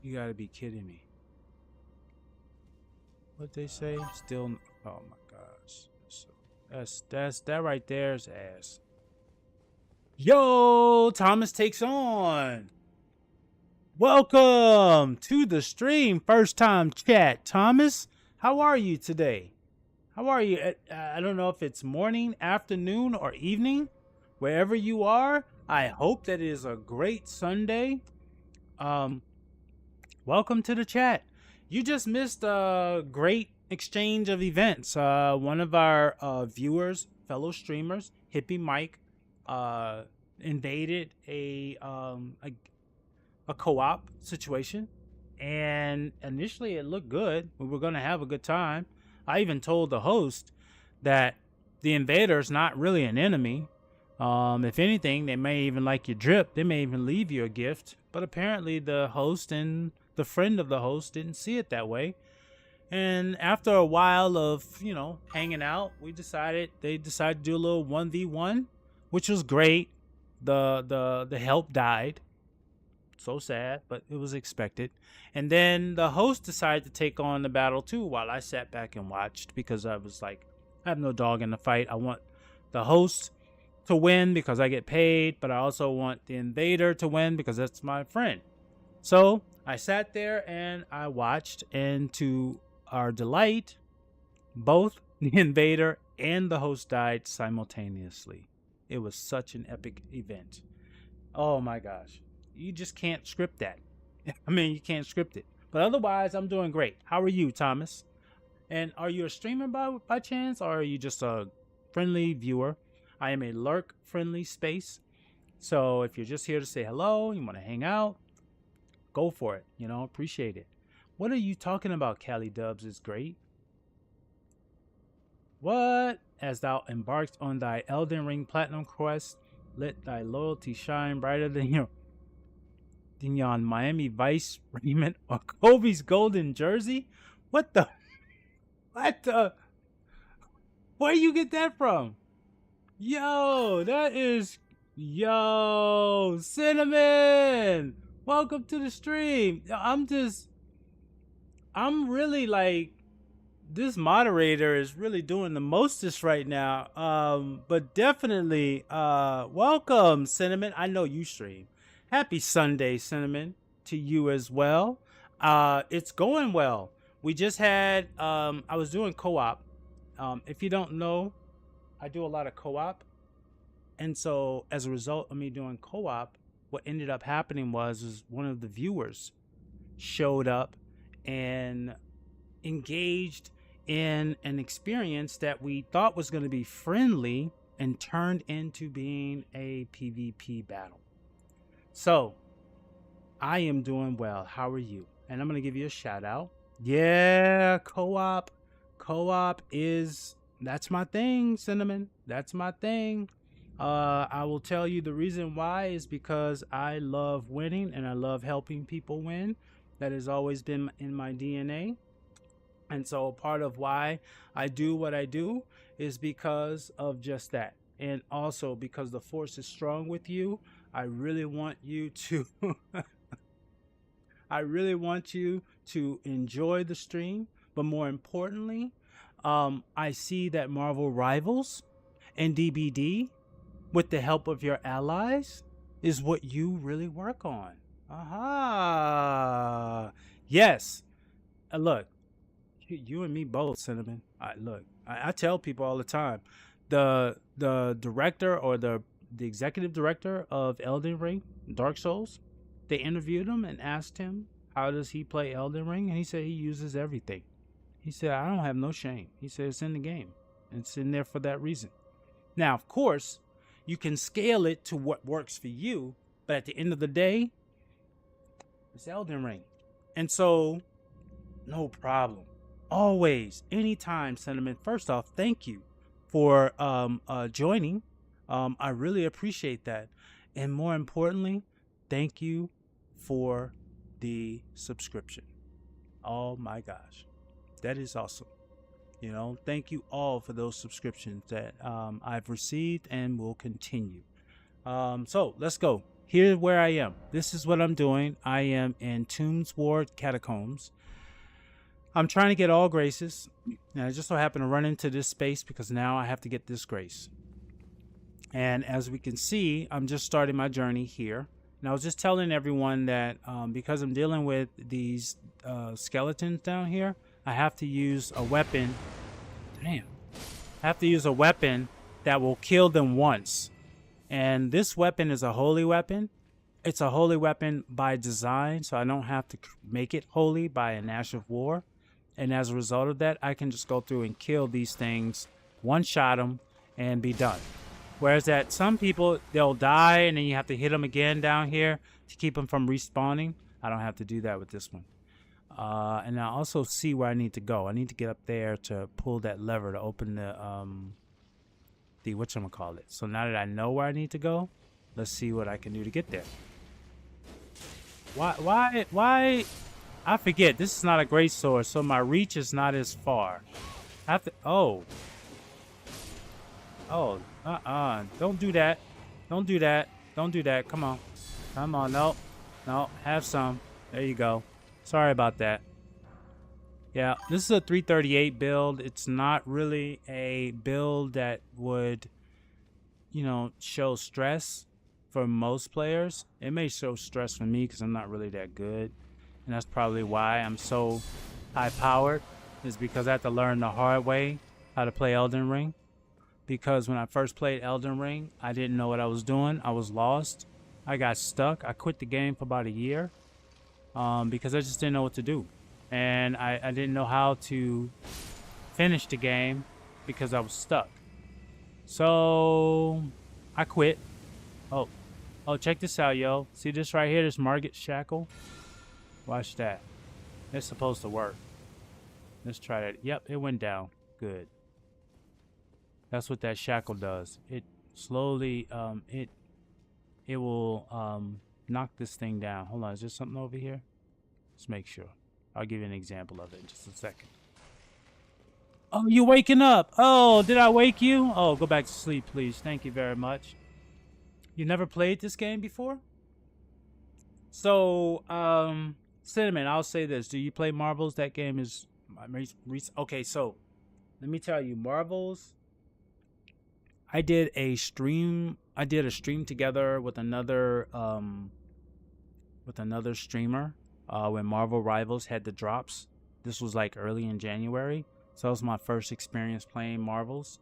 A: You gotta be kidding me. What they say? Still, oh my gosh. That right there is ass. Yo, Thomas takes on. Welcome to the stream. First time chat. Thomas, how are you today? How are you? I don't know if it's morning, afternoon, or evening. Wherever you are, I hope that it is a great Sunday. Welcome to the chat. You just missed a great exchange of events. One of our viewers fellow streamers, Hippie Mike, invaded a co-op situation, and initially it looked good. We were going to have a good time. I even told the host that the invader's not really an enemy. If anything, they may even like your drip. They may even leave you a gift. But apparently the host and the friend of the host didn't see it that way. And after a while of, hanging out, they decided to do a little 1v1, which was great. The help died. So sad, but it was expected. And then the host decided to take on the battle too, while I sat back and watched, because I was like, I have no dog in the fight. I want the host to win because I get paid, but I also want the invader to win because that's my friend. So I sat there and I watched, and to our delight, both the invader and the host died simultaneously. It was such an epic event. Oh my gosh. You just can't script that. I mean, you can't script it. But otherwise, I'm doing great. How are you, Thomas? And are you a streamer by chance, or are you just a friendly viewer? I am a lurk-friendly space. So if you're just here to say hello, you want to hang out, go for it. Appreciate it. What are you talking about, CaliDubz is great? What? As thou embarked on thy Elden Ring Platinum quest, let thy loyalty shine brighter than yon Miami Vice raiment or Kobe's golden jersey? What the? Where you get that from? Yo, Cinnamon! Welcome to the stream. I'm really like, this moderator is really doing the mostest right now. But definitely, welcome, Cinnamon. I know you stream. Happy Sunday, Cinnamon, to you as well. It's going well. We just had, I was doing co-op. If you don't know, I do a lot of co-op. And so as a result of me doing co-op, what ended up happening was one of the viewers showed up and engaged in an experience that we thought was going to be friendly and turned into being a PvP battle. So I am doing well. How are you? And I'm going to give you a shout out. Yeah, co-op. That's my thing, Cinnamon. That's my thing. I will tell you the reason why is because I love winning and I love helping people win. That has always been in my DNA. And so part of why I do what I do is because of just that. And also because the force is strong with you, I really want you to enjoy the stream. But more importantly, I see that Marvel Rivals and DBD, with the help of your allies, is what you really work on. Aha. Yes. Look, you and me both, Cinnamon. I tell people all the time, the director or the executive director of Elden Ring, Dark Souls, they interviewed him and asked him, how does he play Elden Ring? And he said he uses everything. He said, I don't have no shame. He said, it's in the game. It's in there for that reason. Now, of course, you can scale it to what works for you, but at the end of the day, it's Elden Ring. And so, no problem. Always, anytime, Cinnamon. First off, thank you for joining. I really appreciate that. And more importantly, thank you for the subscription. Oh my gosh. That is awesome. Thank you all for those subscriptions that I've received and will continue. So let's go. Here's where I am. This is what I'm doing. I am in Tombs Ward Catacombs. I'm trying to get all graces. And I just so happen to run into this space because now I have to get this grace. And as we can see, I'm just starting my journey here. And I was just telling everyone that because I'm dealing with these skeletons down here, I have to use a weapon. I have to use a weapon that will kill them once. And this weapon is a holy weapon. It's a holy weapon by design, so I don't have to make it holy by an ash of war. And as a result of that, I can just go through and kill these things, one-shot them, and be done. Whereas that some people, they'll die and then you have to hit them again down here to keep them from respawning. I don't have to do that with this one. And I also see where I need to go. I need to get up there to pull that lever to open the whatchamacallit. So now that I know where I need to go, let's see what I can do to get there. Why? I forget. This is not a great sword, so my reach is not as far. I have to, oh, don't do that. Don't do that. Don't do that. Come on. Come on. No. No. Have some. There you go. Sorry about that. Yeah, this is a 338 build. It's not really a build that would, you know, show stress for most players. It may show stress for me because I'm not really that good. And that's probably why I'm so high-powered, is because I had to learn the hard way how to play Elden Ring. Because when I first played Elden Ring, I didn't know what I was doing. I was lost. I got stuck. I quit the game for about a year because I just didn't know what to do. And I didn't know how to finish the game because I was stuck. So I quit. Oh, check this out, yo. See this right here, this Margit Shackle? Watch that. It's supposed to work. Let's try that. Yep, it went down. Good. That's what that shackle does. It slowly, it will knock this thing down. Hold on, is there something over here? Let's make sure. I'll give you an example of it in just a second. Oh, you waking up. Oh, did I wake you? Oh, go back to sleep, please. Thank you very much. You never played this game before? So, Cinnamon, I'll say this. Do you play Marvels? That game is... Okay, so, let me tell you. Marvels... I did a stream together with another streamer when Marvel Rivals had the drops. This was like early in January, so that was my first experience playing Marvels.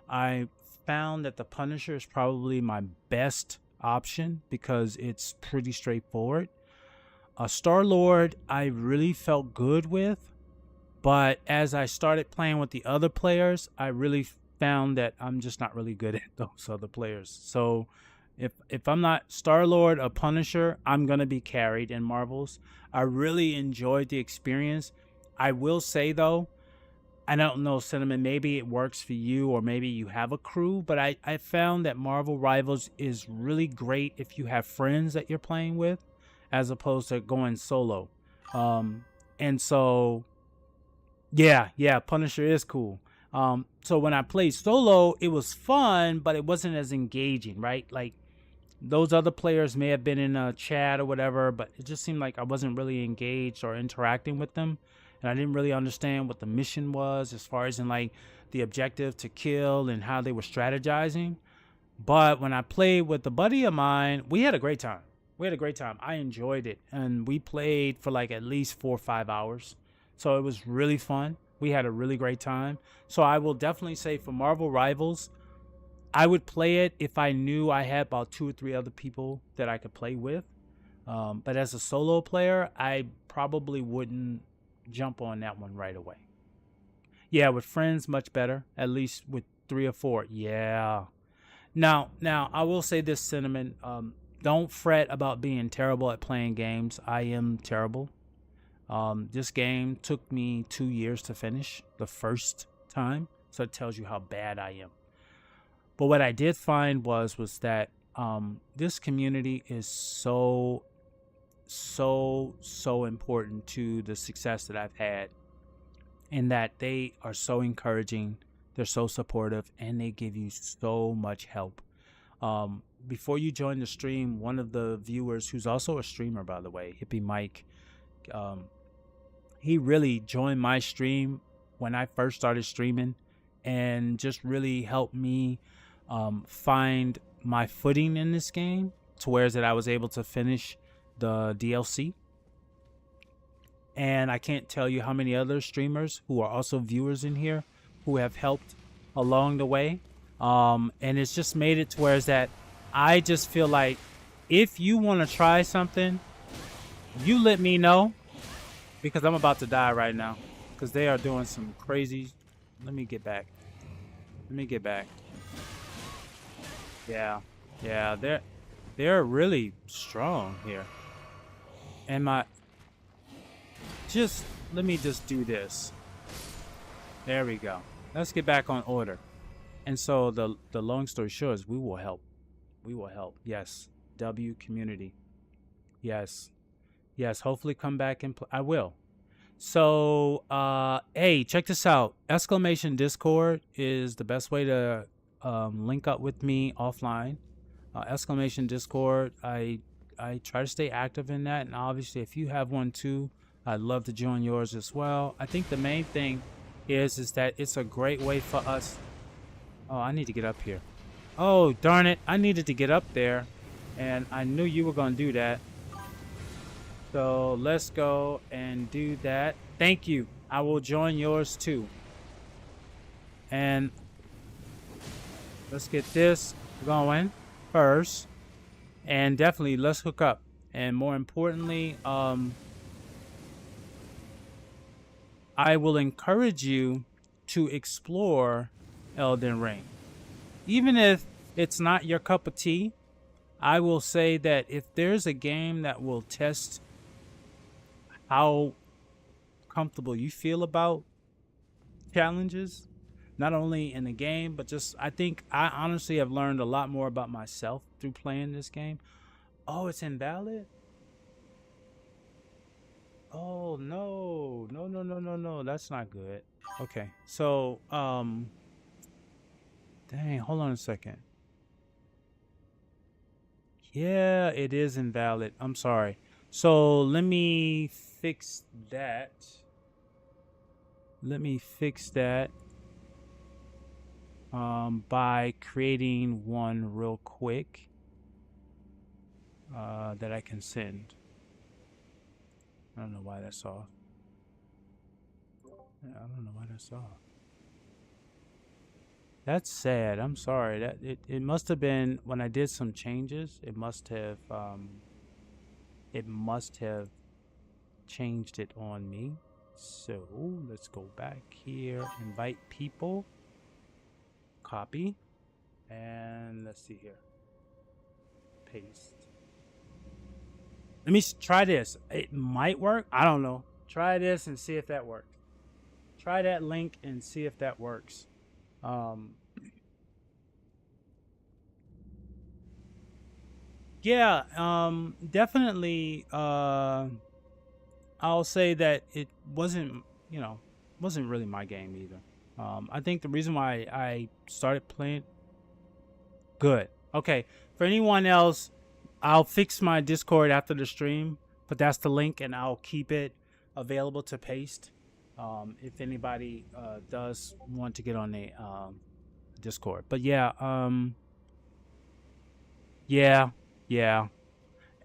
A: I found that the Punisher is probably my best option because it's pretty straightforward. Star-Lord I really felt good with, but as I started playing with the other players, I really found that I'm just not really good at those other players. So if I'm not Star-Lord or Punisher, I'm gonna be carried in Marvels. I really enjoyed the experience. I will say though, I don't know, Cinnamon, maybe it works for you or maybe you have a crew, but I found that Marvel Rivals is really great if you have friends that you're playing with as opposed to going solo. And so yeah, Punisher is cool. So when I played solo, it was fun, but it wasn't as engaging, right? Like those other players may have been in a chat or whatever, but it just seemed like I wasn't really engaged or interacting with them. And I didn't really understand what the mission was as far as in like the objective to kill and how they were strategizing. But when I played with a buddy of mine, we had a great time. I enjoyed it. And we played for like at least 4 or 5 hours. So it was really fun. We had a really great time. So I will definitely say for Marvel Rivals, I would play it if I knew I had about 2 or 3 other people that I could play with. But as a solo player, I probably wouldn't jump on that one right away. Yeah, with friends, much better. At least with 3 or 4. Yeah. Now, I will say this, Cinnamon. Don't fret about being terrible at playing games. I am terrible. This game took me 2 years to finish the first time, so it tells you how bad I am. But what I did find was that this community is so important to the success that I've had, in that they are so encouraging, they're so supportive, and they give you so much help. Before you join the stream, one of the viewers, who's also a streamer, by the way, Hippie Mike, he really joined my stream when I first started streaming and just really helped me find my footing in this game, to where that I was able to finish the DLC. And I can't tell you how many other streamers who are also viewers in here who have helped along the way. And it's just made it to where that I just feel like if you want to try something, you let me know, because I'm about to die right now because they are doing some crazy. Let me get back. Let me get back. Yeah, yeah, they're really strong here. And my just let me just do this. There we go. Let's get back on order. And so the long story short is we will help. We will help. Yes. W community. Yes. Yes. Hopefully come back and I will. So hey, check this out. Exclamation Discord is the best way to link up with me offline. Exclamation Discord. I try to stay active in that, and obviously if you have one too, I'd love to join yours as well. I think the main thing is that it's a great way for us. Oh, I need to get up here. Oh, darn it. I needed to get up there, and I knew you were going to do that. So let's go and do that. Thank you. I will join yours too. And let's get this going first. And definitely let's hook up. And more importantly, I will encourage you to explore Elden Ring. Even if it's not your cup of tea, I will say that if there's a game that will test how comfortable you feel about challenges, not only in the game, but just I think I honestly have learned a lot more about myself through playing this game. Oh, it's invalid? Oh, no. No. That's not good. Okay. So, dang, hold on a second. Yeah, it is invalid. I'm sorry. So, let me fix that. By creating one real quick that I can send. I don't know why that's off. Yeah, I don't know why that's off. That's sad. I'm sorry. That it must have been when I did some changes. It must have changed it on me. So let's go back here. Invite people. Copy. And let's see here. Paste. Let me try this. It might work. I don't know. Try this and see if that works. Try that link and see if that works. Yeah, definitely. I'll say that it wasn't, wasn't really my game either. I think the reason why I started playing. Good. Okay. For anyone else, I'll fix my Discord after the stream, but that's the link, and I'll keep it available to paste. If anybody does want to get on the Discord. But yeah, yeah.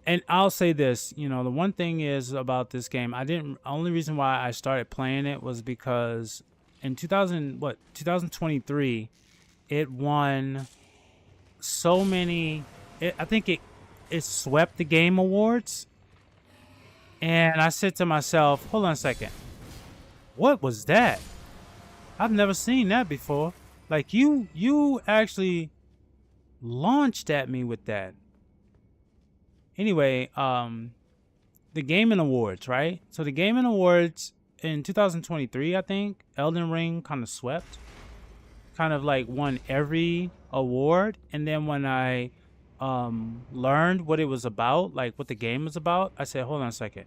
A: And I'll say this, the one thing is about this game, only reason why I started playing it was because in 2023, it won so many, I think it swept the Game Awards. And I said to myself, hold on a second. What was that? I've never seen that before. Like you actually launched at me with that. Anyway, the Gaming Awards, right? So the Gaming Awards in 2023, I think, Elden Ring kind of swept. Kind of like won every award. And then when I learned what it was about, like what the game was about, I said, hold on a second.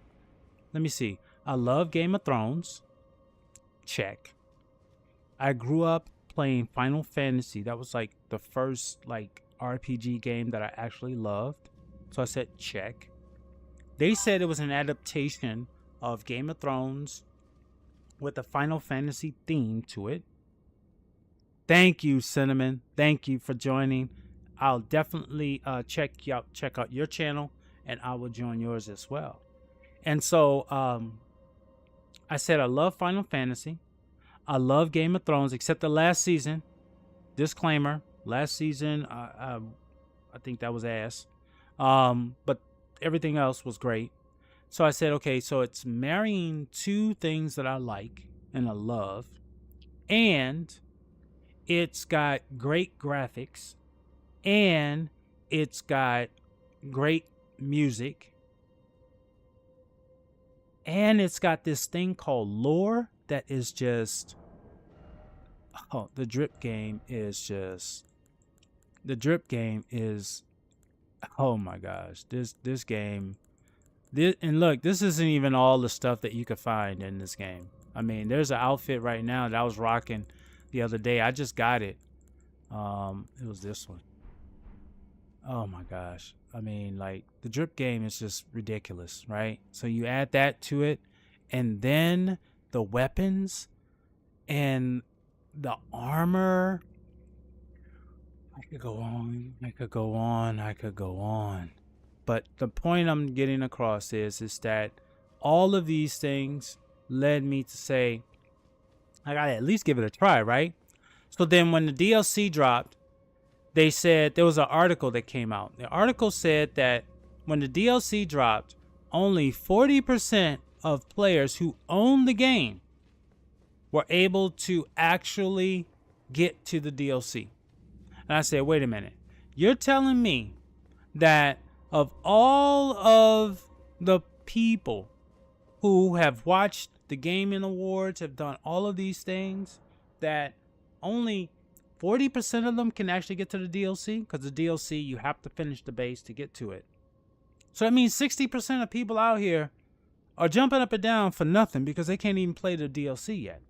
A: Let me see. I love Game of Thrones. Check. I grew up playing Final Fantasy. That was like the first like RPG game that I actually loved. So I said, check. They said it was an adaptation of Game of Thrones with a Final Fantasy theme to it. Thank you, Cinnamon. Thank you for joining. I'll definitely check out your channel, and I will join yours as well. And so I said I love Final Fantasy. I love Game of Thrones, except the last season. Disclaimer, last season, I think that was ass. But everything else was great. So I said, okay, so it's marrying two things that I like and I love, and it's got great graphics, and it's got great music, and it's got this thing called lore that is just, oh, the drip game is, oh my gosh, this game, and look, this isn't even all the stuff that you could find in this game. I mean, there's an outfit right now that I was rocking the other day. I just got it. It was this one. Oh my gosh. I mean, like, the drip game is just ridiculous, right? So you add that to it, and then the weapons and the armor. I could go on. I could go on. I could go on. But the point I'm getting across is that all of these things led me to say, I gotta at least give it a try, right? So then when the DLC dropped, they said there was an article that came out. The article said that when the DLC dropped, only 40% of players who own the game were able to actually get to the DLC. And I said, wait a minute. You're telling me that of all of the people who have watched the Gaming Awards, have done all of these things, that only 40% of them can actually get to the DLC? Because the DLC, you have to finish the base to get to it. So that means 60% of people out here are jumping up and down for nothing because they can't even play the DLC yet.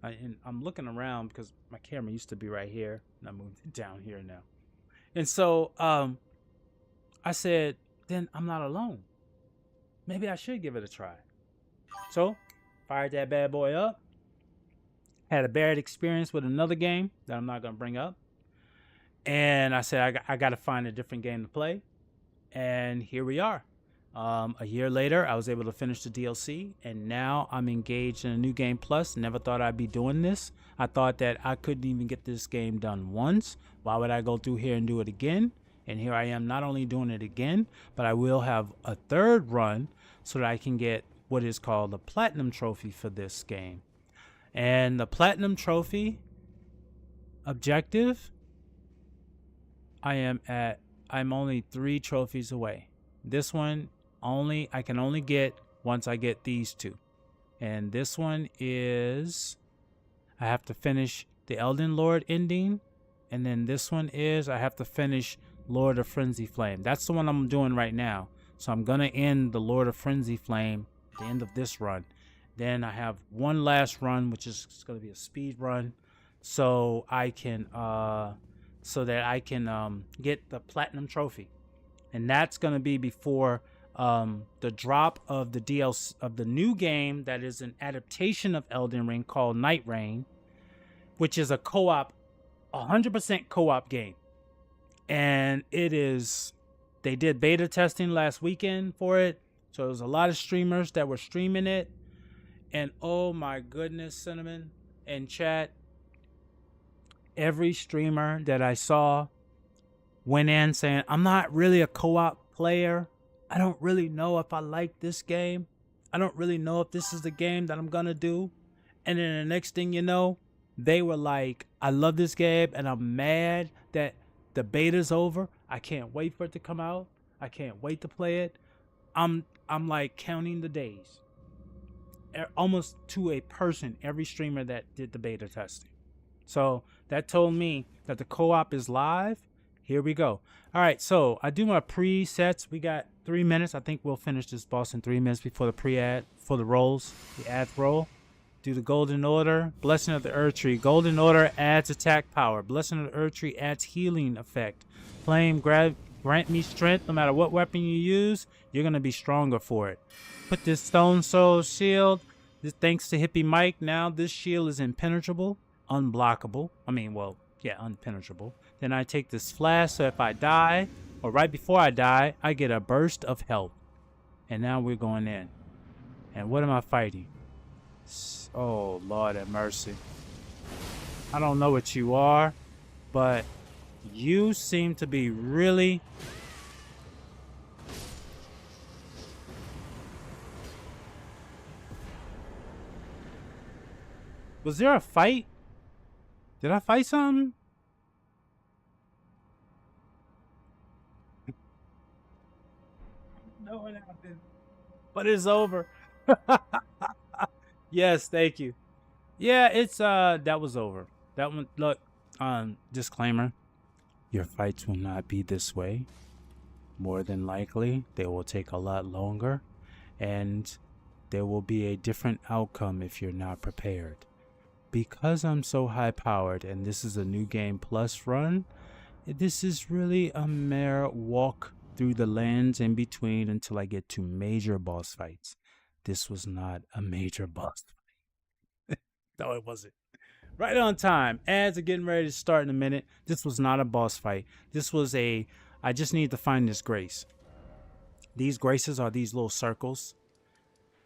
A: And I'm looking around because my camera used to be right here, and I moved it down here now. And so I said, then I'm not alone. Maybe I should give it a try. So fired that bad boy up. Had a bad experience with another game that I'm not going to bring up. And I said, I got to find a different game to play. And here we are. A year later, I was able to finish the DLC, and now I'm engaged in a new game plus. Never thought I'd be doing this. I thought that I couldn't even get this game done once. Why would I go through here and do it again? And here I am not only doing it again, but I will have a third run so that I can get what is called the Platinum Trophy for this game. And the Platinum Trophy objective, I'm only 3 trophies away. This one I can only get once I get these 2. And this one is, I have to finish the Elden Lord ending. And then this one is, I have to finish Lord of Frenzy Flame. That's the one I'm doing right now. So I'm going to end the Lord of Frenzy Flame at the end of this run. Then I have one last run, which is going to be a speed run. So I can, get the Platinum Trophy. And that's going to be before the drop of the DLC of the new game that is an adaptation of Elden Ring called Night Rain, which is a co-op, 100% co-op game. And it is, they did beta testing last weekend for it. So there was a lot of streamers that were streaming it. And oh my goodness, Cinnamon and chat, every streamer that I saw went in saying, I'm not really a co-op player. I don't really know if I like this game. I don't really know if this is the game that I'm going to do. And then the next thing you know, they were like, I love this game and I'm mad that the beta's over. I can't wait for it to come out. I can't wait to play it. I'm like counting the days. Almost to a person, every streamer that did the beta testing. So that told me that the co-op is live. Here we go. All right, so I do my presets. We got 3 minutes. I think we'll finish this boss in 3 minutes before the pre-ad, for the rolls, the ad roll. Do the Golden Order. Blessing of the Earth Tree. Golden Order adds attack power. Blessing of the Earth Tree adds healing effect. Flame grant me strength. No matter what weapon you use, you're going to be stronger for it. Put this Stone Soul shield. Thanks to Hippie Mike, now this shield is impenetrable, unblockable. Unpenetrable. Then I take this flash, so if I die, or right before I die, I get a burst of health. And now we're going in. And what am I fighting? Oh, Lord have mercy. I don't know what you are, but you seem to be really... Was there a fight? Did I fight something? No, it happened. But it's over. Yes, thank you. Yeah, it's that was over. That one look, disclaimer. Your fights will not be this way. More than likely, they will take a lot longer, and there will be a different outcome if you're not prepared. Because I'm so high powered and this is a new game plus run, this is really a mere walk through the lands in between until I get to major boss fights. This was not a major boss fight. No, it wasn't. Right on time. Ads are getting ready to start in a minute. This was not a boss fight. This was a, I just need to find this grace. These graces are these little circles.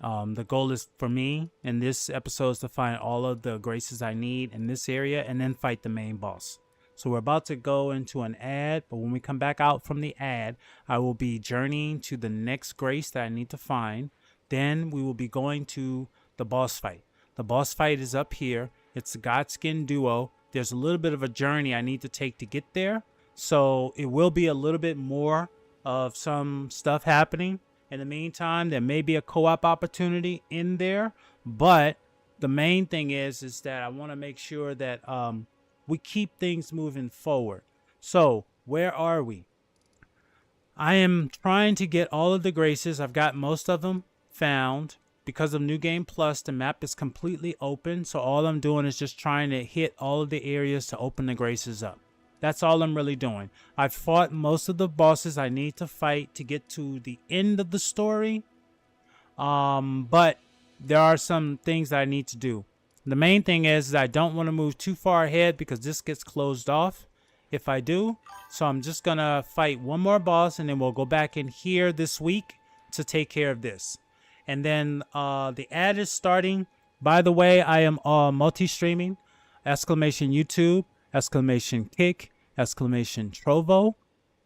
A: The goal is for me in this episode is to find all of the graces I need in this area and then fight the main boss. So we're about to go into an ad, but when we come back out from the ad, I will be journeying to the next grace that I need to find. Then we will be going to the boss fight. The boss fight is up here. It's the Godskin duo. There's a little bit of a journey I need to take to get there. So it will be a little bit more of some stuff happening. In the meantime, there may be a co-op opportunity in there, but the main thing is that I want to make sure that we keep things moving forward. So where are we? I am trying to get all of the graces. I've got most of them found. Because of New Game Plus, the map is completely open. So all I'm doing is just trying to hit all of the areas to open the graces up. That's all I'm really doing. I've fought most of the bosses I need to fight to get to the end of the story. But there are some things that I need to do. The main thing is I don't want to move too far ahead because this gets closed off if I do. So I'm just going to fight one more boss and then we'll go back in here this week to take care of this. And then the ad is starting. By the way, I am multi-streaming. Exclamation YouTube, exclamation Kick, exclamation Trovo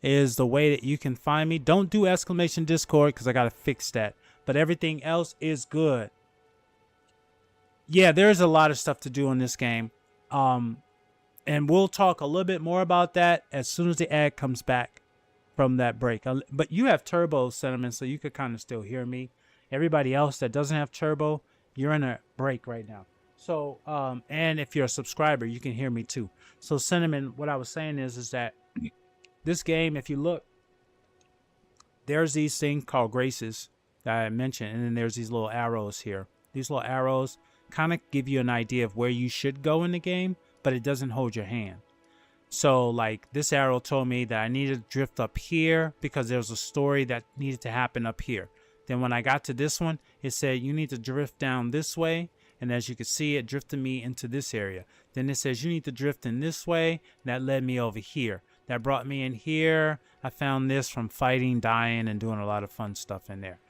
A: is the way that you can find me. Don't do exclamation Discord because I got to fix that. But everything else is good. Yeah, there's a lot of stuff to do in this game. And we'll talk a little bit more about that as soon as the ad comes back from that break. But you have turbo, Cinnamon, so you could kind of still hear me. Everybody else that doesn't have turbo, you're in a break right now. So, and if you're a subscriber, you can hear me too. So Cinnamon, what I was saying is that this game, if you look, there's these things called graces that I mentioned. And then there's these little arrows here. These little arrows kind of give you an idea of where you should go in the game, but it doesn't hold your hand. So like this arrow told me that I needed to drift up here because there's a story that needed to happen up here. Then when I got to this one, it said you need to drift down this way. And as you can see, it drifted me into this area. Then it says you need to drift in this way. And that led me over here. That brought me in here. I found this from fighting, dying, and doing a lot of fun stuff in there.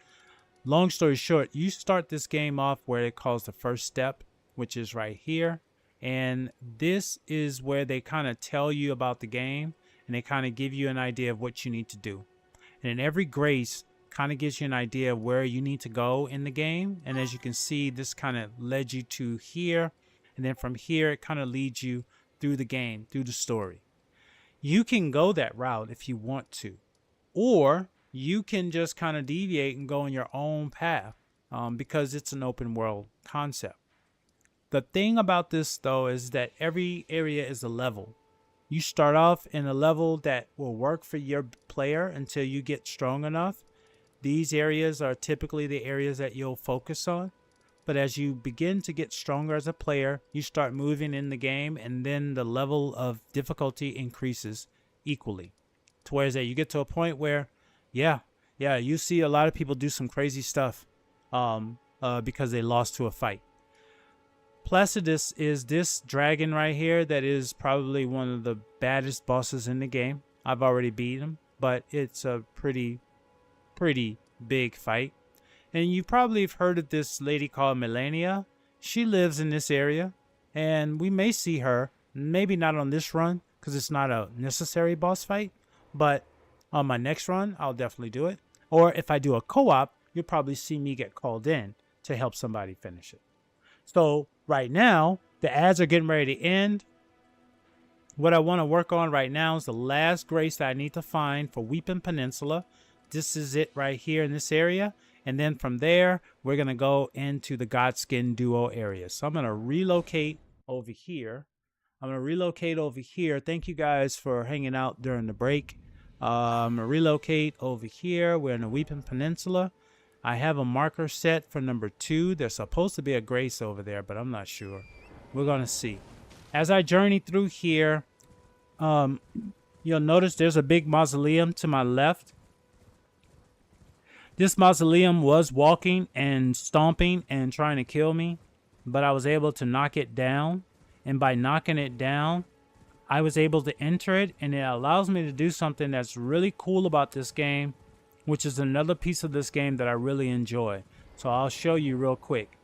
A: Long story short, you start this game off where it calls the first step, which is right here. And this is where they kind of tell you about the game. And they kind of give you an idea of what you need to do. And in every grace, kind of gives you an idea of where you need to go in the game. And as you can see, this kind of led you to here. And then from here, it kind of leads you through the game, through the story. You can go that route if you want to. Or you can just kind of deviate and go on your own path because it's an open world concept. The thing about this, though, is that every area is a level. You start off in a level that will work for your player until you get strong enough. These areas are typically the areas that you'll focus on. But as you begin to get stronger as a player, you start moving in the game and then the level of difficulty increases equally. To where that you get to a point where, yeah, you see a lot of people do some crazy stuff because they lost to a fight. Placidus is this dragon right here that is probably one of the baddest bosses in the game. I've already beat him, but it's a pretty big fight. And you probably have heard of this lady called Melania. She lives in this area, and we may see her, maybe not on this run, because it's not a necessary boss fight, but on my next run, I'll definitely do it. Or if I do a co-op, you'll probably see me get called in to help somebody finish it. So right now, the ads are getting ready to end. what I want to work on right now is the last grace that I need to find for Weeping Peninsula. This is it right here in this area. And then from there, we're going to go into the Godskin Duo area. So I'm going to relocate over here. Thank you guys for hanging out during the break. I'm going to relocate over here. We're in the Weeping Peninsula. I have a marker set for number 2. There's supposed to be a grace over there, but I'm not sure. We're going to see. As I journey through here, you'll notice there's a big mausoleum to my left. This mausoleum was walking and stomping and trying to kill me, but I was able to knock it down. And by knocking it down, I was able to enter it, and it allows me to do something that's really cool about this game, which is another piece of this game that I really enjoy. So I'll show you real quick.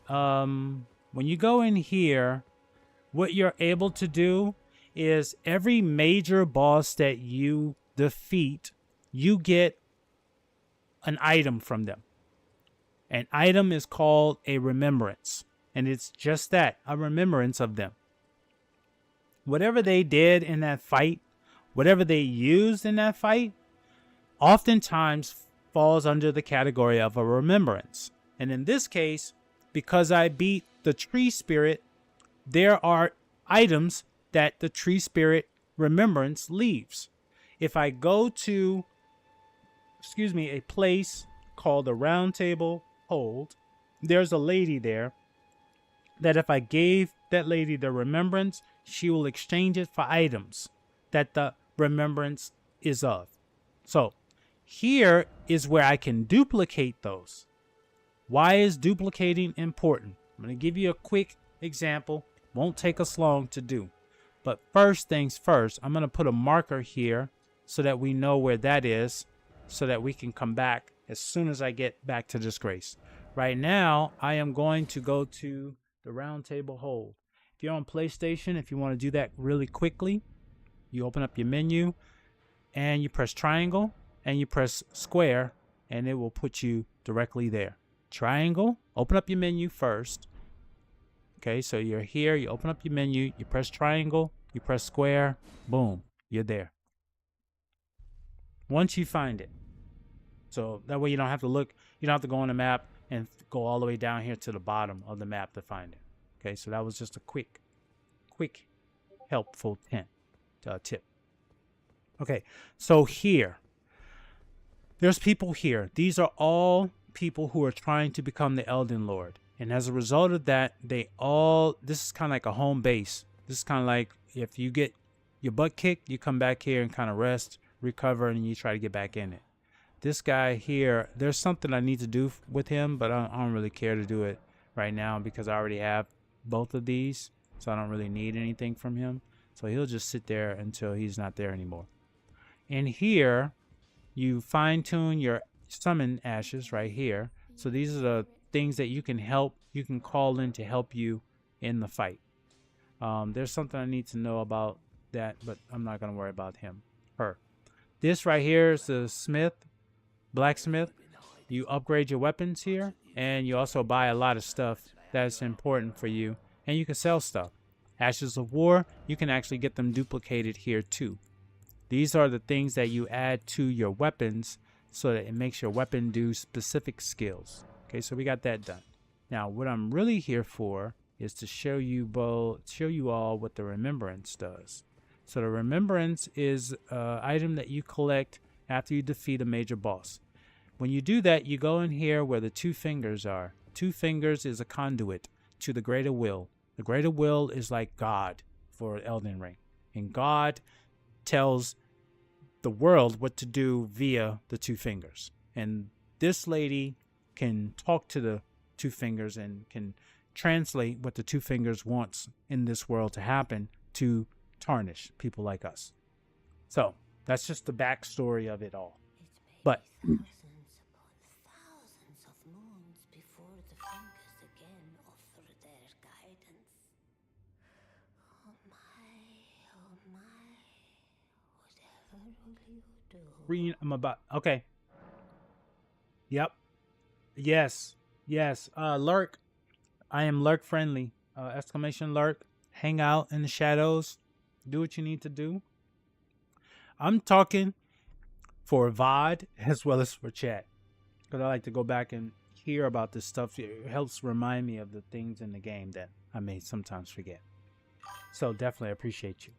A: When you go in here, what you're able to do is every major boss that you defeat, you get an item from them. An item is called a remembrance, and it's just that, a remembrance of them. Whatever they did in that fight, whatever they used in that fight, oftentimes falls under the category of a remembrance. And in this case, because I beat the tree spirit, there are items that the tree spirit remembrance leaves. If I go to, a place called the Round Table Hold, there's a lady there that if I gave that lady the remembrance, she will exchange it for items that the remembrance is of. So here is where I can duplicate those. Why is duplicating important? I'm going to give you a quick example. Won't take us long to do. But first things first, I'm going to put a marker here so that we know where that is, so that we can come back as soon as I get back to this grace. Right now, I am going to go to the Round Table Hold. If you're on PlayStation, if you want to do that really quickly, you open up your menu and you press triangle and you press square, and it will put you directly there. Triangle, open up your menu first. Okay, so you're here, you open up your menu, you press triangle, you press square, boom, you're there. Once you find it. So that way you don't have to look, you don't have to go on the map and go all the way down here to the bottom of the map to find it. Okay, so that was just a quick helpful tip. Okay, so here, there's people here. These are all people who are trying to become the Elden Lord. And as a result of that, this is kind of like a home base. This is kind of like if you get your butt kicked, you come back here and kind of rest, recover, and you try to get back in it. This guy here, there's something I need to do with him, but I don't really care to do it right now because I already have both of these, so I don't really need anything from him. So he'll just sit there until he's not there anymore. And here, you fine-tune your summon ashes right here. So these are the things that you can call in to help you in the fight. There's something I need to know about that, but I'm not going to worry about her. This right here is the blacksmith. You upgrade your weapons here, and you also buy a lot of stuff that's important for you, and you can sell stuff. Ashes of War, you can actually get them duplicated here too. These are the things that you add to your weapons so that it makes your weapon do specific skills. Okay, so we got that done. Now, what I'm really here for is to show you all what the remembrance does. So the remembrance is an item that you collect after you defeat a major boss. When you do that, you go in here where the 2 fingers are. 2 fingers is a conduit to the greater will. The greater will is like God for Elden Ring. And God tells the world what to do via the 2 fingers. And this lady can talk to the 2 fingers and can translate what the 2 fingers wants in this world to happen to tarnish people like us. So that's just the backstory of it all. But
C: thousands upon thousands of moons before the fingers again offer their guidance. Oh my, whatever will you do?
A: I'm about, okay. Yep. Yes. Lurk. I am lurk friendly. Exclamation lurk. Hang out in the shadows. do what you need to do. I'm talking for VOD as well as for chat, because I like to go back and hear about this stuff. It helps remind me of the things in the game that I may sometimes forget. So definitely appreciate you.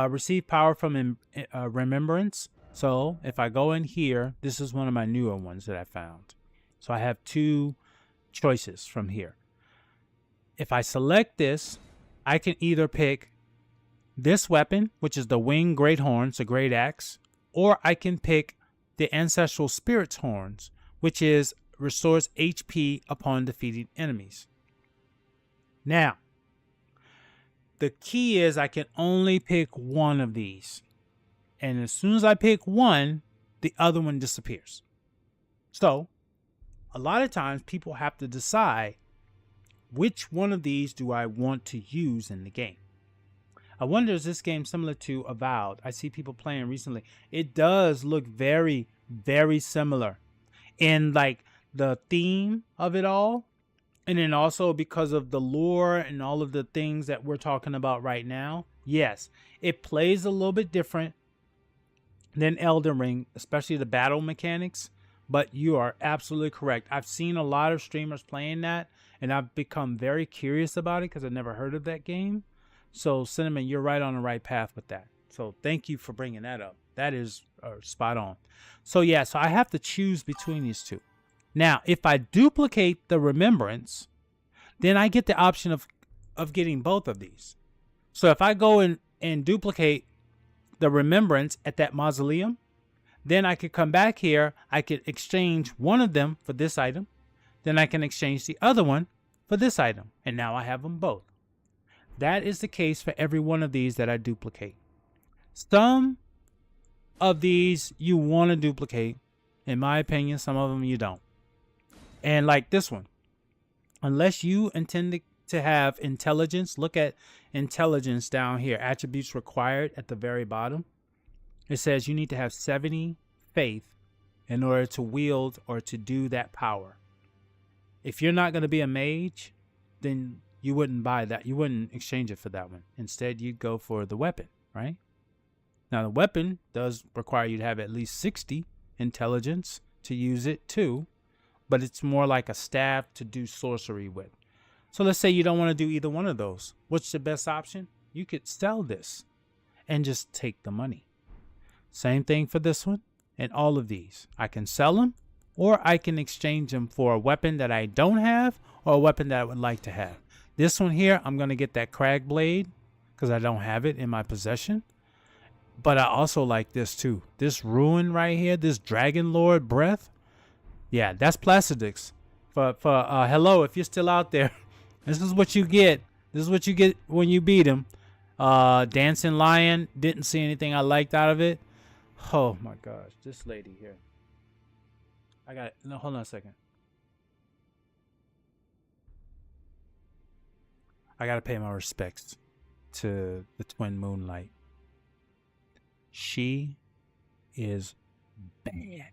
A: Receive power from remembrance. So if I go in here, this is one of my newer ones that I found. So I have two choices from here. If I select this, I can either pick this weapon, which is the winged great horns, the great axe, or I can pick the ancestral spirit's horns, which is restores HP upon defeating enemies. Now, the key is I can only pick one of these. And as soon as I pick one, the other one disappears. So, a lot of times people have to decide which one of these do I want to use in the game. I wonder, is this game similar to Avowed? I see people playing recently. It does look very, very similar in like the theme of it all. And then also because of the lore and all of the things that we're talking about right now. Yes, it plays a little bit different than Elden Ring, especially the battle mechanics. But you are absolutely correct. I've seen a lot of streamers playing that, and I've become very curious about it because I've never heard of that game. So, Cinnamon, you're right on the right path with that. So, thank you for bringing that up. That is spot on. So, yeah, so I have to choose between these two. Now, if I duplicate the remembrance, then I get the option of getting both of these. So, if I go and duplicate the remembrance at that mausoleum, then I could come back here. I could exchange one of them for this item. Then I can exchange the other one for this item. And now I have them both. That is the case for every one of these that I duplicate. Some of these you want to duplicate. In my opinion, some of them you don't. And like this one, unless you intend to have intelligence, look at intelligence down here. Attributes required at the very bottom. It says you need to have 70 faith in order to wield or to do that power. If you're not going to be a mage, then you wouldn't buy that. You wouldn't exchange it for that one. Instead, you'd go for the weapon, right? Now, the weapon does require you to have at least 60 intelligence to use it too, but it's more like a staff to do sorcery with. So let's say you don't want to do either one of those. What's the best option? You could sell this and just take the money. Same thing for this one and all of these. I can sell them or I can exchange them for a weapon that I don't have or a weapon that I would like to have. This one here, I'm going to get that crag blade because I don't have it in my possession. But I also like this too. This ruin right here, this Dragon Lord breath. Yeah, that's Placidix. For hello, if you're still out there, this is what you get. This is what you get when you beat him. Dancing Lion, didn't see anything I liked out of it. Oh my gosh, this lady here. I got it. No, hold on a second. I gotta pay my respects to the Twin Moonlight. She is bad.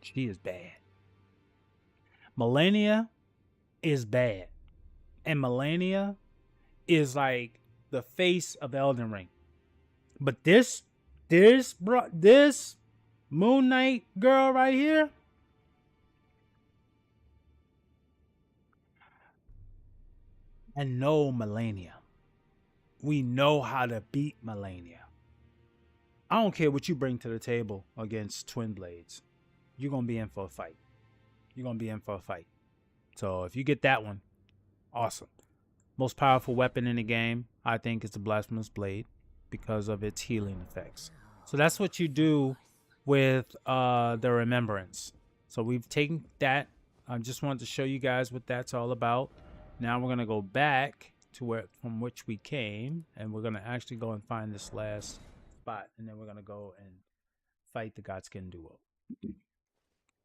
A: She is bad. Melania is bad. And Melania is like the face of Elden Ring. But this Moon Knight girl right here, I know Melania. We know how to beat Melania. I don't care what you bring to the table against Twin Blades. You're going to be in for a fight. You're going to be in for a fight. So if you get that one, awesome. Most powerful weapon in the game, I think, is the Blasphemous Blade because of its healing effects. So that's what you do with the Remembrance. So we've taken that. I just wanted to show you guys what that's all about. Now we're going to go back to where from which we came, and we're going to actually go and find this last spot, and then we're going to go and fight the Godskin Duo.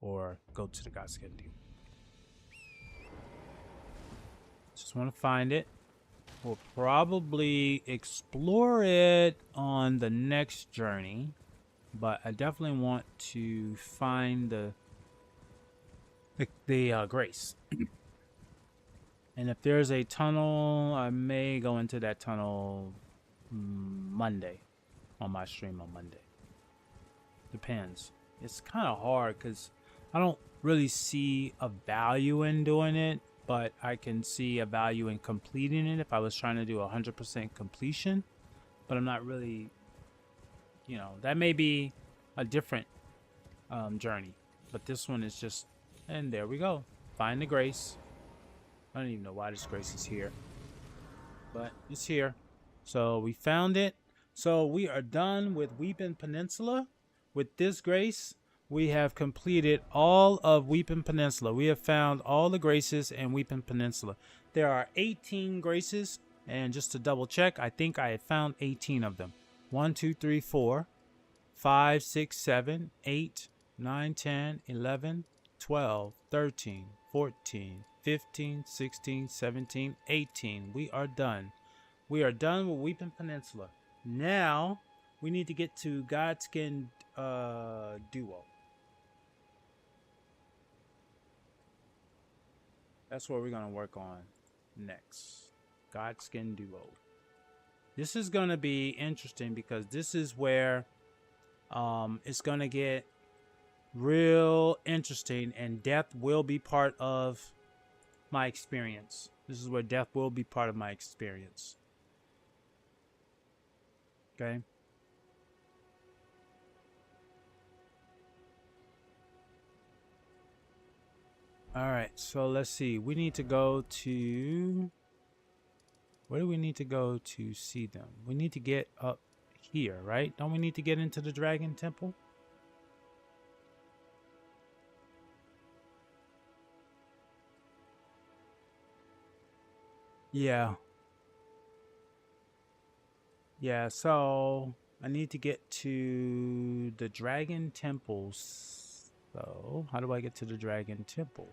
A: Or go to the Godskin Duo. Just want to find it. We'll probably explore it on the next journey, but I definitely want to find the Grace. And if there's a tunnel, I may go into that tunnel Monday, on my stream on Monday. Depends. It's kind of hard because I don't really see a value in doing it, but I can see a value in completing it if I was trying to do 100% completion. But I'm not really, that may be a different journey. But this one is just, and there we go. Find the grace. I don't even know why this grace is here, but it's here. So we found it. So we are done with Weeping Peninsula. With this grace, we have completed all of Weeping Peninsula. We have found all the graces in Weeping Peninsula. There are 18 graces, and just to double check, I think I have found 18 of them. 1, 2, 3, 4, 5, 6, 7, 8, 9, 10, 11, 12, 13, 14, 15, 16, 17, 18. We are done. We are done with Weeping Peninsula. Now, we need to get to Godskin Duo. That's what we're going to work on next. Godskin Duo. This is going to be interesting because this is where it's going to get real interesting, and death will be part of my experience. This is where death will be part of my experience. Okay. All right, so let's see. We need to go to... Where do we need to go to see them? We need to get up here, right? Don't we need to get into the Dragon Temple? Yeah. Yeah, so I need to get to the Dragon Temples. So how do I get to the Dragon Temple?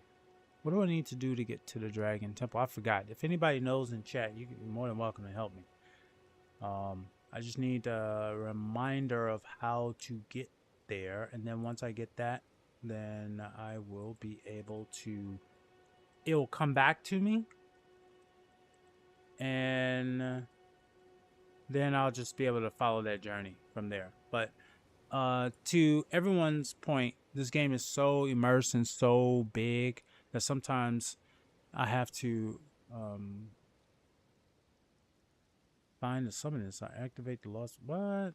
A: What do I need to do to get to the Dragon Temple? I forgot. If anybody knows in chat, you're more than welcome to help me. I just need a reminder of how to get there. And then once I get that, then I will be able to... It will come back to me. And then I'll just be able to follow that journey from there. But to everyone's point, this game is so immersed and so big that sometimes I have to find the summoners. I activate the lost... What?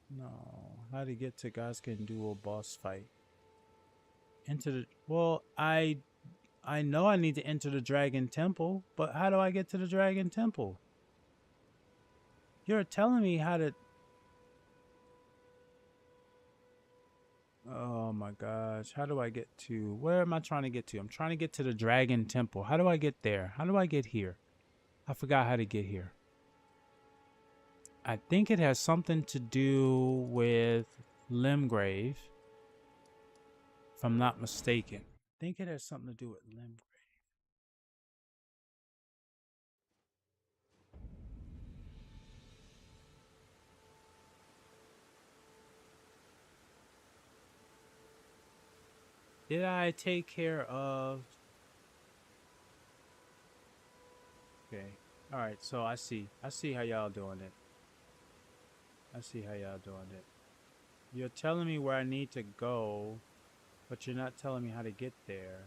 A: No. How to get to Godskin Duo boss fight? Into the... Well, I know I need to enter the Dragon Temple, but how do I get to the Dragon Temple? You're telling me how to... Oh my gosh. How do I get to... Where am I trying to get to? I'm trying to get to the Dragon Temple. How do I get there? How do I get here? I forgot how to get here. I think it has something to do with Limgrave, if I'm not mistaken. I think it has something to do with Limgrave. Did I take care of... Okay. Alright, so I see how y'all doing it. I see how y'all doing it. You're telling me where I need to go, but you're not telling me how to get there.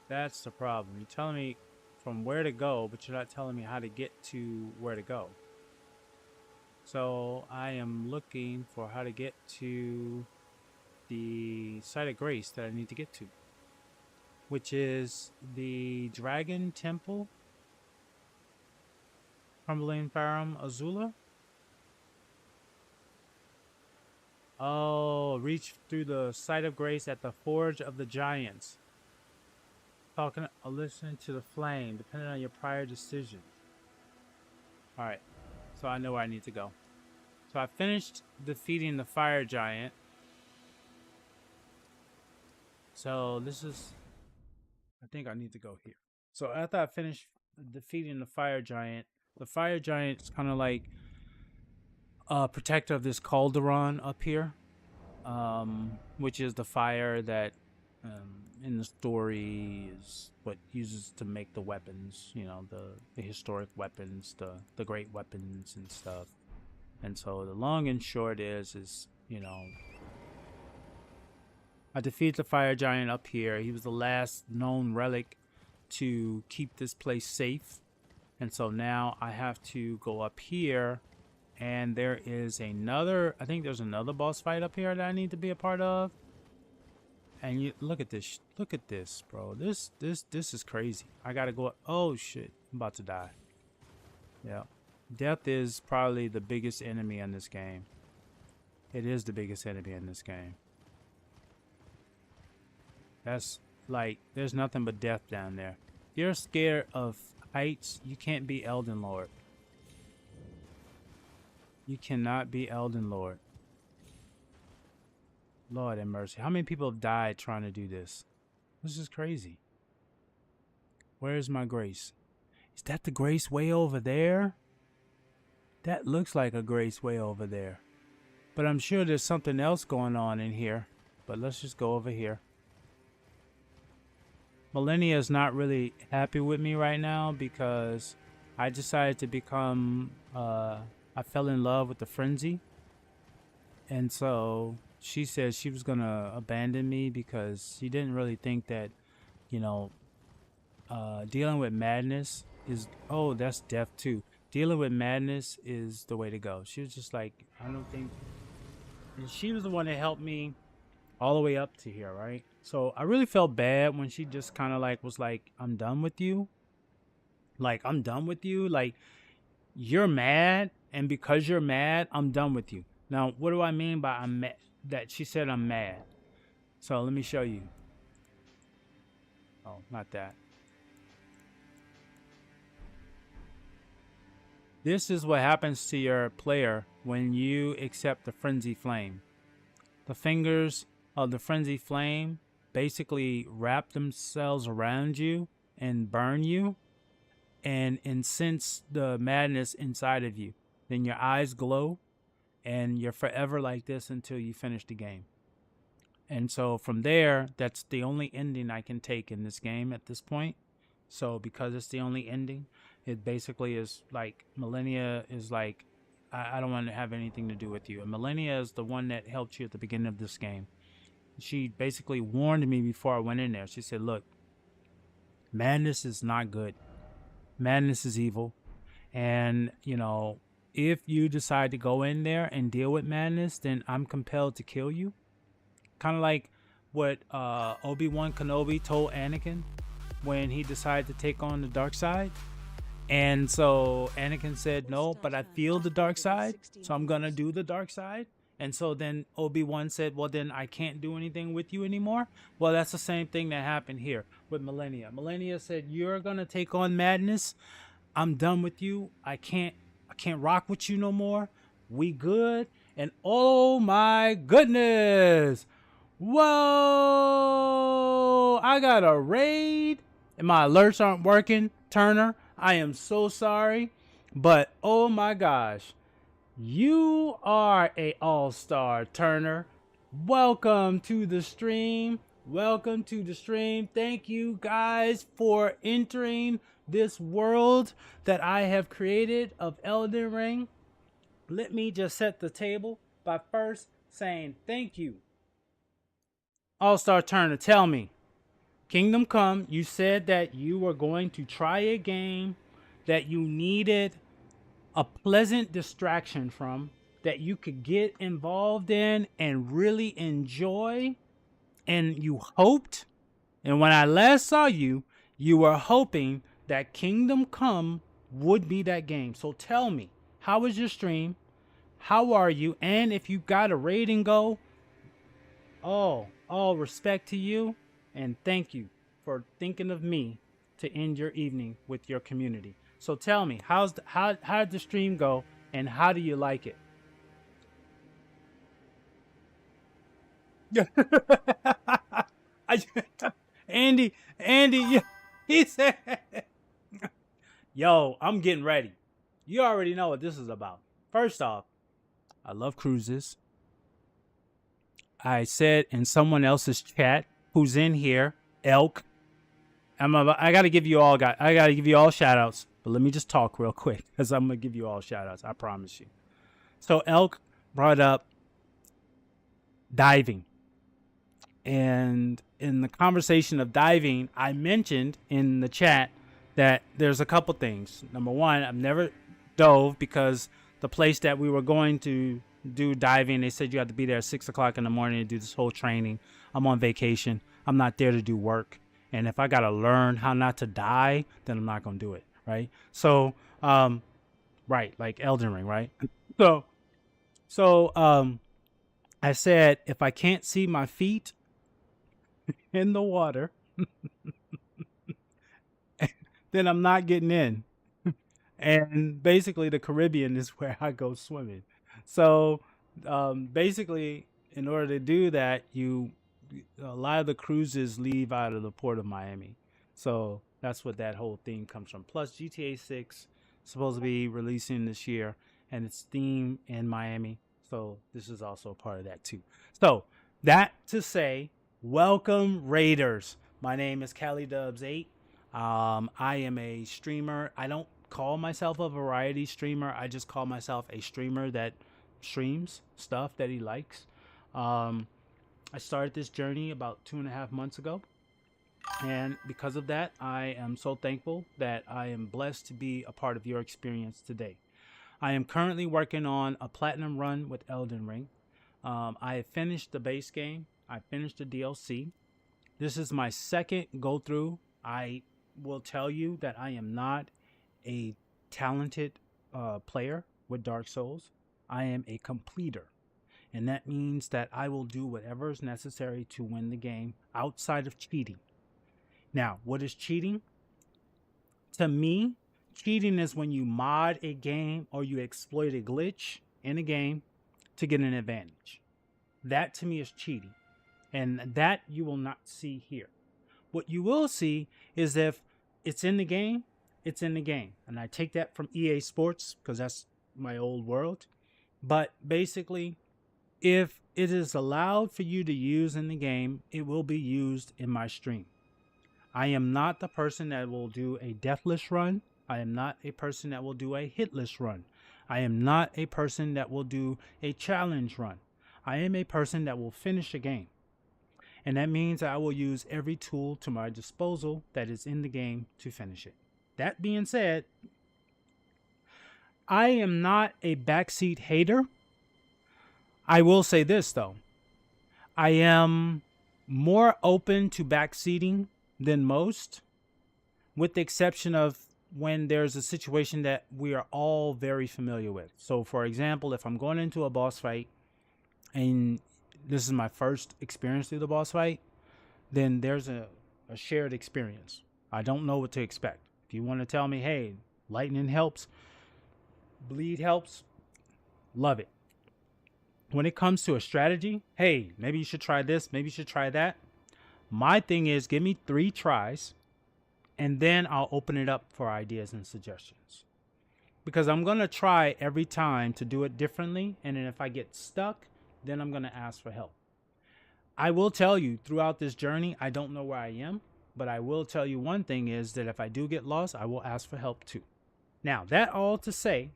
A: That's the problem. You're telling me from where to go, but you're not telling me how to get to where to go. So I am looking for how to get to the site of grace that I need to get to, which is the Dragon Temple, Crumbling Farum Azula. Oh, reach through the site of grace at the Forge of the Giants. Talking, listening to the flame, depending on your prior decision. Alright, so I know where I need to go. So I finished defeating the fire giant. So this is... I think I need to go here. So after I finish defeating the fire giant is kind of like a protector of this cauldron up here, which is the fire that in the story is what uses to make the weapons, you know, the historic weapons, the great weapons and stuff. And so the long and short is, you know, I defeated the fire giant up here. He was the last known relic to keep this place safe. And so now I have to go up here, and there is another, I think there's another boss fight up here that I need to be a part of. And you look at this, bro. This is crazy. I gotta go up. Oh shit, I'm about to die. Yeah. Death is probably the biggest enemy in this game. It is the biggest enemy in this game. That's like, there's nothing but death down there. If you're scared of heights, you can't be Elden Lord. You cannot be Elden Lord. Lord have mercy. How many people have died trying to do this? This is crazy. Where is my grace? Is that the grace way over there? That looks like a grace way over there. But I'm sure there's something else going on in here. But let's just go over here. Millennia is not really happy with me right now because I decided to become, I fell in love with the frenzy. And so she said she was going to abandon me because she didn't really think that, you know, dealing with madness is, oh, that's death too. Dealing with madness is the way to go. She was just like, I don't think, and she was the one that helped me all the way up to here, right? So I really felt bad when she just kind of like was like, I'm done with you. Like, I'm done with you. Like, you're mad, and because you're mad, I'm done with you. Now, what do I mean by I'm mad? That she said I'm mad. So let me show you. Oh, not that. This is what happens to your player when you accept the frenzy flame. The fingers of the frenzy flame basically wrap themselves around you and burn you and incense the madness inside of you. Then your eyes glow and you're forever like this until you finish the game. And so from there, that's the only ending I can take in this game at this point. So because it's the only ending, it basically is like Millennia is like, I don't want to have anything to do with you. And Millennia is the one that helped you at the beginning of this game. She basically warned me before I went in there. She said, look, madness is not good. Madness is evil. And, you know, if you decide to go in there and deal with madness, then I'm compelled to kill you. Kind of like what Obi-Wan Kenobi told Anakin when he decided to take on the dark side. And so Anakin said, no, but I feel the dark side, so I'm going to do the dark side. And so then Obi-Wan said, well, then I can't do anything with you anymore. Well, that's the same thing that happened here with Millennia. Millennia said, you're going to take on madness. I'm done with you. I can't rock with you no more. We good. And oh my goodness. Whoa, I got a raid and my alerts aren't working. Turner, I am so sorry, but oh my gosh, you are a all-star, Turner. Welcome to the stream. Welcome to the stream. Thank you guys for entering this world that I have created of Elden Ring. Let me just set the table by first saying thank you. All-Star Turner, tell me, Kingdom Come, you said that you were going to try a game that you needed a pleasant distraction from, that you could get involved in and really enjoy, and you hoped, and when I last saw you, you were hoping that Kingdom Come would be that game. So tell me, how was your stream? How are you? And if you got a rating go, all respect to you, and thank you for thinking of me to end your evening with your community. So tell me, how did the stream go, and how do you like it? Andy, he said, yo, I'm getting ready. You already know what this is about. First off, I love cruises. I said in someone else's chat who's in here Elk. I gotta give you all shout outs, but let me just talk real quick because I'm gonna give you all shout outs. I promise you. So Elk brought up diving. And in the conversation of diving, I mentioned in the chat that there's a couple things. Number one, I've never dove because the place that we were going to do diving, they said you have to be there at 6 o'clock in the morning to do this whole training. I'm on vacation. I'm not there to do work. And if I got to learn how not to die, then I'm not going to do it. Right. So, right. Like Elden Ring. Right. So, I said, if I can't see my feet in the water, then I'm not getting in. And basically, the Caribbean is where I go swimming. So, basically, in order to do that, a lot of the cruises leave out of the port of Miami. So that's what that whole theme comes from. Plus, GTA 6 supposed to be releasing this year, and it's themed in Miami. So this is also part of that too. So that to say, welcome Raiders. My name is CaliDubz8. I am a streamer. I don't call myself a variety streamer. I just call myself a streamer that streams stuff that he likes. I started this journey about 2.5 months ago. And because of that, I am so thankful that I am blessed to be a part of your experience today. I am currently working on a platinum run with Elden Ring. I have finished the base game. I finished the DLC. This is my second go through. I will tell you that I am not a talented player with Dark Souls. I am a completer. And that means that I will do whatever is necessary to win the game outside of cheating. Now, what is cheating? To me, cheating is when you mod a game or you exploit a glitch in a game to get an advantage. That to me is cheating. And that you will not see here. What you will see is if it's in the game, it's in the game. And I take that from EA Sports because that's my old world. But basically, if it is allowed for you to use in the game, it will be used in my stream. I am not the person that will do a deathless run. I am not a person that will do a hitless run. I am not a person that will do a challenge run. I am a person that will finish a game. And that means I will use every tool to my disposal that is in the game to finish it. That being said, I am not a backseat hater. I will say this, though. I am more open to backseating than most, with the exception of when there's a situation that we are all very familiar with. So, for example, if I'm going into a boss fight and this is my first experience through the boss fight, then there's a shared experience. I don't know what to expect. If you want to tell me, hey, lightning helps, bleed helps, love it. When it comes to a strategy, hey, maybe you should try this, maybe you should try that. My thing is, give me 3 tries, and then I'll open it up for ideas and suggestions. Because I'm going to try every time to do it differently, and then if I get stuck, then I'm going to ask for help. I will tell you, throughout this journey, I don't know where I am, but I will tell you one thing is that if I do get lost, I will ask for help too. Now, that all to say,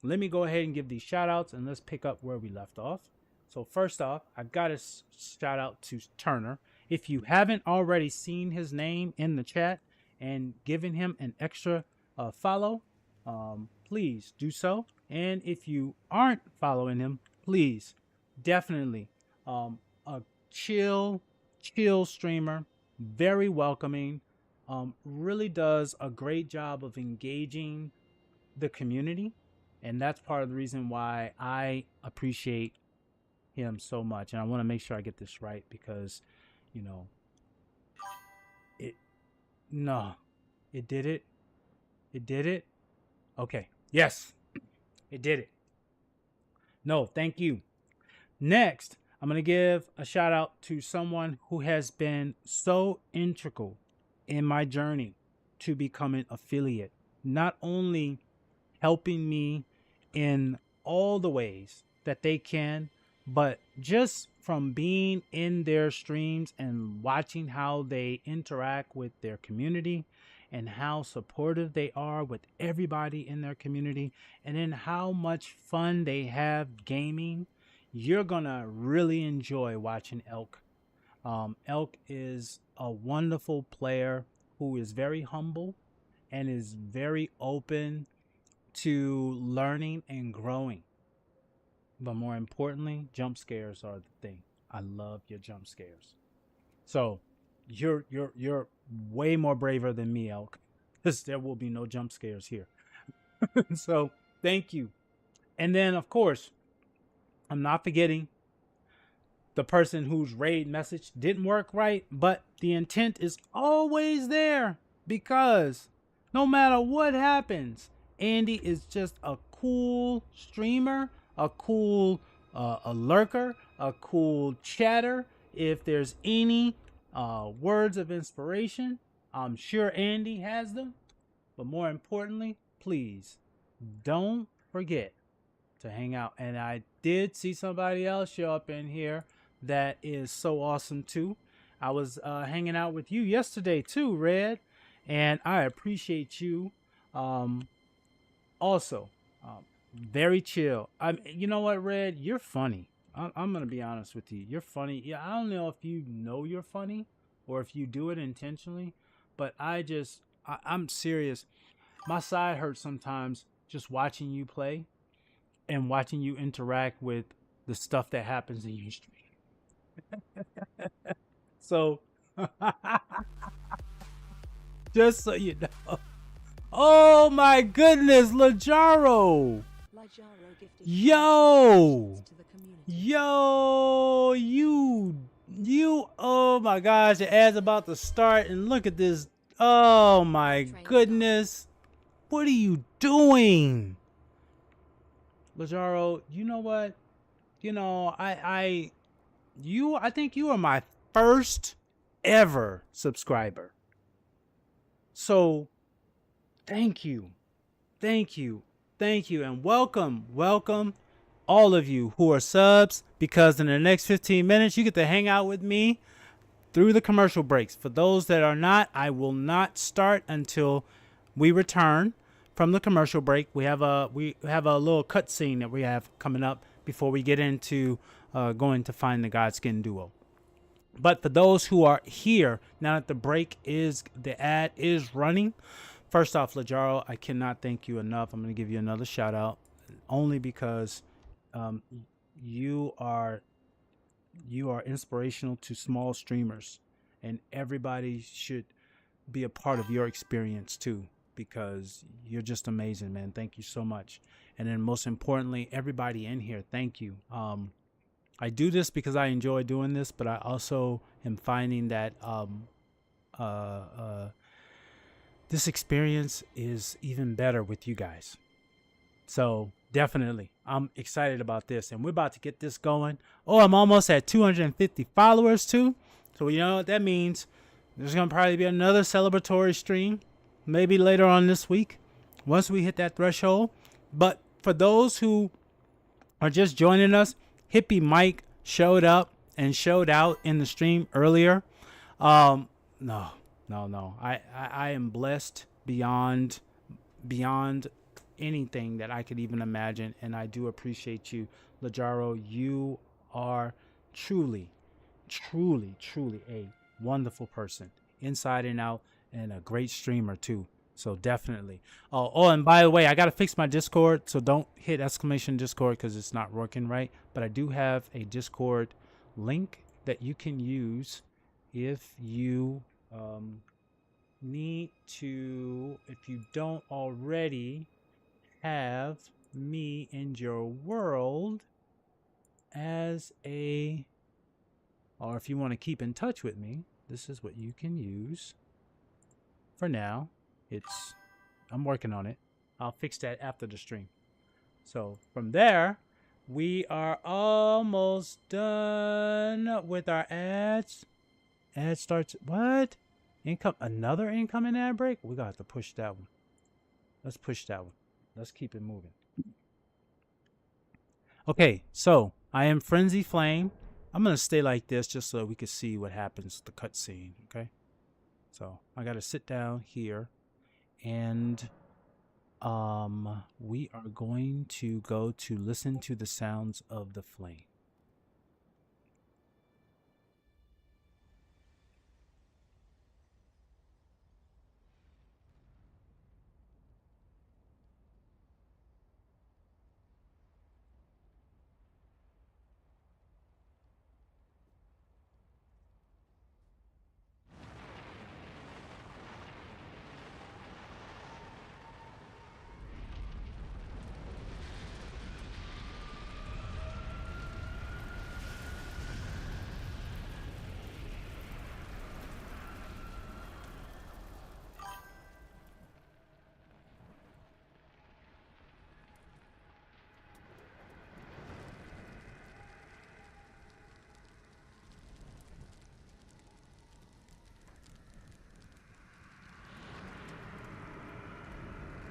A: let me go ahead and give these shout outs and let's pick up where we left off. So first off, I've got to shout out to Turner. If you haven't already seen his name in the chat and given him an extra follow, please do so. And if you aren't following him, please, definitely a chill streamer, very welcoming, really does a great job of engaging the community. And that's part of the reason why I appreciate him so much. And I want to make sure I get this right because, you know, it did it. It did it. Okay. Yes, it did it. No, thank you. Next, I'm going to give a shout out to someone who has been so integral in my journey to become an affiliate, not only helping me in all the ways that they can, but just from being in their streams and watching how they interact with their community and how supportive they are with everybody in their community, and then how much fun they have gaming, you're gonna really enjoy watching Elk. Elk is a wonderful player who is very humble and is very open to learning and growing. But more importantly, jump scares are the thing. I love your jump scares. So you're way more braver than me, Elk. Because there will be no jump scares here. So thank you. And then of course, I'm not forgetting the person whose raid message didn't work right, but the intent is always there because no matter what happens, Andy is just a cool streamer, a cool a lurker, a cool chatter. If there's any words of inspiration, I'm sure Andy has them. But more importantly, please don't forget to hang out. And I did see somebody else show up in here that is so awesome too. I was hanging out with you yesterday too, Red, and I appreciate you. Also, very chill. You know what, Red? You're funny. I'm gonna be honest with you. You're funny. Yeah, I don't know if you know you're funny or if you do it intentionally, but I'm serious. My side hurts sometimes just watching you play and watching you interact with the stuff that happens in your stream. So, just so you know. Oh my goodness, Lajaro! Yo! Yo! You, oh my gosh, the ad's about to start and look at this. Oh my goodness. What are you doing? Lajaro, you know what? You know, I think you are my first ever subscriber. So thank you. Thank you. Thank you. And welcome all of you who are subs, because in the next 15 minutes you get to hang out with me through the commercial breaks. For those that are not, I will not start until we return from the commercial break. We have a little cutscene that we have coming up before we get into going to find the Godskin duo. But for those who are here now that the ad is running, first off, Lajaro, I cannot thank you enough. I'm going to give you another shout out, only because you are inspirational to small streamers, and everybody should be a part of your experience too, because you're just amazing, man. Thank you so much. And then most importantly, everybody in here, thank you. I do this because I enjoy doing this, but I also am finding that this experience is even better with you guys. So definitely, I'm excited about this, and we're about to get this going. Oh, I'm almost at 250 followers too. So you know what that means. There's going to probably be another celebratory stream, maybe later on this week, once we hit that threshold. But for those who are just joining us, Hippie Mike showed up and showed out in the stream earlier. No. I am blessed beyond anything that I could even imagine, and I do appreciate you, Lajaro. You are truly a wonderful person, inside and out, and a great streamer too. So definitely. Oh, and by the way, I gotta fix my Discord, so don't hit exclamation Discord because it's not working right. But I do have a Discord link that you can use if you need to, if you don't already have me in your world as a, or if you want to keep in touch with me, this is what you can use. For now, I'm working on it. I'll fix that after the stream. So from there, we are almost done with our ads. Ad starts, what? Another incoming ad break? We got to push that one. Let's push that one. Let's keep it moving. Okay, so I am Frenzy Flame. I'm gonna stay like this just so we can see what happens with the cutscene. Okay. So I gotta sit down here, and we are going to go to listen to the sounds of the flame.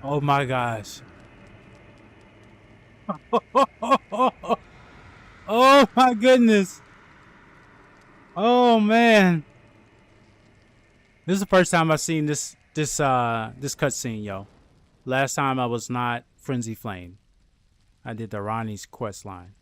A: Oh my gosh. Oh my goodness. Oh man. This is the first time I've seen this cutscene, yo. Last time I was not Frenzy Flame. I did the Ronnie's quest line.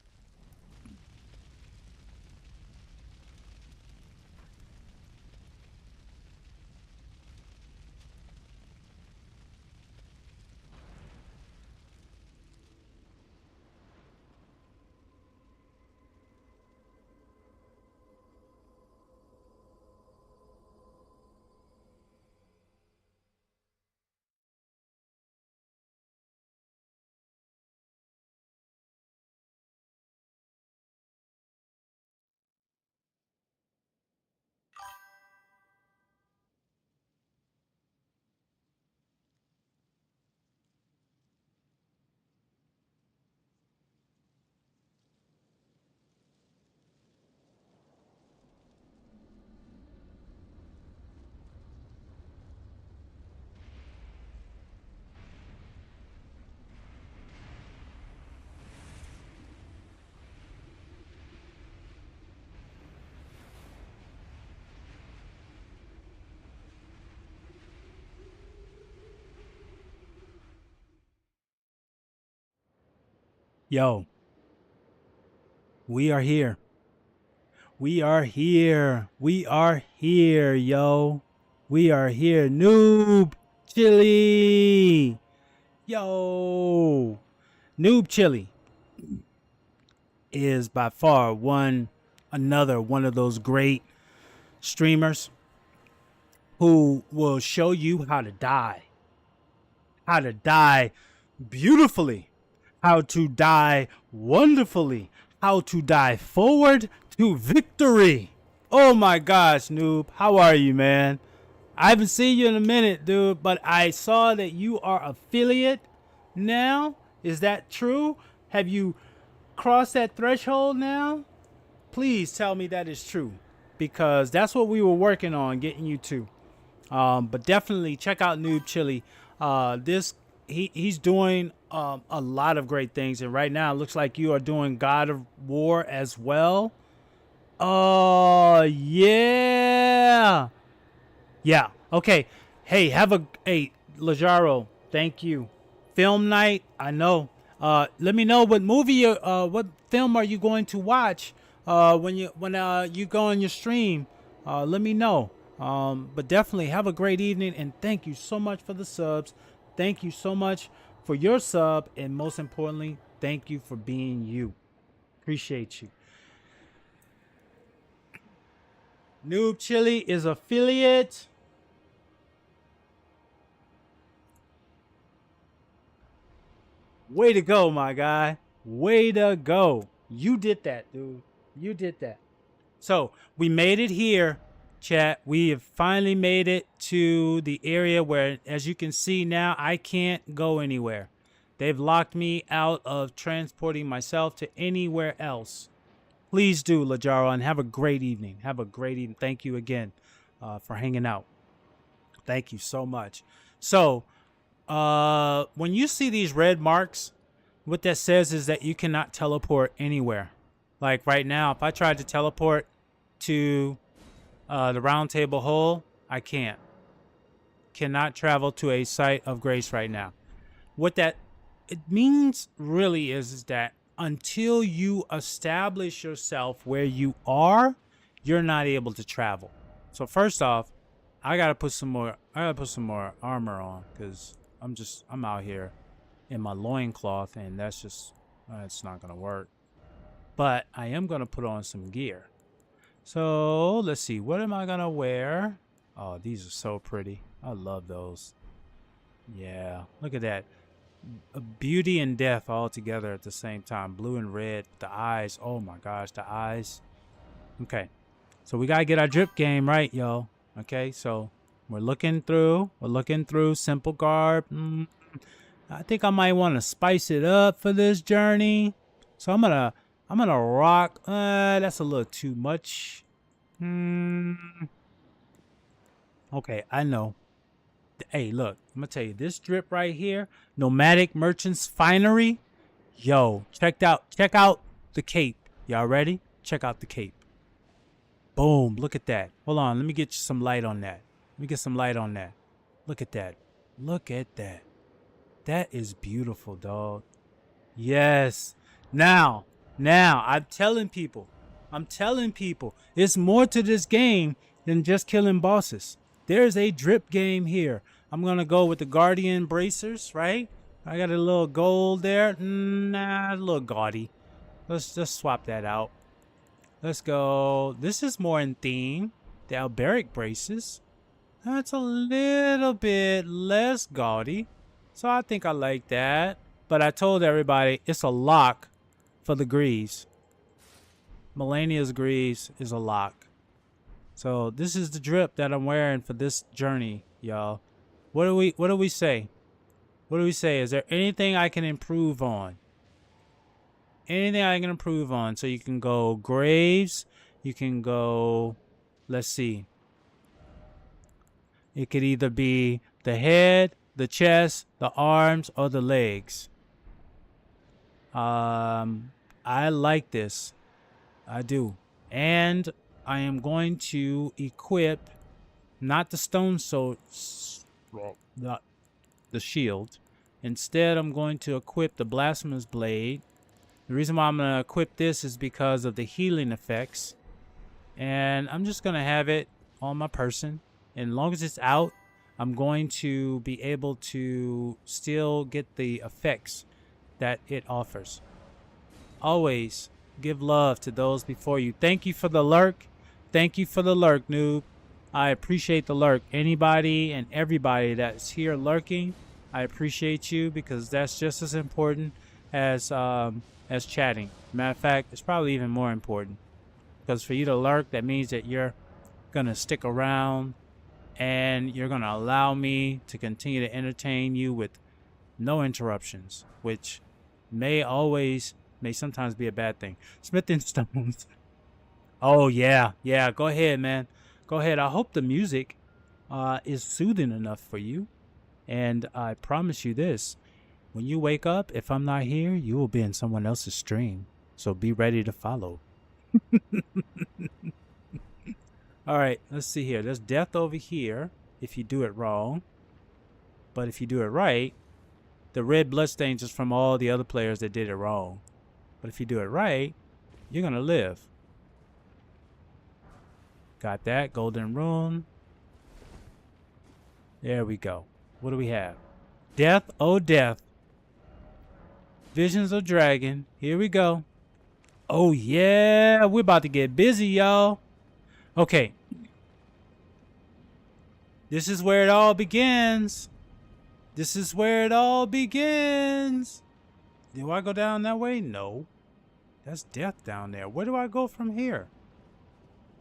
A: Yo, we are here. We are here. We are here, yo. We are here. Noob Chili. Yo. Noob Chili is by far one of those great streamers who will show you how to die. How to die beautifully. How to die wonderfully. How to die forward to victory. Oh my gosh, Noob. How are you, man? I haven't seen you in a minute, dude, but I saw that you are affiliate now. Is that true? Have you crossed that threshold now? Please tell me that is true, because that's what we were working on, getting you to. But definitely check out Noob Chili. He's doing a lot of great things, and right now it looks like you are doing God of War as well. Oh yeah, yeah. Okay. Hey, Lajaro. Thank you. Film night. I know. Let me know what film are you going to watch when you go on your stream. Let me know. But definitely have a great evening, and thank you so much for the subs. Thank you so much for your sub, and most importantly, thank you for being you. Appreciate you. Noob Chili is affiliate. Way to go, my guy. Way to go. You did that, dude. You did that. So we made it here, chat. We have finally made it to the area where, as you can see now, I can't go anywhere. They've locked me out of transporting myself to anywhere else. Please do, Lajaro, and have a great evening. Have a great evening. Thank you again for hanging out. Thank you so much. So, when you see these red marks, what that says is that you cannot teleport anywhere. Like right now, if I tried to teleport to the round table hole, I can't. Cannot travel to a site of grace right now. What that it means really is that until you establish yourself where you are, you're not able to travel. So first off, I gotta put some more armor on because I'm out here in my loincloth and that's not gonna work. But I am gonna put on some gear. So let's see, what am I gonna wear? Oh, these are so pretty. I love those. Yeah, look at that. Beauty and death all together at the same time. Blue and red. The eyes. Oh my gosh, the eyes. Okay, so we gotta get our drip game right, y'all. Okay, so we're looking through simple garb. I think I might want to spice it up for this journey. So I'm gonna rock. That's a little too much. Okay, I know. Hey, look, I'm gonna tell you this drip right here, Nomadic Merchant's Finery. Yo, check out the cape. Y'all ready? Check out the cape. Boom, look at that. Hold on, let me get you some light on that. Let me get some light on that. Look at that. Look at that. That is beautiful, dog. Yes. Now, I'm telling people, it's more to this game than just killing bosses. There's a drip game here. I'm going to go with the Guardian bracers, right? I got a little gold there. Nah, a little gaudy. Let's just swap that out. Let's go. This is more in theme. The Alberic braces. That's a little bit less gaudy. So I think I like that. But I told everybody it's a lock for the greaves. Melania's greaves is a lock. So this is the drip that I'm wearing for this journey, y'all. What do we say? What do we say? Is there anything I can improve on? Anything I can improve on? So you can go graves. You can go, let's see. It could either be the head, the chest, the arms, or the legs. I like this. I do. And I am going to equip not the stone sword, the shield. Instead, I'm going to equip the blasphemous blade. The reason why I'm going to equip this is because of the healing effects. And I'm just going to have it on my person. And as long as it's out, I'm going to be able to still get the effects that it offers. Always give love to those before you. Thank you for the lurk. Thank you for the lurk, noob. I appreciate the lurk. Anybody and everybody that's here lurking, I appreciate you because that's just as important as chatting. Matter of fact, it's probably even more important because for you to lurk, that means that you're gonna stick around and you're gonna allow me to continue to entertain you with no interruptions, which may sometimes be a bad thing. Smith and Stones. Oh yeah, go ahead, man. Go ahead. I hope the music is soothing enough for you. And I promise you this. When you wake up, if I'm not here, you will be in someone else's stream. So be ready to follow. All right, let's see here. There's death over here if you do it wrong. But if you do it right, the red bloodstains is from all the other players that did it wrong. But if you do it right, you're going to live. Got that. Golden rune. There we go. What do we have? Death, oh death. Visions of dragon. Here we go. Oh yeah, we're about to get busy, y'all. Okay. This is where it all begins. This is where it all begins. Do I go down that way? No. That's death down there. Where do I go from here?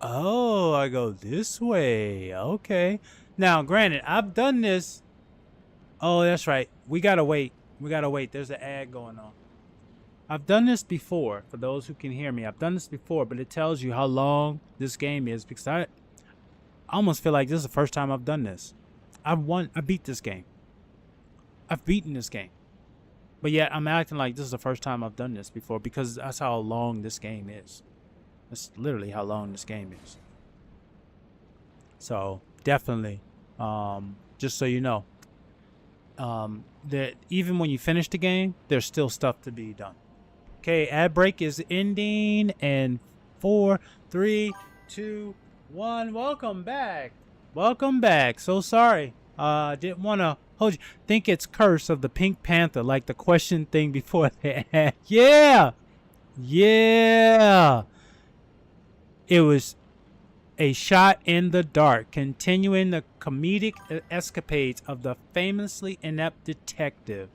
A: Oh, I go this way. Okay. Now, granted, I've done this. Oh, that's right. We gotta wait. There's an ad going on. I've done this before. For those who can hear me, I've done this before, but it tells you how long this game is because I almost feel like this is the first time I've done this. I beat this game. I've beaten this game. But yet I'm acting like this is the first time I've done this before because that's how long this game is. That's literally how long this game is. So definitely, just so you know, that even when you finish the game, there's still stuff to be done. Okay, ad break is ending, and 4, 3, 2, 1. Welcome back. Welcome back. So sorry. Didn't want to hold you. Think it's Curse of the Pink Panther, like the question thing before the ad. Yeah. Yeah. It was a shot in the dark, continuing the comedic escapades of the famously inept detective.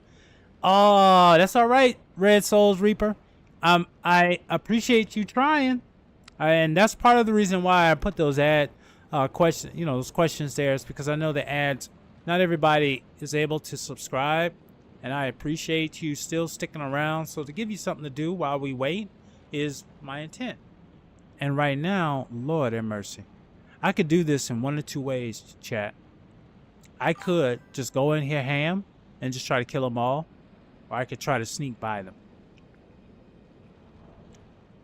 A: Oh, that's all right, Red Souls Reaper. I appreciate you trying, and that's part of the reason why I put those questions, those questions there, is because I know the ads. Not everybody is able to subscribe, and I appreciate you still sticking around. So to give you something to do while we wait is my intent. And right now, Lord have mercy, I could do this in one of two ways, chat. I could just go in here ham and just try to kill them all, or I could try to sneak by them.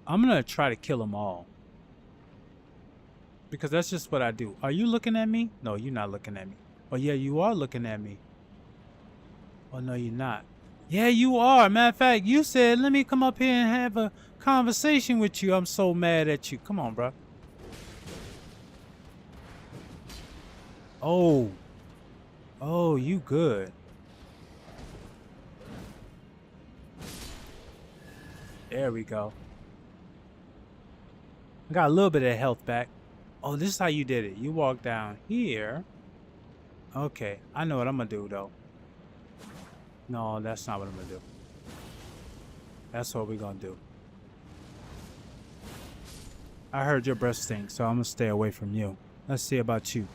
A: I'm going to try to kill them all, because that's just what I do. Are you looking at me? No, you're not looking at me. Oh, yeah, you are looking at me. Oh, no, you're not. Yeah, you are. Matter of fact, you said, let me come up here and have a conversation with you. I'm so mad at you. Come on, bro. Oh. Oh, you good. There we go. I got a little bit of health back. Oh, this is how you did it. You walk down here. Okay, I know what I'm gonna do though. No, that's not what I'm gonna do. That's what we're gonna do. I heard your breath stink, so I'm gonna stay away from you. Let's see about you.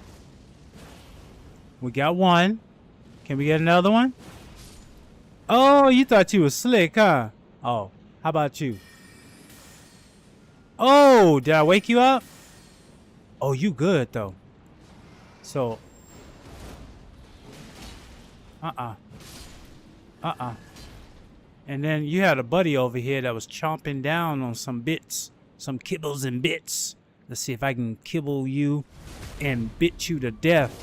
A: We got one. Can we get another one? Oh, you thought you was slick, huh? Oh, how about you? Oh, did I wake you up? Oh, you good though. So and then you had a buddy over here that was chomping down on some bits, some kibbles and bits. Let's see if I can kibble you and bit you to death.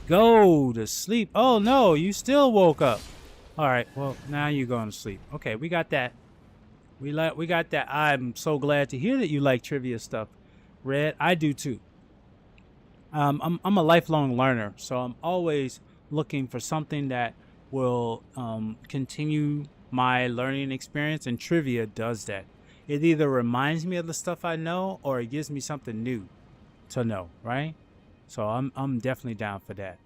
A: Go to sleep. Oh no, you still woke up. All right, well now you're going to sleep. Okay, we got that. We got that. I'm so glad to hear that you like trivia stuff, Red. I do too. I'm a lifelong learner, so I'm always looking for something that will continue my learning experience, and trivia does that. It either reminds me of the stuff I know, or it gives me something new to know, right? So I'm definitely down for that.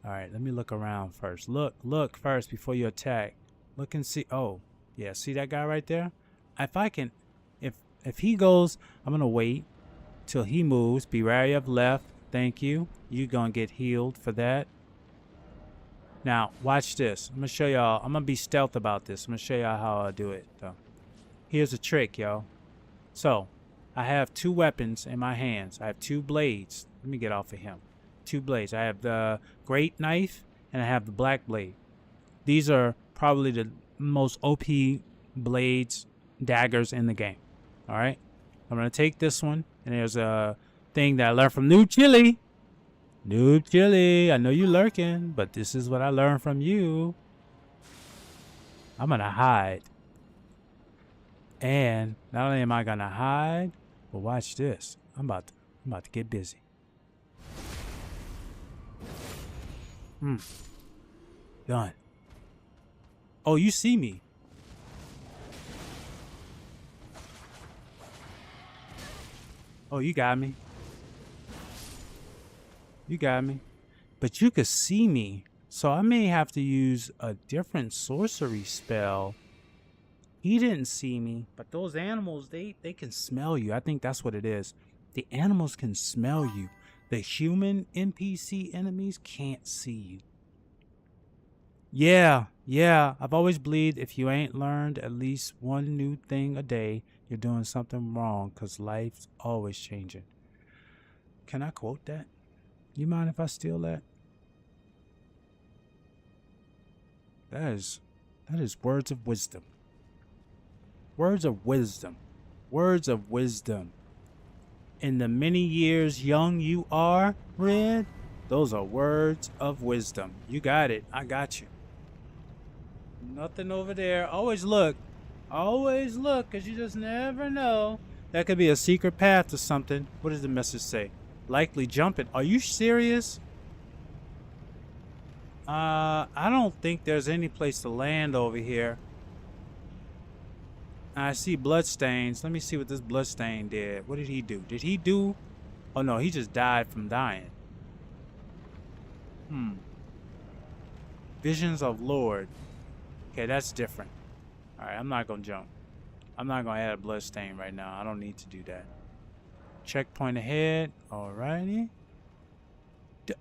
A: All right, let me look around first. Look first before you attack. Look and see. Oh, yeah, see that guy right there? If he goes, I'm gonna wait till he moves. Be wary of left. Thank you. You're gonna get healed for that. Now, watch this. I'm gonna show y'all. I'm gonna be stealth about this. I'm gonna show y'all how I do it, though. Here's a trick, y'all. So, I have two weapons in my hands. I have two blades. Let me get off of him. Two blades. I have the great knife, and I have the black blade. These are probably the most OP blades, daggers in the game. All right? I'm gonna take this one, and there's a thing that I learned from Noob Chili. Noob Chili, I know you lurking, but this is what I learned from you. I'm gonna hide. And not only am I gonna hide, but watch this. I'm about to get busy. Done. Oh, you see me. Oh, you got me. You got me. But you could see me. So I may have to use a different sorcery spell. He didn't see me, but those animals, they can smell you. I think that's what it is. The animals can smell you. The human NPC enemies can't see you. Yeah. I've always believed if you ain't learned at least one new thing a day, you're doing something wrong, because life's always changing. Can I quote that? You mind if I steal that? That is That is words of wisdom. Words of wisdom. Words of wisdom. In the many years young you are, Red, those are words of wisdom. You got it. I got you. Nothing over there. Always look. Always look, because you just never know. That could be a secret path to something. What does the message say? Likely jump it. Are you serious? I don't think there's any place to land over here. I see bloodstains. Let me see what this bloodstain did. What did he do? Did he do? Oh no, he just died from dying. Visions of Lord. Okay, that's different. Alright, I'm not gonna jump. I'm not gonna add a bloodstain right now. I don't need to do that. Checkpoint ahead. Alrighty.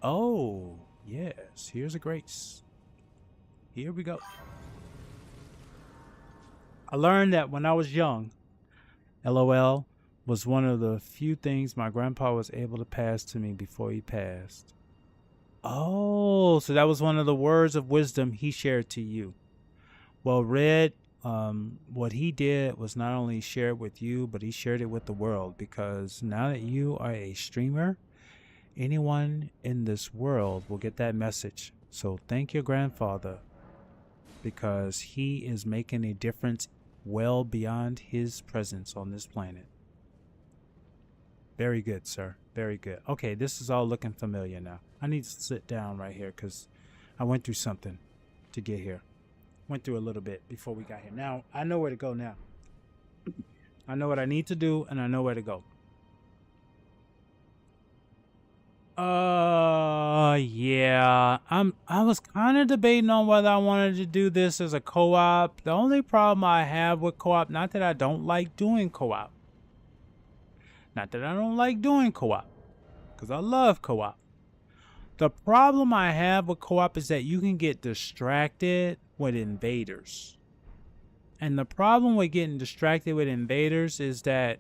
A: Oh, yes. Here's a grace. Here we go. I learned that when I was young, LOL was one of the few things my grandpa was able to pass to me before he passed. Oh, so that was one of the words of wisdom he shared to you. Well, Red, what he did was not only share it with you, but he shared it with the world, because now that you are a streamer, anyone in this world will get that message. So thank your grandfather, because he is making a difference well beyond his presence on this planet. Very good, sir. Very good. Okay, this is all looking familiar now. I need to sit down right here because I went through something to get here. Went through a little bit before we got here. Now, I know where to go now. I know what I need to do, and I know where to go. Yeah. I was kind of debating on whether I wanted to do this as a co-op. The only problem I have with co-op, not that I don't like doing co-op. Not that I don't like doing co-op, because I love co-op. The problem I have with co-op is that you can get distracted with invaders. And the problem with getting distracted with invaders is that...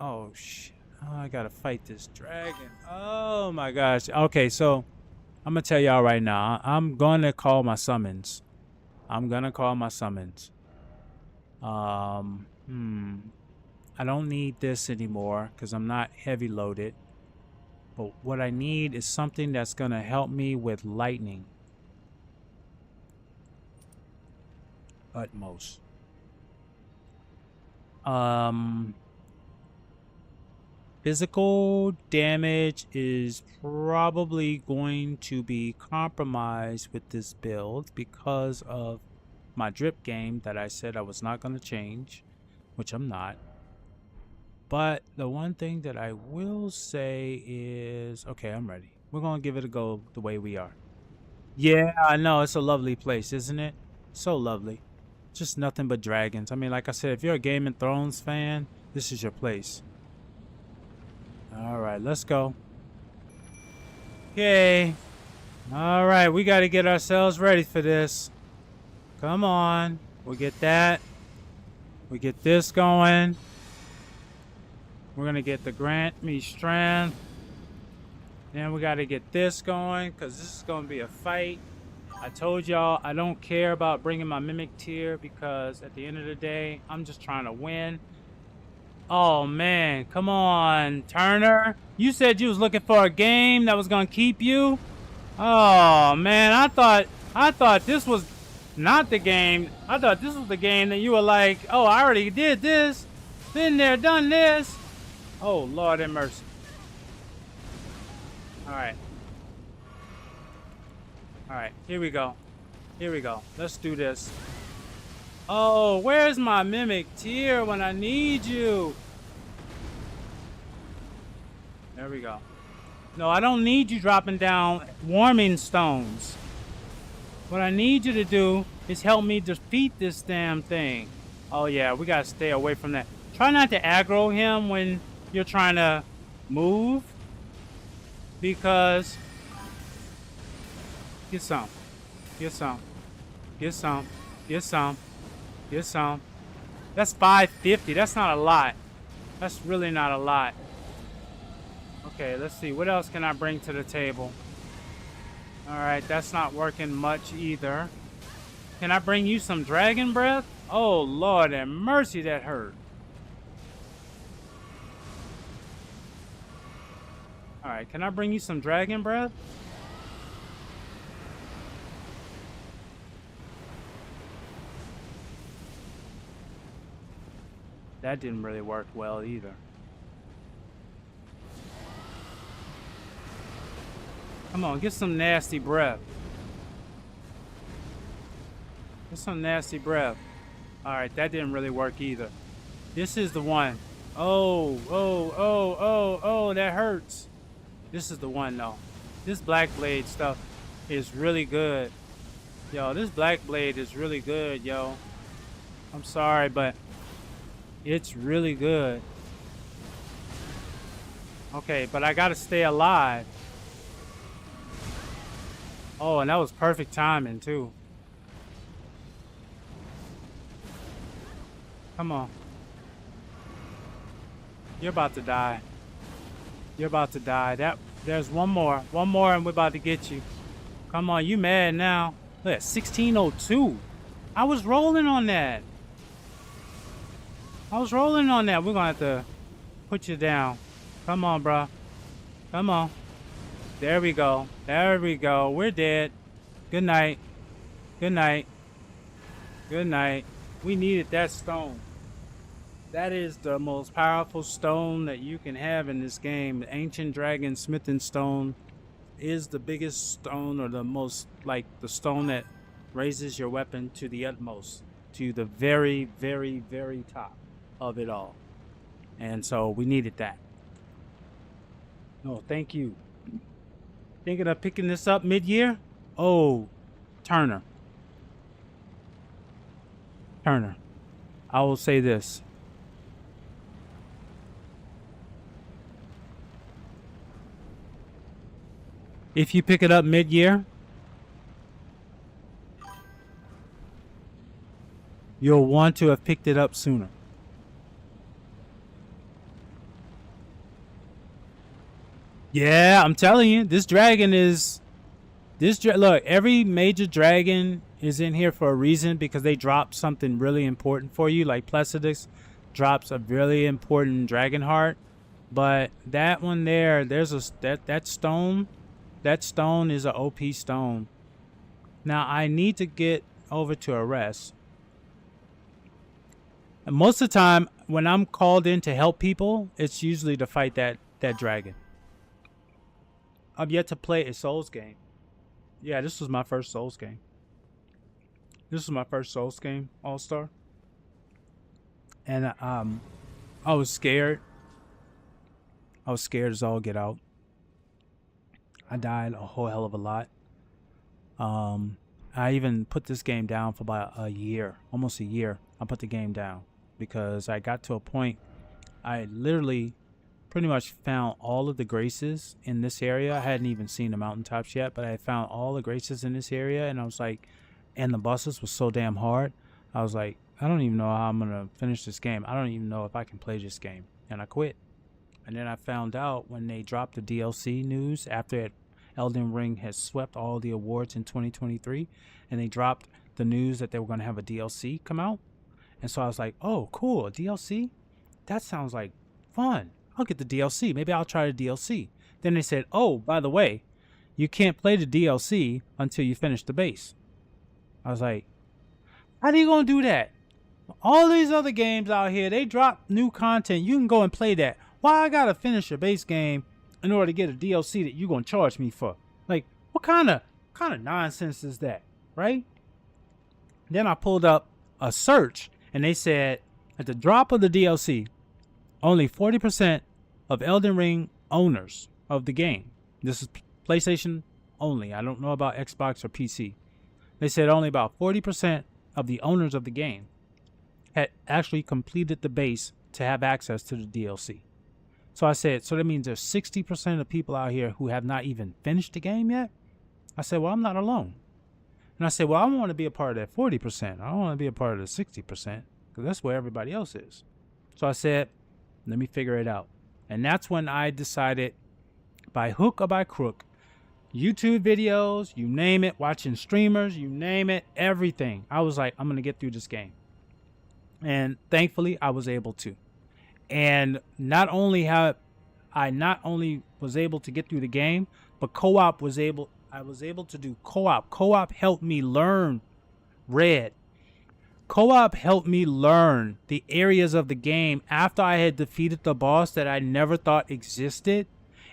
A: Oh, shit. Oh, I gotta fight this dragon. Oh, my gosh. Okay, so I'm gonna tell y'all right now. I'm gonna call my summons. I'm gonna call my summons. I don't need this anymore because I'm not heavy loaded. But what I need is something that's gonna help me with lightning. Utmost. Physical damage is probably going to be compromised with this build because of my drip game that I said I was not going to change, which I'm not. But the one thing that I will say is, okay, I'm ready. We're going to give it a go the way we are. Yeah, I know. It's a lovely place, isn't it? So lovely. Just nothing but dragons. I mean, like I said, if you're a Game of Thrones fan, this is your place. All right, let's go. Okay. All right, we got to get ourselves ready for this. Come on. We'll get that. We get this going. We're going to get the grant me strength. Then we got to get this going because this is going to be a fight. I told y'all I don't care about bringing my mimic tier because at the end of the day, I'm just trying to win. Oh man, come on, Turner. You said you was looking for a game that was gonna keep you. Oh man, I thought this was not the game. I thought this was the game that you were like, oh, I already did this. Been there, done this. Oh, Lord have mercy. Alright. Alright, here we go. Here we go. Let's do this. Oh, where's my mimic tier when I need you? There we go. No, I don't need you dropping down warming stones. What I need you to do is help me defeat this damn thing. Oh yeah, we gotta stay away from that. Try not to aggro him when you're trying to move. Because... Get some. Get some. Get some. Get some. Get some. That's 550. That's not a lot. That's really not a lot. Okay, let's see. What else can I bring to the table? Alright, that's not working much either. Can I bring you some dragon breath? Oh, Lord have mercy, that hurt. Alright, can I bring you some dragon breath? That didn't really work well either. Come on, get some nasty breath. Get some nasty breath. Alright, that didn't really work either. This is the one. Oh, that hurts. This is the one though. This Black Blade stuff is really good. Yo, this Black Blade is really good, yo. I'm sorry, but it's really good. Okay, but I gotta stay alive. Oh, and that was perfect timing too. Come on. You're about to die. You're about to die. There's one more. One more and we're about to get you. Come on, you mad now. Look at 1602. I was rolling on that. We're gonna have to put you down. Come on, bro. Come on. There we go. We're dead. Good night. Good night. We needed that stone. That is the most powerful stone that you can have in this game. The Ancient Dragon Smithing Stone is the biggest stone, or the most, like, the stone that raises your weapon to the utmost, to the very, very, very top of it all. And so we needed that. No, thank you. Thinking of picking this up mid-year? Oh, Turner. I will say this. If you pick it up mid-year, you'll want to have picked it up sooner. Yeah, I'm telling you, this dragon is... Look, every major dragon is in here for a reason, because they drop something really important for you. Like Placidus drops a really important dragon heart. But that one there, there's that stone... That stone is an OP stone. Now, I need to get over to Arrest. And most of the time, when I'm called in to help people, it's usually to fight that dragon. I've yet to play a Souls game. Yeah, this was my first Souls game. All-Star. And I was scared. I was scared as all get out. I died a whole hell of a lot. I even put this game down for about a year, almost a year. I put the game down because I got to a point, I literally pretty much found all of the graces in this area. I hadn't even seen the mountaintops yet, but I had found all the graces in this area, and I was like, and the bosses was so damn hard. I was like, I don't even know how I'm going to finish this game. I don't even know if I can play this game. And I quit. And then I found out when they dropped the DLC news after Elden Ring has swept all the awards in 2023, and they dropped the news that they were going to have a DLC come out. And so I was like, oh, cool, a DLC? That sounds like fun. I'll get the DLC. Maybe I'll try the DLC. Then they said, oh, by the way, you can't play the DLC until you finish the base. I was like, how are you going to do that? All these other games out here, they drop new content. You can go and play that. Why I got to finish a base game in order to get a DLC that you're going to charge me for? Like, what kind of nonsense is that, right? Then I pulled up a search, and they said at the drop of the DLC, only 40% of Elden Ring owners of the game, this is PlayStation only, I don't know about Xbox or PC, they said only about 40% of the owners of the game had actually completed the base to have access to the DLC. So I said, so that means there's 60% of people out here who have not even finished the game yet? I said, well, I'm not alone. And I said, well, I want to be a part of that 40%. I don't want to be a part of the 60%, because that's where everybody else is. So I said, let me figure it out. And that's when I decided, by hook or by crook, YouTube videos, you name it, watching streamers, you name it, everything. I was like, I'm going to get through this game. And thankfully, I was able to. And not only was able to get through the game, but I was able to do co-op. Co-op helped me learn Red. Co-op helped me learn the areas of the game after I had defeated the boss that I never thought existed.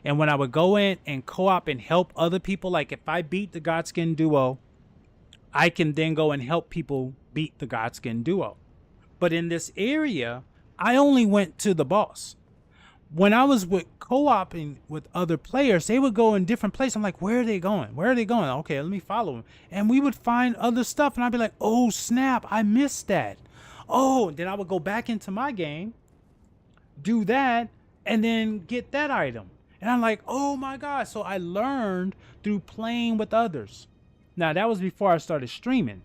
A: And when I would go in and co-op and help other people, like if I beat the Godskin duo, I can then go and help people beat the Godskin duo. But in this area, I only went to the boss. When I was with co-oping with other players, they would go in different places. I'm like, where are they going? Where are they going? Okay, let me follow them. And we would find other stuff, and I'd be like, oh, snap, I missed that. Oh, then I would go back into my game, do that, and then get that item. And I'm like, oh, my God. So I learned through playing with others. Now, that was before I started streaming.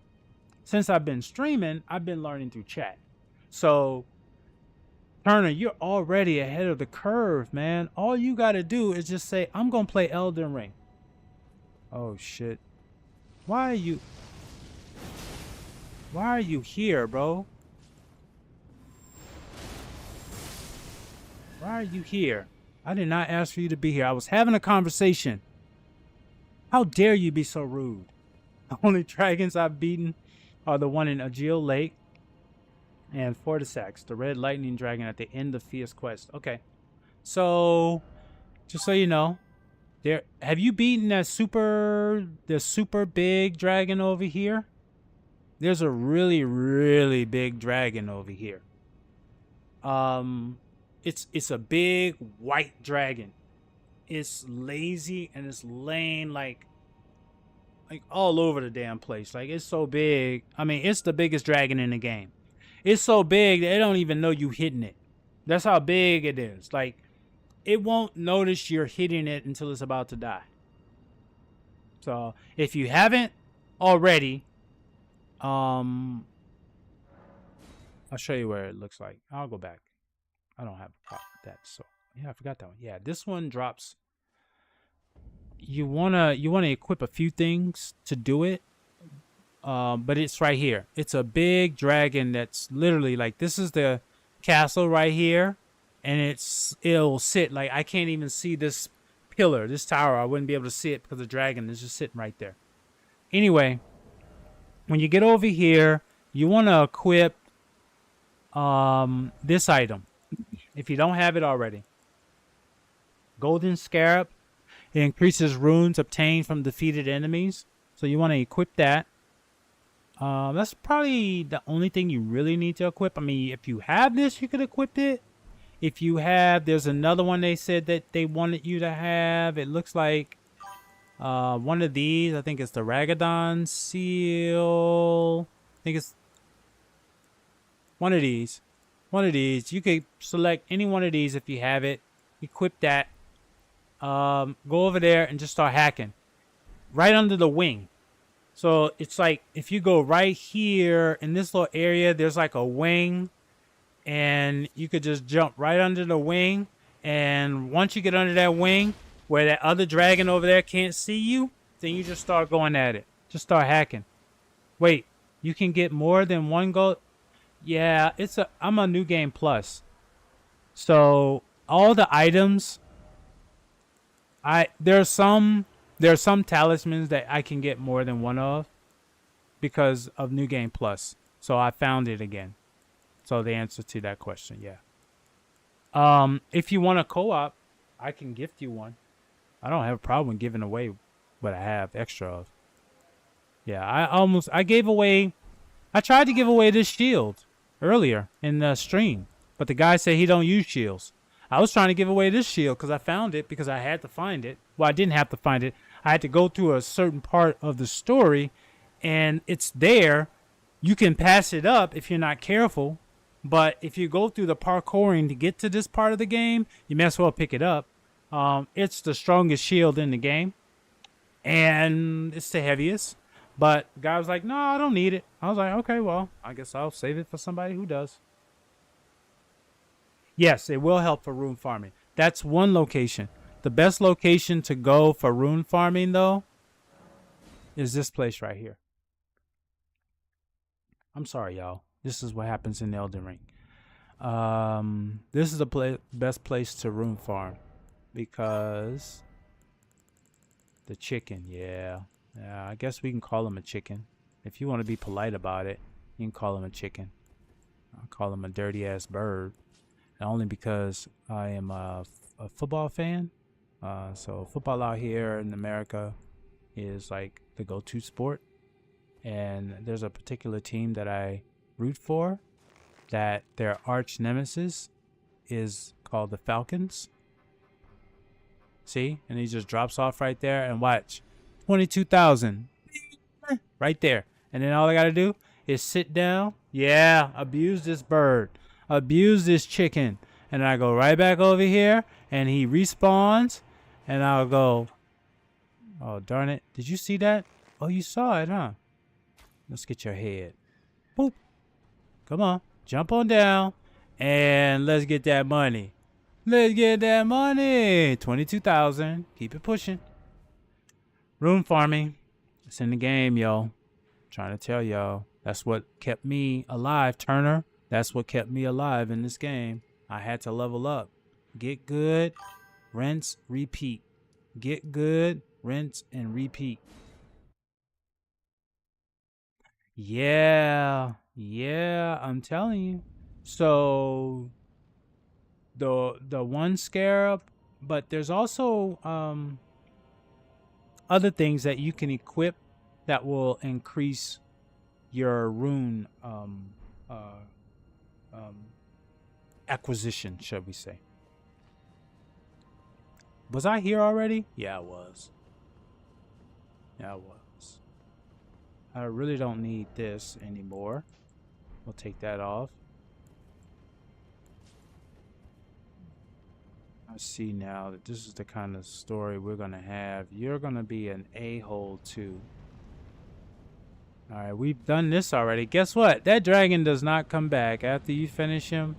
A: Since I've been streaming, I've been learning through chat. So Turner, you're already ahead of the curve, man. All you got to do is just say, I'm going to play Elden Ring. Oh, shit. Why are you here, bro? Why are you here? I did not ask for you to be here. I was having a conversation. How dare you be so rude? The only dragons I've beaten are the one in Agil Lake and Fortisax, the red lightning dragon at the end of Fia's quest. Okay. So, just so you know, have you beaten the super big dragon over here? There's a really, really big dragon over here. It's a big white dragon. It's lazy and it's laying like all over the damn place. Like, it's so big. I mean, it's the biggest dragon in the game. It's so big that they don't even know you hitting it. That's how big it is. Like, it won't notice you're hitting it until it's about to die. So, if you haven't already, I'll show you where it looks like. I'll go back. I don't have a problem with that. So, yeah, I forgot that one. Yeah, this one drops. You wanna equip a few things to do it. But it's right here. It's a big dragon that's literally like, this is the castle right here, and it'll sit like, I can't even see this pillar, this tower. I wouldn't be able to see it because the dragon is just sitting right there. Anyway, when you get over here, you want to equip this item if you don't have it already. Golden Scarab. It increases runes obtained from defeated enemies, so you want to equip that. That's probably the only thing you really need to equip. I mean, if you have this, you could equip it. If you have, there's another one they said that they wanted you to have. It looks like one of these. I think it's the Ragadan seal. I think it's one of these. One of these. You could select any one of these if you have it. Equip that. Go over there and just start hacking. Right under the wing. So it's like if you go right here in this little area, there's like a wing, and you could just jump right under the wing. And once you get under that wing where that other dragon over there can't see you, then you just start going at it. Just start hacking. Wait, you can get more than one gold? Yeah, I'm a new game plus. So all the items, there are some talismans that I can get more than one of because of New Game Plus. So I found it again. So the answer to that question, yeah. If you want a co-op, I can gift you one. I don't have a problem giving away what I have extra of. Yeah, I tried to give away this shield earlier in the stream, but the guy said he don't use shields. I was trying to give away this shield because I found it because I had to find it. Well, I didn't have to find it. I had to go through a certain part of the story, and it's there. You can pass it up if you're not careful, but if you go through the parkouring to get to this part of the game, you may as well pick it up. It's the strongest shield in the game, and it's the heaviest. But the guy was like, no, I don't need it. I was like, okay, well, I guess I'll save it for somebody who does. Yes, it will help for room farming. That's one location. The best location to go for rune farming, though, is this place right here. I'm sorry, y'all. This is what happens in Elden Ring. This is the best place to rune farm because the chicken. Yeah, I guess we can call him a chicken. If you want to be polite about it, you can call him a chicken. I'll call him a dirty ass bird, and only because I am a football fan. So football out here in America is like the go-to sport, and there's a particular team that I root for that their arch nemesis is called the Falcons. See? And he just drops off right there, and watch. 22,000 right there. And then all I gotta do is sit down. Yeah, abuse this bird. Abuse this chicken. And I go right back over here, and he respawns, and I'll go, oh, darn it. Did you see that? Oh, you saw it, huh? Let's get your head. Boop. Come on. Jump on down, and let's get that money. Let's get that money. 22,000. Keep it pushing. Rune farming. It's in the game, yo. Trying to tell y'all. That's what kept me alive, Turner. That's what kept me alive in this game. I had to level up. Get good, rinse, repeat. Get good, rinse, and repeat. Yeah, I'm telling you. So the one scarab, but there's also other things that you can equip that will increase your rune acquisition, shall we say. Was I here already? Yeah, I was. I really don't need this anymore. We'll take that off. I see now that this is the kind of story we're going to have. You're going to be an a-hole too. Alright, we've done this already. Guess what? That dragon does not come back. After you finish him,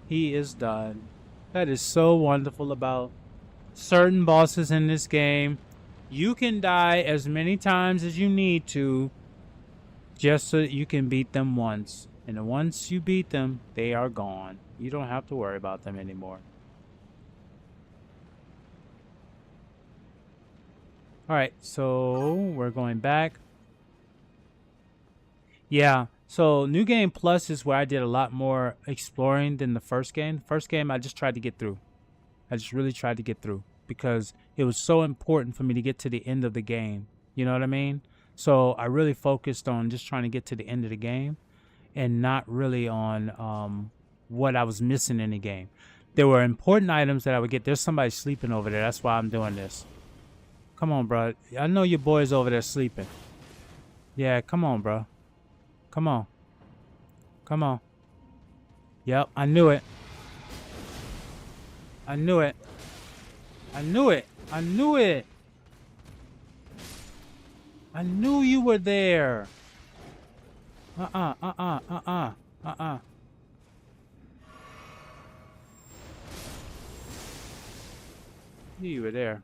A: he is done. That is so wonderful about certain bosses in this game. You can die as many times as you need to just so that you can beat them once. And once you beat them, they are gone. You don't have to worry about them anymore. Alright, so we're going back. Yeah, so New Game Plus is where I did a lot more exploring than the first game. First game, I just tried to get through. I just really tried to get through because it was so important for me to get to the end of the game. You know what I mean? So I really focused on just trying to get to the end of the game and not really on what I was missing in the game. There were important items that I would get. There's somebody sleeping over there. That's why I'm doing this. Come on, bro. I know your boy's over there sleeping. Yeah, come on, bro. Come on. Come on. Yep, I knew it. I knew it. I knew it. I knew it. I knew you were there. Knew you were there.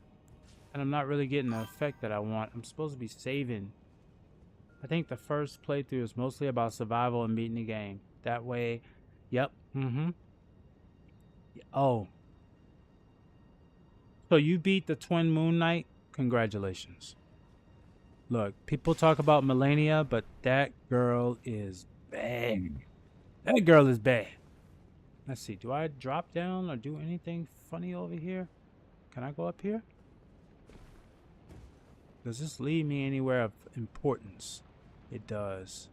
A: And I'm not really getting the effect that I want. I'm supposed to be saving. I think the first playthrough is mostly about survival and beating the game. That way, yep. Oh. So you beat the Twin Moon Knight? Congratulations. Look, people talk about Melania, but that girl is bad. That girl is bad. Let's see. Do I drop down or do anything funny over here? Can I go up here? Does this lead me anywhere of importance? It does.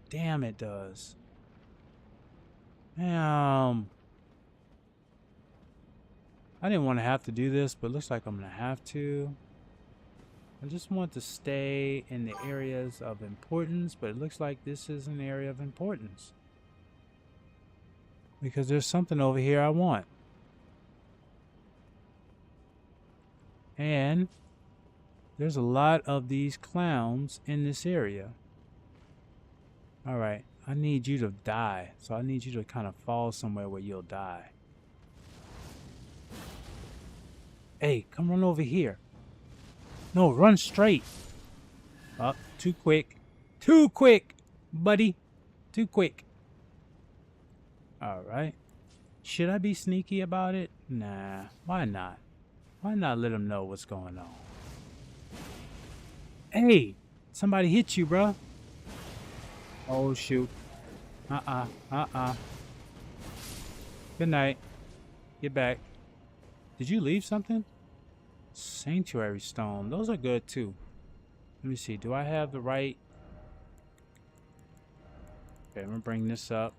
A: Damn, it does. Damn. I didn't want to have to do this, but it looks like I'm going to have to. I just want to stay in the areas of importance, but it looks like this is an area of importance. Because there's something over here I want. And there's a lot of these clowns in this area. Alright, I need you to die. So I need you to kind of fall somewhere where you'll die. Hey, come run over here. No, run straight. Up, too quick. Too quick, buddy. Too quick. All right. Should I be sneaky about it? Nah, why not? Why not let them know what's going on? Hey, somebody hit you, bro. Oh, shoot. Good night. Get back. Did you leave something? Sanctuary stone. Those are good, too. Let me see. Do I have the right... Okay, I'm going to bring this up.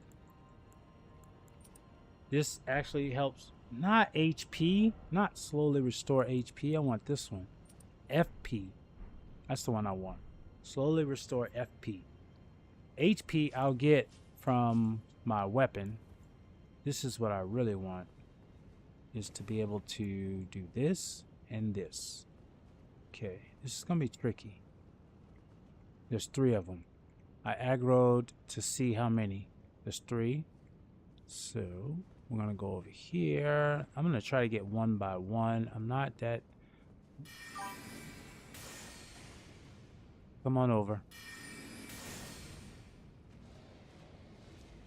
A: This actually helps... Not HP. Not slowly restore HP. I want this one. FP. That's the one I want. Slowly restore FP. HP I'll get from my weapon. This is what I really want. Is to be able to do this and this. Okay. This is going to be tricky. There's 3 of them. I aggroed to see how many. There's 3. So we're going to go over here. I'm going to try to get one by one. I'm not that... Come on over.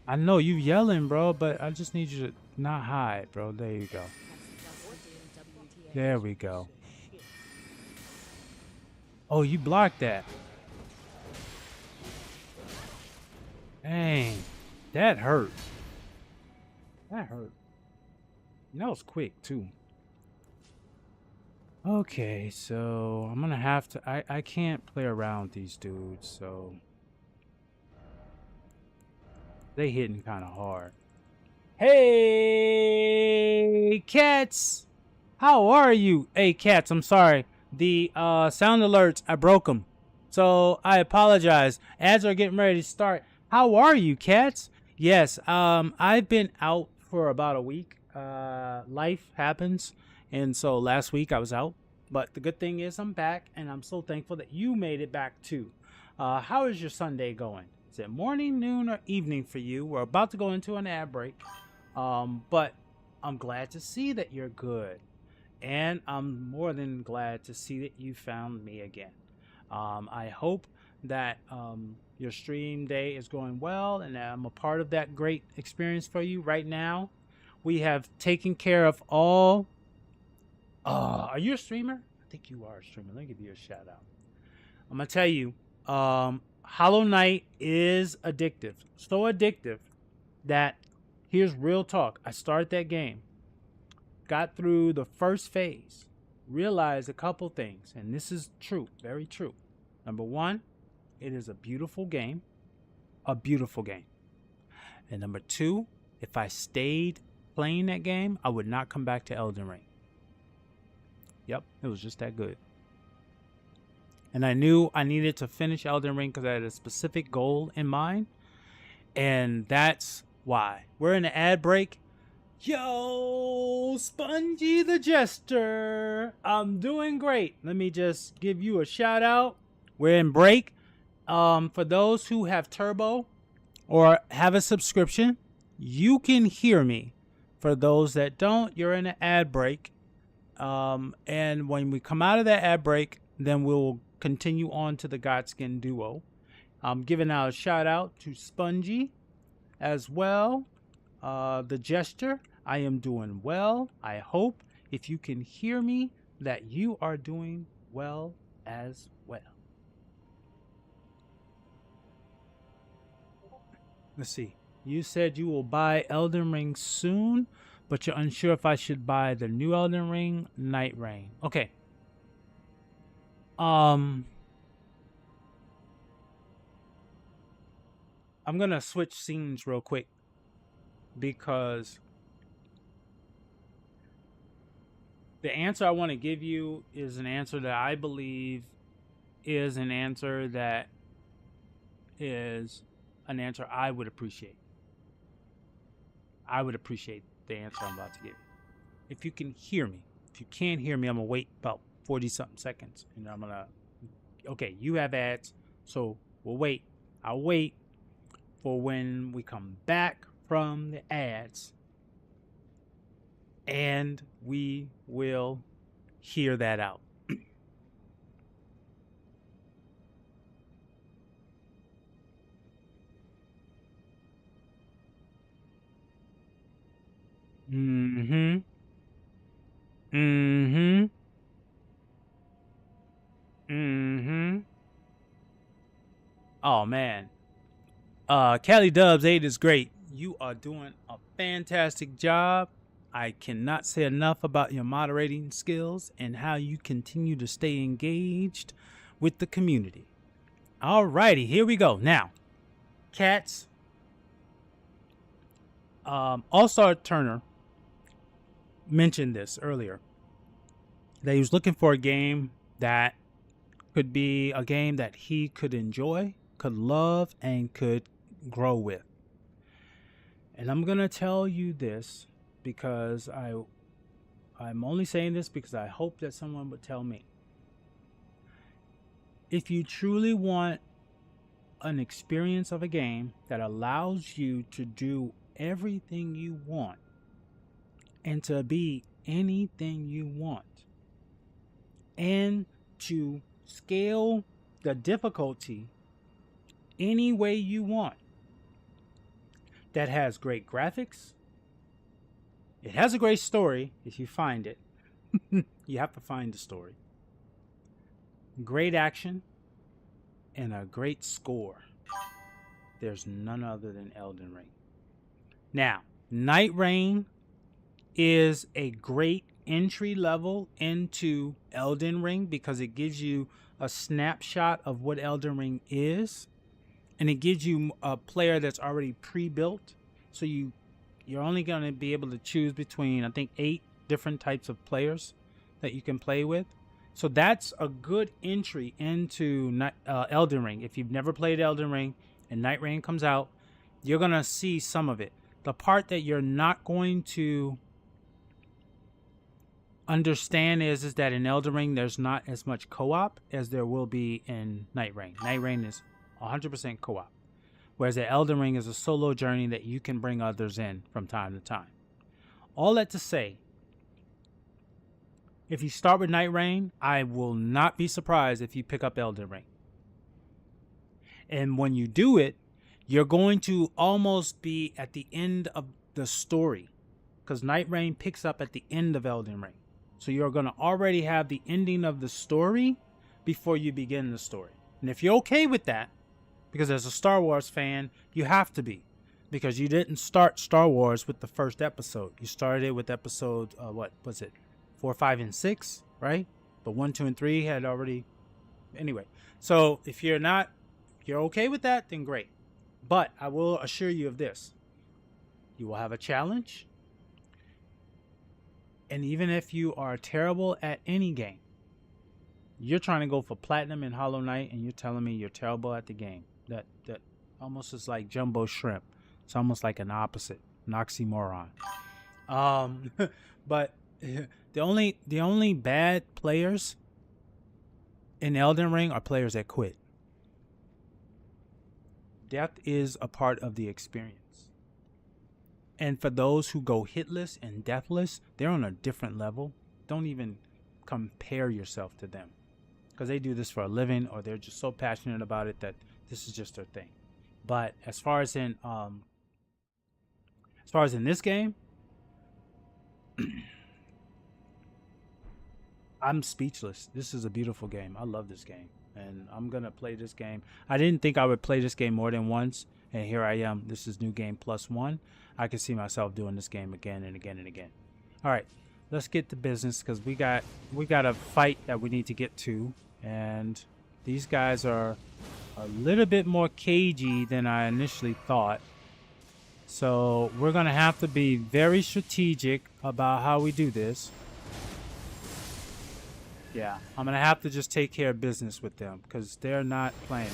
A: I know you yelling, bro, but I just need you to not hide, bro. There you go. There we go. Oh, you blocked that. Dang. That hurt. That hurt. And that was quick, too. Okay, so I'm gonna have to... I can't play around with these dudes, so... They hitting kind of hard. Hey, cats! How are you? Hey, cats, I'm sorry. The sound alerts, I broke them. So, I apologize. Ads are getting ready to start. How are you, cats? Yes, I've been out for about a week. Life happens. And so last week I was out. But the good thing is I'm back. And I'm so thankful that you made it back too. How is your Sunday going? Is it morning, noon, or evening for you? We're about to go into an ad break. But I'm glad to see that you're good. And I'm more than glad to see that you found me again. I hope that your stream day is going well, and I'm a part of that great experience for you right now. We have taken care of all... are you a streamer? I think you are a streamer. Let me give you a shout out. I'm going to tell you, Hollow Knight is addictive. So addictive that, here's real talk. I started that game. Got through the first phase. Realized a couple things. And this is true. Very true. Number 1, it is a beautiful game. A beautiful game. And number 2, if I stayed playing that game, I would not come back to Elden Ring. Yep, it was just that good. And I knew I needed to finish Elden Ring because I had a specific goal in mind. And that's why. We're in an ad break. Yo, Spongy the Jester. I'm doing great. Let me just give you a shout out. We're in break. For those who have Turbo or have a subscription, you can hear me. For those that don't, you're in an ad break. And when we come out of that ad break, then we'll continue on to the Godskin duo. I'm giving out a shout out to Spongy as well. The Jester, I am doing well. I hope if you can hear me that you are doing well as well. Let's see. You said you will buy Elden Ring soon, but you're unsure if I should buy the new Elden Ring, Night Rain. Okay. I'm going to switch scenes real quick because the answer I want to give you is an answer that I believe is an answer that is an answer I would appreciate. I would appreciate the answer I'm about to give you. If you can hear me. If you can't hear me, I'm going to wait about 40-something seconds. And I'm going to... Okay, you have ads, so we'll wait. I'll wait for when we come back from the ads. And we will hear that out. Mm-hmm. Mm-hmm. Mm-hmm. Oh man. CaliDubz8 is great. You are doing a fantastic job. I cannot say enough about your moderating skills and how you continue to stay engaged with the community. Alrighty, here we go. Now, cats. All-Star Turner mentioned this earlier. That he was looking for a game that could be a game that he could enjoy, could love, and could grow with. And I'm gonna tell you this because I'm only saying this because I hope that someone would tell me. If you truly want an experience of a game that allows you to do everything you want and to be anything you want and to scale the difficulty any way you want, that has great graphics, it has a great story if you find it. You have to find the story. Great action and a great score. There's none other than Elden Ring. Now, Night Rain is a great entry level into Elden Ring because it gives you a snapshot of what Elden Ring is, and it gives you a player that's already pre-built. So you're only going to be able to choose between, I think, 8 different types of players that you can play with. So that's a good entry into Elden Ring. If you've never played Elden Ring and Night Rain comes out, you're going to see some of it. The part that you're not going to understand is that in Elden Ring, there's not as much co-op as there will be in Night Rain. Night Rain is 100% co-op. Whereas the Elden Ring is a solo journey that you can bring others in from time to time. All that to say, if you start with Night Rain, I will not be surprised if you pick up Elden Ring. And when you do it, you're going to almost be at the end of the story, because Night Rain picks up at the end of Elden Ring. So you're going to already have the ending of the story before you begin the story. And if you're okay with that, because as a Star Wars fan, you have to be, because you didn't start Star Wars with the first episode. You started it with episode, what was it? 4, 5, and 6, right? But 1, 2, and 3 had already. Anyway, so if you're okay with that, then great. But I will assure you of this: you will have a challenge, and even if you are terrible at any game, you're trying to go for platinum in Hollow Knight, and you're telling me you're terrible at the game. That almost is like jumbo shrimp. It's almost like an opposite, an oxymoron. But the only bad players in Elden Ring are players that quit. Death is a part of the experience. And for those who go hitless and deathless, they're on a different level. Don't even compare yourself to them, because they do this for a living, or they're just so passionate about it that this is just their thing. But as far as in this game, I'm speechless. This is a beautiful game. I love this game, and I'm gonna play this game. I didn't think I would play this game more than once, and here I am. This is new game +1. I can see myself doing this game again and again and again. All right, let's get to business, because we got a fight that we need to get to, and these guys are a little bit more cagey than I initially thought. So we're gonna have to be very strategic about how we do this. Yeah, I'm gonna have to just take care of business with them, because they're not playing.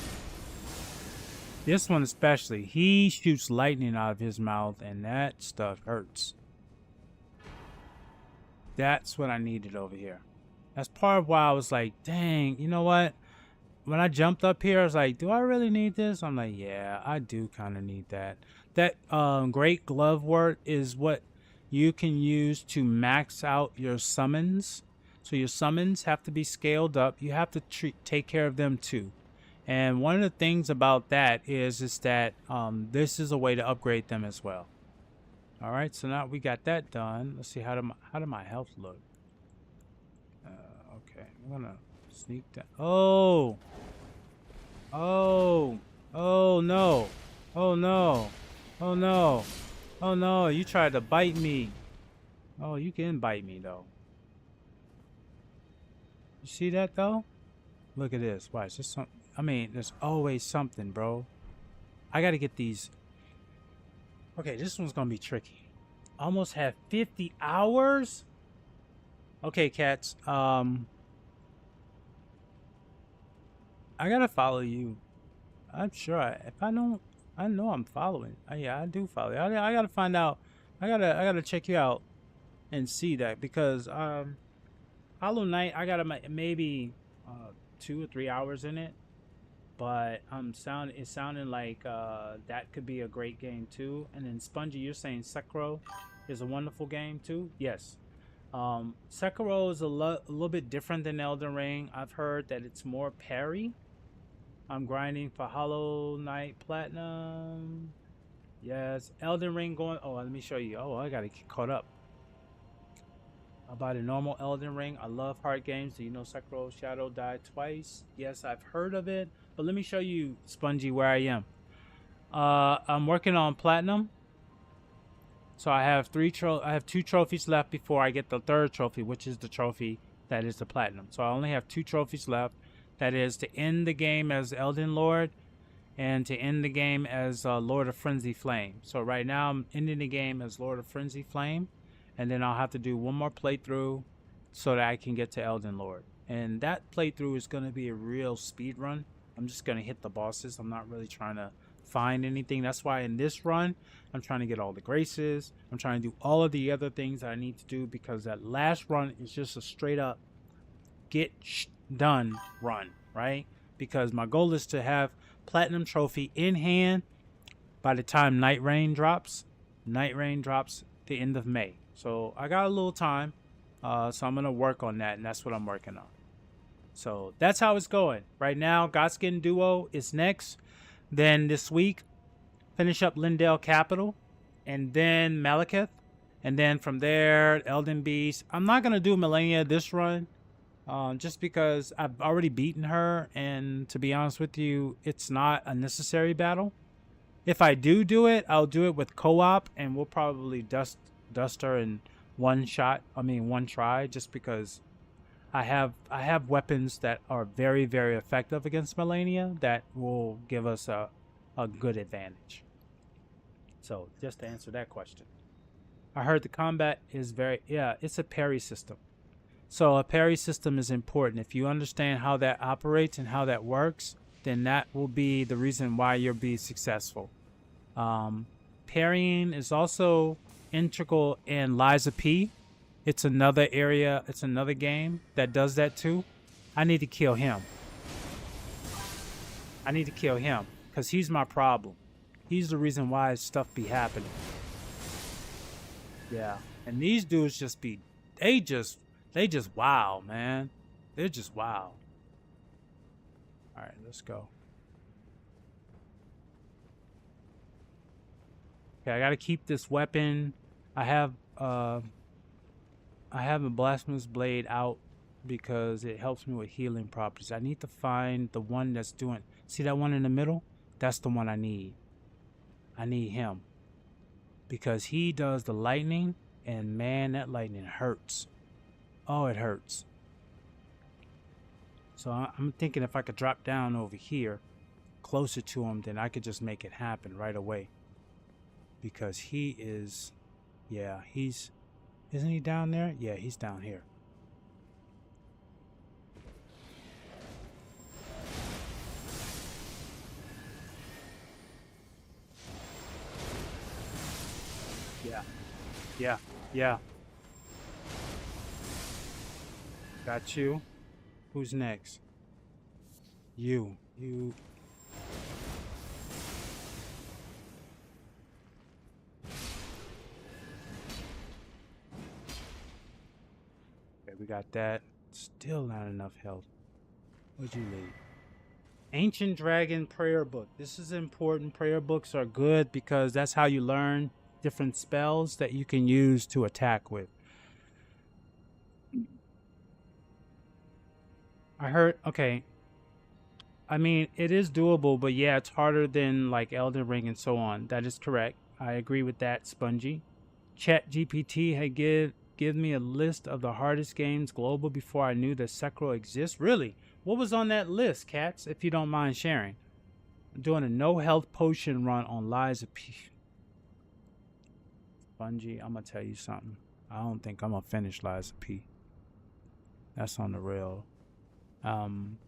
A: This one especially, he shoots lightning out of his mouth, and that stuff hurts. That's what I needed over here. That's part of why I was like, dang, you know what? When I jumped up here, I was like, do I really need this? I'm like, yeah, I do kind of need that. That great glove work is what you can use to max out your summons. So your summons have to be scaled up. You have to take care of them too. And one of the things about that is that this is a way to upgrade them as well. All right, so now we got that done. Let's see, how do my health look? Okay, I'm gonna sneak that. Oh, oh, oh no, oh no, oh no, oh no! You tried to bite me. Oh, you can bite me though. You see that though? Look at this. Watch this. I mean, there's always something, bro. I gotta get these. Okay, this one's gonna be tricky. Almost have 50 hours. Okay, cats. I gotta follow you. I'm sure. If I don't, I know I'm following. Yeah, I do follow you. I gotta find out. I gotta check you out and see that, because Hollow Knight, I got maybe 2 or 3 hours in it, but it's sounding like that could be a great game too. And then Spongy, you're saying Sekiro is a wonderful game too? Yes. Sekiro is a little bit different than Elden Ring. I've heard that it's more parry. I'm grinding for Hollow Knight Platinum. Yes, Elden Ring going. Oh, let me show you. Oh, I gotta get caught up. About a normal Elden Ring. I love hard games. Do you know Sekiro Shadow died twice? Yes, I've heard of it. But let me show you, Spongy, where I am. I'm working on Platinum. So I have 2 trophies left before I get the 3rd trophy, which is the trophy that is the Platinum. So I only have 2 trophies left. That is to end the game as Elden Lord and to end the game as Lord of Frenzy Flame. So right now I'm ending the game as Lord of Frenzy Flame. And then I'll have to do one more playthrough so that I can get to Elden Lord. And that playthrough is going to be a real speed run. I'm just going to hit the bosses. I'm not really trying to find anything. That's why in this run, I'm trying to get all the graces. I'm trying to do all of the other things that I need to do, because that last run is just a straight up get done run, right? Because my goal is to have Platinum Trophy in hand by the time Night Rain drops. Night Rain drops the end of May. So I got a little time, so I'm going to work on that, and that's what I'm working on. So that's how it's going. Right now, Godskin Duo is next. Then this week, finish up Lindale Capital, and then Malekith. And then from there, Elden Beast. I'm not going to do Millennia this run, just because I've already beaten her, and to be honest with you, it's not a necessary battle. If I do it, I'll do it with co-op, and we'll probably dust her in one try, just because I have weapons that are very, very effective against Melania that will give us a good advantage. So just to answer that question, I heard the combat is it's a parry system. So a parry system is important. If you understand how that operates and how that works, then that will be the reason why you'll be successful. Parrying is also integral in Lies of P. It's another area, it's another game that does that too. I need to kill him. Because he's my problem. He's the reason why stuff be happening. Yeah. And these dudes they just wow, man. They're just wow. Alright, let's go. Okay, I gotta keep this weapon. I have a Blasphemous Blade out because it helps me with healing properties. I need to find the one that's doing... See that one in the middle? That's the one I need. I need him. Because he does the lightning, and man, that lightning hurts. Oh, it hurts. So I'm thinking if I could drop down over here, closer to him, then I could just make it happen right away. Because he is... Yeah, he's... Isn't he down there? Yeah, he's down here. Yeah. Got you. Who's next? You. Okay, Alright, we got that. Still not enough health. What'd you leave? Ancient Dragon Prayer Book. This is important. Prayer books are good because that's how you learn different spells that you can use to attack with. I heard, okay. I mean, it is doable, but yeah, it's harder than like Elden Ring and so on. That is correct. I agree with that, Spongy. Chat GPT had give me a list of the hardest games global before I knew that Sekiro exists. Really? What was on that list, cats, if you don't mind sharing? I'm doing a no health potion run on Liza P. Spongy, I'm going to tell you something. I don't think I'm going to finish Liza P. That's on the real. I'm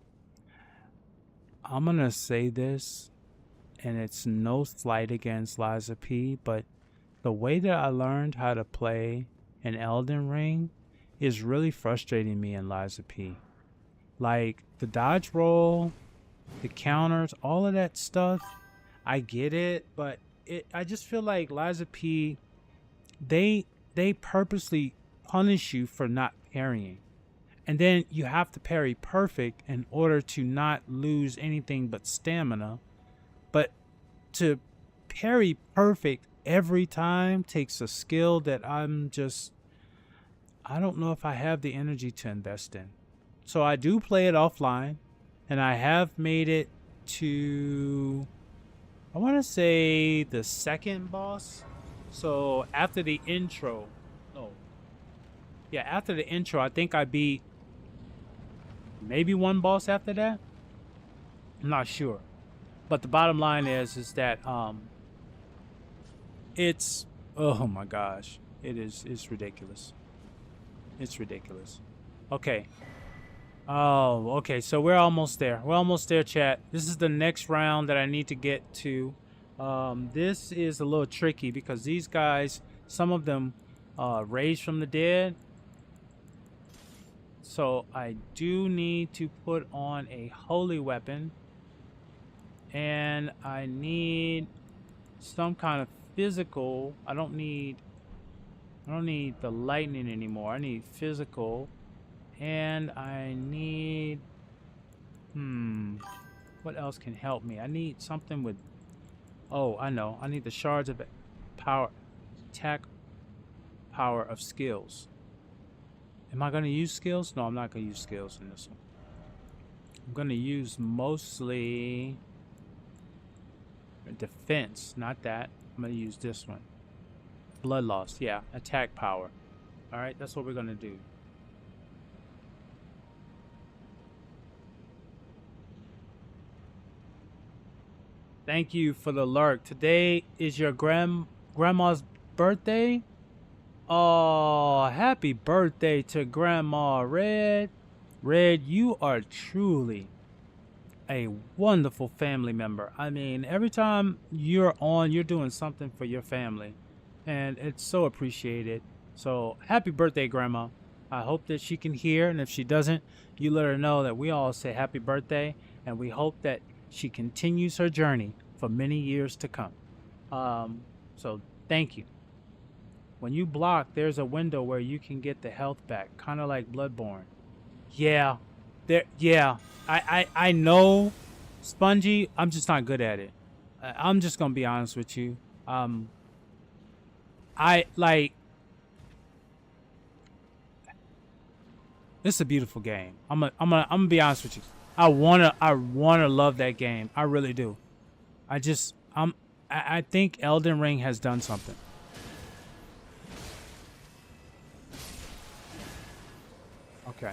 A: going to say this, and it's no slight against Liza P, but the way that I learned how to play an Elden Ring is really frustrating me in Liza P. Like, the dodge roll, the counters, all of that stuff, I get it, but I just feel like Liza P, they purposely punish you for not parrying. And then you have to parry perfect in order to not lose anything but stamina. But to parry perfect every time takes a skill that I don't know if I have the energy to invest in. So I do play it offline, and I have made it to, I want to say, the second boss. So after the intro, after the intro, I think I beat maybe one boss after that. I'm not sure. But the bottom line is that it's, oh my gosh, it's ridiculous. It's ridiculous. Okay. Oh, okay. So we're almost there. We're almost there, chat. This is the next round that I need to get to. This is a little tricky because these guys, some of them raised from the dead. So I do need to put on a holy weapon. And I need some kind of physical. I don't need the lightning anymore. I need physical. And I need what else can help me? I need something with, oh, I know. I need the shards of power, attack power of skills. Am I going to use skills? No, I'm not going to use skills in this one. I'm going to use mostly defense, not that. I'm going to use this one. Blood loss, yeah. Attack power. All right, that's what we're going to do. Thank you for the lurk. Today is your grandma's birthday. Oh, happy birthday to Grandma Red. Red, you are truly a wonderful family member. I mean, every time you're on, you're doing something for your family. And it's so appreciated. So, happy birthday, Grandma. I hope that she can hear. And if she doesn't, you let her know that we all say happy birthday. And we hope that she continues her journey for many years to come. So, thank you. When you block, there's a window where you can get the health back, kind of like Bloodborne. Yeah, I know, Spongy. I'm just not good at it. I'm just gonna be honest with you. I like. It's a beautiful game. I'm gonna be honest with you. I wanna love that game. I really do. I think Elden Ring has done something. Okay.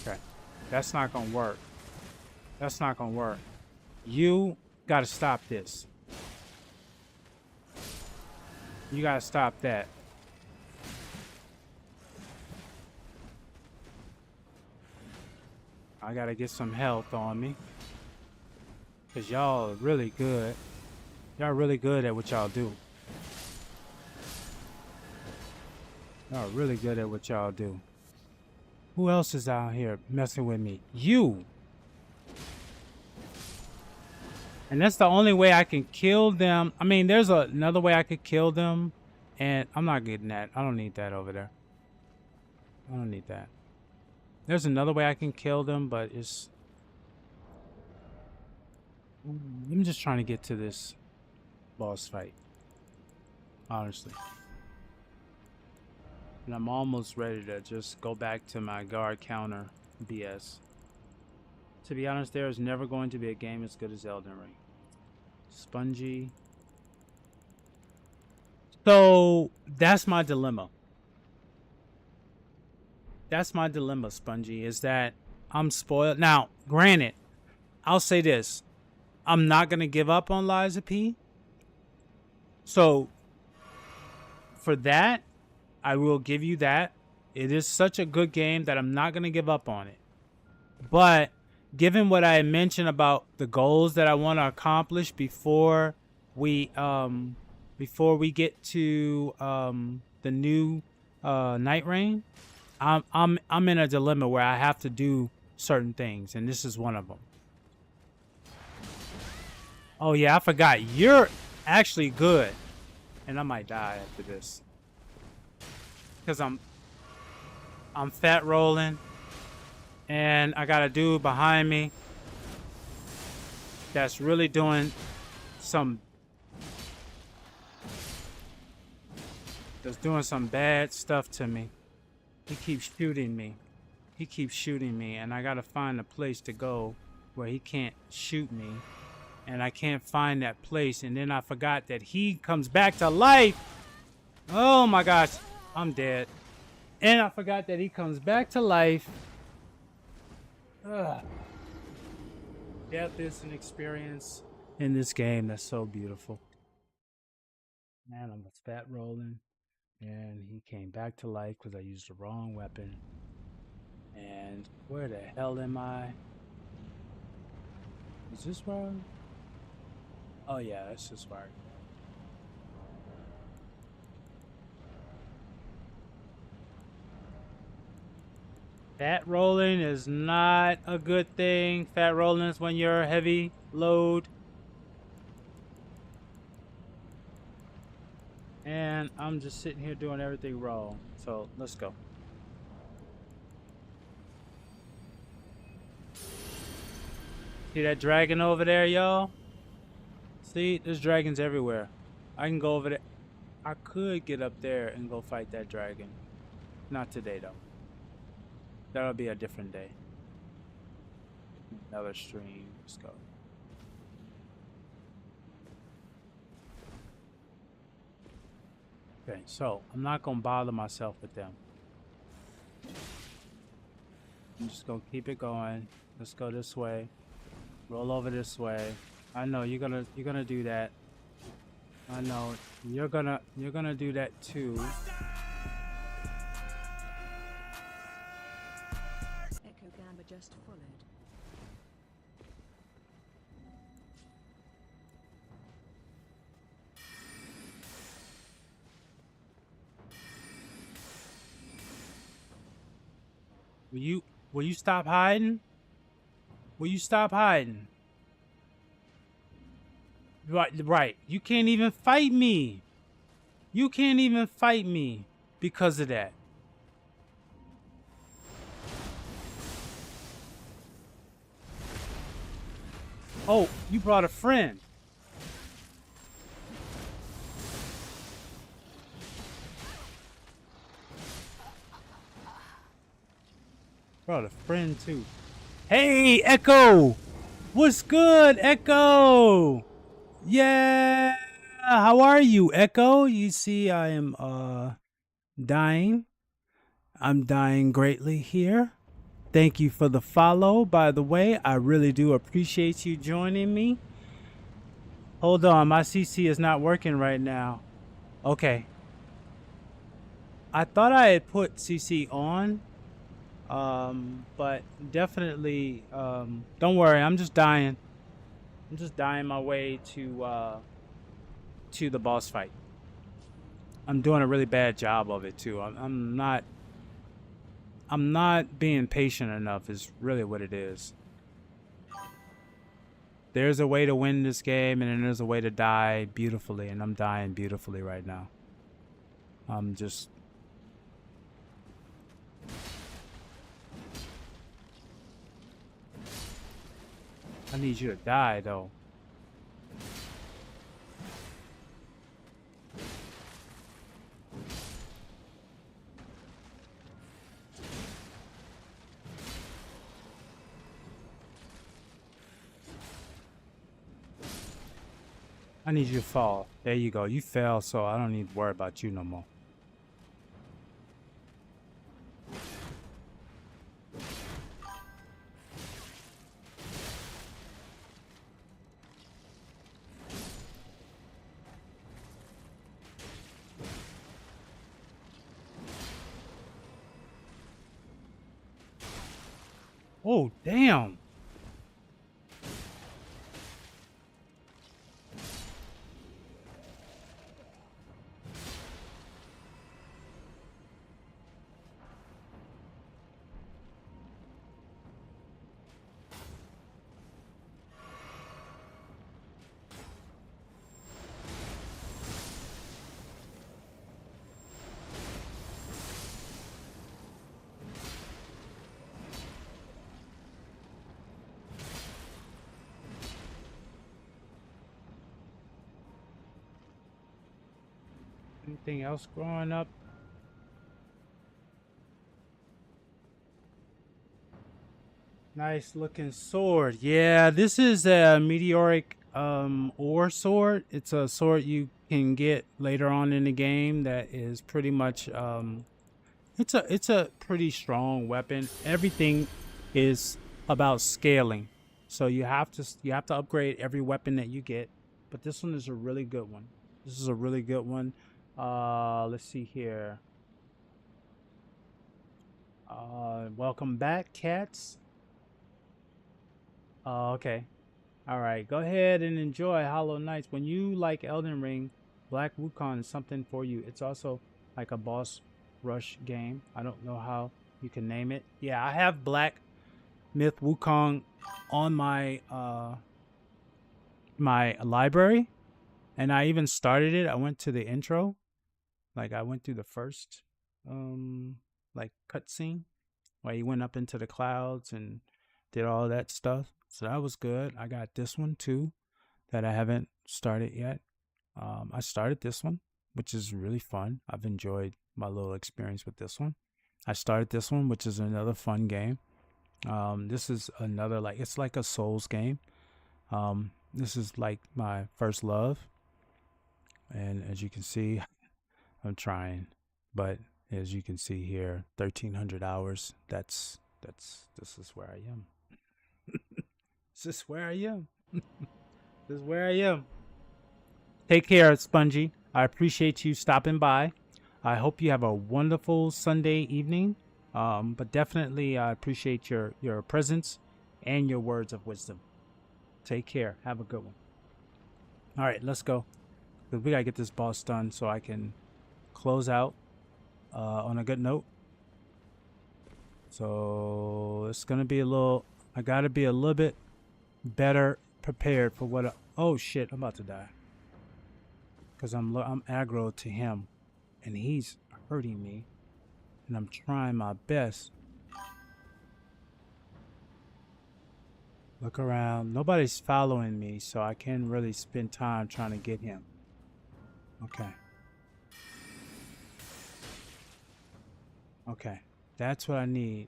A: Okay. That's not gonna work. That's not gonna work. You gotta stop this. You gotta stop that. I gotta get some health on me. Cause y'all are really good. Y'all are really good at what y'all do. Y'all are really good at what y'all do. Who else is out here messing with me? You! And that's the only way I can kill them. I mean, there's another way I could kill them. And I'm not getting that. I don't need that over there. I don't need that. There's another way I can kill them, but it's... I'm just trying to get to this boss fight. Honestly. And I'm almost ready to just go back to my guard counter BS. To be honest, there is never going to be a game as good as Elden Ring. Spongy. So, that's my dilemma. That's my dilemma, Spongy, is that I'm spoiled. Now, granted, I'll say this. I'm not going to give up on Lies of P. So, for that, I will give you that. It is such a good game that I'm not going to give up on it. But, given what I mentioned about the goals that I want to accomplish before we get to the new Night Rain, I'm in a dilemma where I have to do certain things, and this is one of them. Oh yeah, I forgot. You're actually good, and I might die after this because I'm fat rolling, and I got a dude behind me that's really doing some bad stuff to me. He keeps shooting me. He keeps shooting me, and I gotta find a place to go where he can't shoot me. And I can't find that place, and then I forgot that he comes back to life. Oh my gosh, I'm dead. And I forgot that he comes back to life. Ugh. Death is an experience in this game that's so beautiful. Man, I'm fat rolling. And he came back to life because I used the wrong weapon. And where the hell am I? Is this where I'm... Oh yeah, that's just where. Fat rolling is not a good thing. Fat rolling is when you're heavy load. And I'm just sitting here doing everything wrong. So let's go. See that dragon over there, y'all? See, there's dragons everywhere. I can go over there. I could get up there and go fight that dragon. Not today, though. That'll be a different day. Another stream. Let's go. Okay, so I'm not going to bother myself with them. I'm just going to keep it going. Let's go this way. Roll over this way. I know you're gonna do that. I know you're gonna do that too.
D: Echo Gamma just followed.
A: Will you stop hiding? Will you stop hiding? Right. You can't even fight me. You can't even fight me because of that. Oh, you brought a friend. Brought a friend too. Hey, Echo! What's good, Echo? Yeah, how are you, Echo? You see, I am dying. I'm dying greatly here. Thank you for the follow, by the way. I really do appreciate you joining me. Hold on, my CC is not working right now. Okay. I thought I had put CC on. But definitely, don't worry, I'm just dying. I'm just dying my way to the boss fight. I'm doing a really bad job of it too. I'm not being patient enough is really what it is. There's a way to win this game, and then there's a way to die beautifully, and I'm dying beautifully right now. I'm just... I need you to die, though. I need you to fall. There you go. You fell, so I don't need to worry about you no more. Oh, damn. Anything else growing up? Nice looking sword. Yeah, this is a meteoric ore sword. It's a sword you can get later on in the game that is pretty much it's a pretty strong weapon. Everything is about scaling. So you have to upgrade every weapon that you get, but this one is a really good one. This is a really good one. Let's see here. Welcome back, cats. Okay. All right. Go ahead and enjoy Hollow Knights. When you like Elden Ring, Black Wukong is something for you. It's also like a boss rush game. I don't know how you can name it. Yeah, I have Black Myth Wukong on my my library, and I even started it. I went to the intro. Like I went through the first like cutscene where he went up into the clouds and did all that stuff. So that was good. I got this one too that I haven't started yet. I started this one, which is really fun. I've enjoyed my little experience with this one. I started this one, which is another fun game. This is another, like, it's like a Souls game. This is like my first love. And as you can see, I'm trying, but as you can see here, 1,300 hours. This is where I am. This is where I am. This is where I am. Take care, Spongy. I appreciate you stopping by. I hope you have a wonderful Sunday evening. But definitely I appreciate your presence and your words of wisdom. Take care. Have a good one. All right, let's go. Because we got to get this boss done so I can close out on a good note. So it's going to be I got to be a little bit better prepared for what oh shit, I'm about to die. Because I'm aggro to him and he's hurting me. And I'm trying my best. Look around. Nobody's following me, so I can't really spend time trying to get him. Okay. Okay. That's what I need.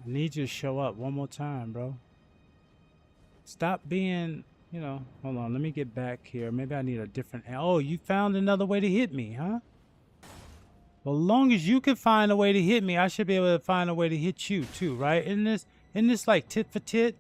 A: I need you to show up one more time, bro. Stop being, hold on. Let me get back here. Maybe I need a different... Oh, you found another way to hit me, huh? Well, as long as you can find a way to hit me, I should be able to find a way to hit you too, right? Isn't this like tit for tit?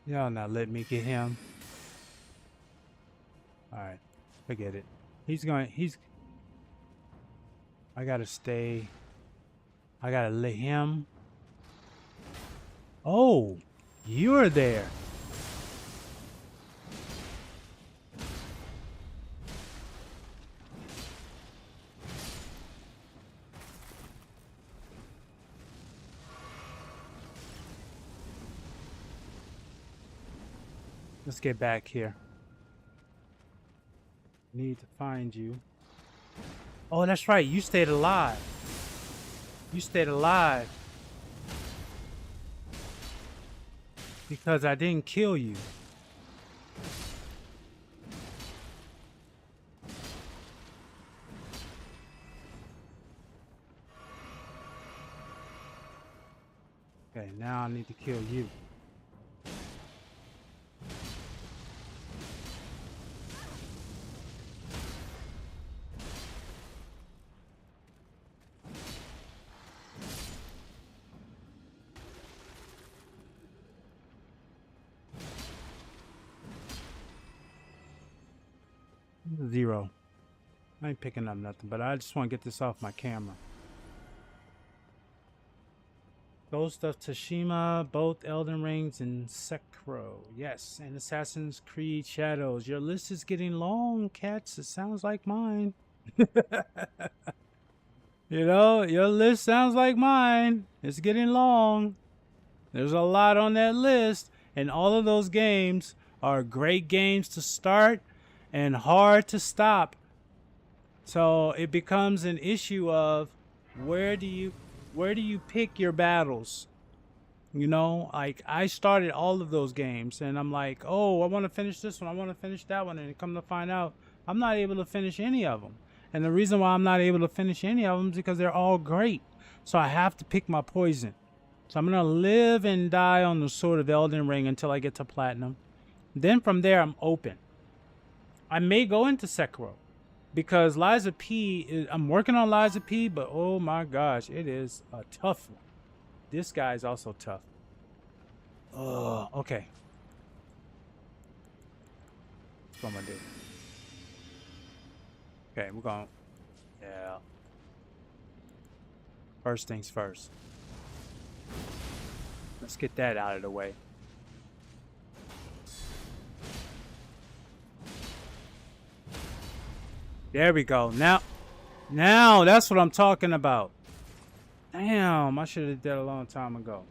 A: Y'all not let me get him. All right, forget it. I gotta stay. I gotta let him. Oh, you're there. Let's get back here. Need to find you. Oh, that's right. You stayed alive. You stayed alive. Because I didn't kill you. Okay, now I need to kill you. Zero. I ain't picking up nothing, but I just want to get this off my camera. Ghost of Tsushima, both Elden Rings and Sekiro. Yes, and Assassin's Creed Shadows. Your list is getting long, cats. It sounds like mine. You know, your list sounds like mine. It's getting long. There's a lot on that list, and all of those games are great games to start and hard to stop. So it becomes an issue of where do you pick your battles? You know, like I started all of those games and I'm like, oh, I want to finish this one, I want to finish that one, and come to find out I'm not able to finish any of them. And the reason why I'm not able to finish any of them is because they're all great. So I have to pick my poison. So I'm gonna live and die on the Sword of Elden Ring until I get to Platinum. Then from there I'm open. I may go into Sekiro. Because Liza P, I'm working on Liza P, but oh my gosh, it is a tough one. This guy is also tough. Oh, okay. That's what I'm gonna do. Okay, we're going. Yeah. First things first. Let's get that out of the way. There we go. Now that's what I'm talking about. Damn, I should have did that a long time ago.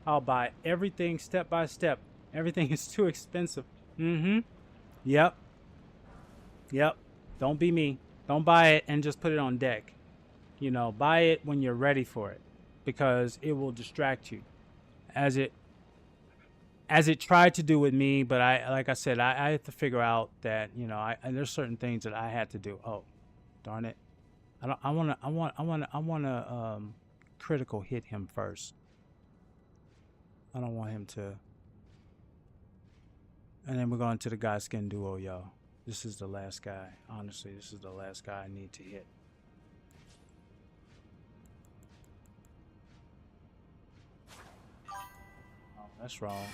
A: I'll buy everything step by step. Everything is too expensive. Mm-hmm. Yep. Yep. Don't be me. Don't buy it and just put it on deck. You know, buy it when you're ready for it, because it will distract you, as it tried to do with me. But like I said, I have to figure out that, you know, there's certain things that I had to do. Oh, darn it! I want to critical hit him first. I don't want him to. And then we're going to the guy skin duo, y'all. This is the last guy. Honestly, this is the last guy I need to hit. Oh, that's wrong.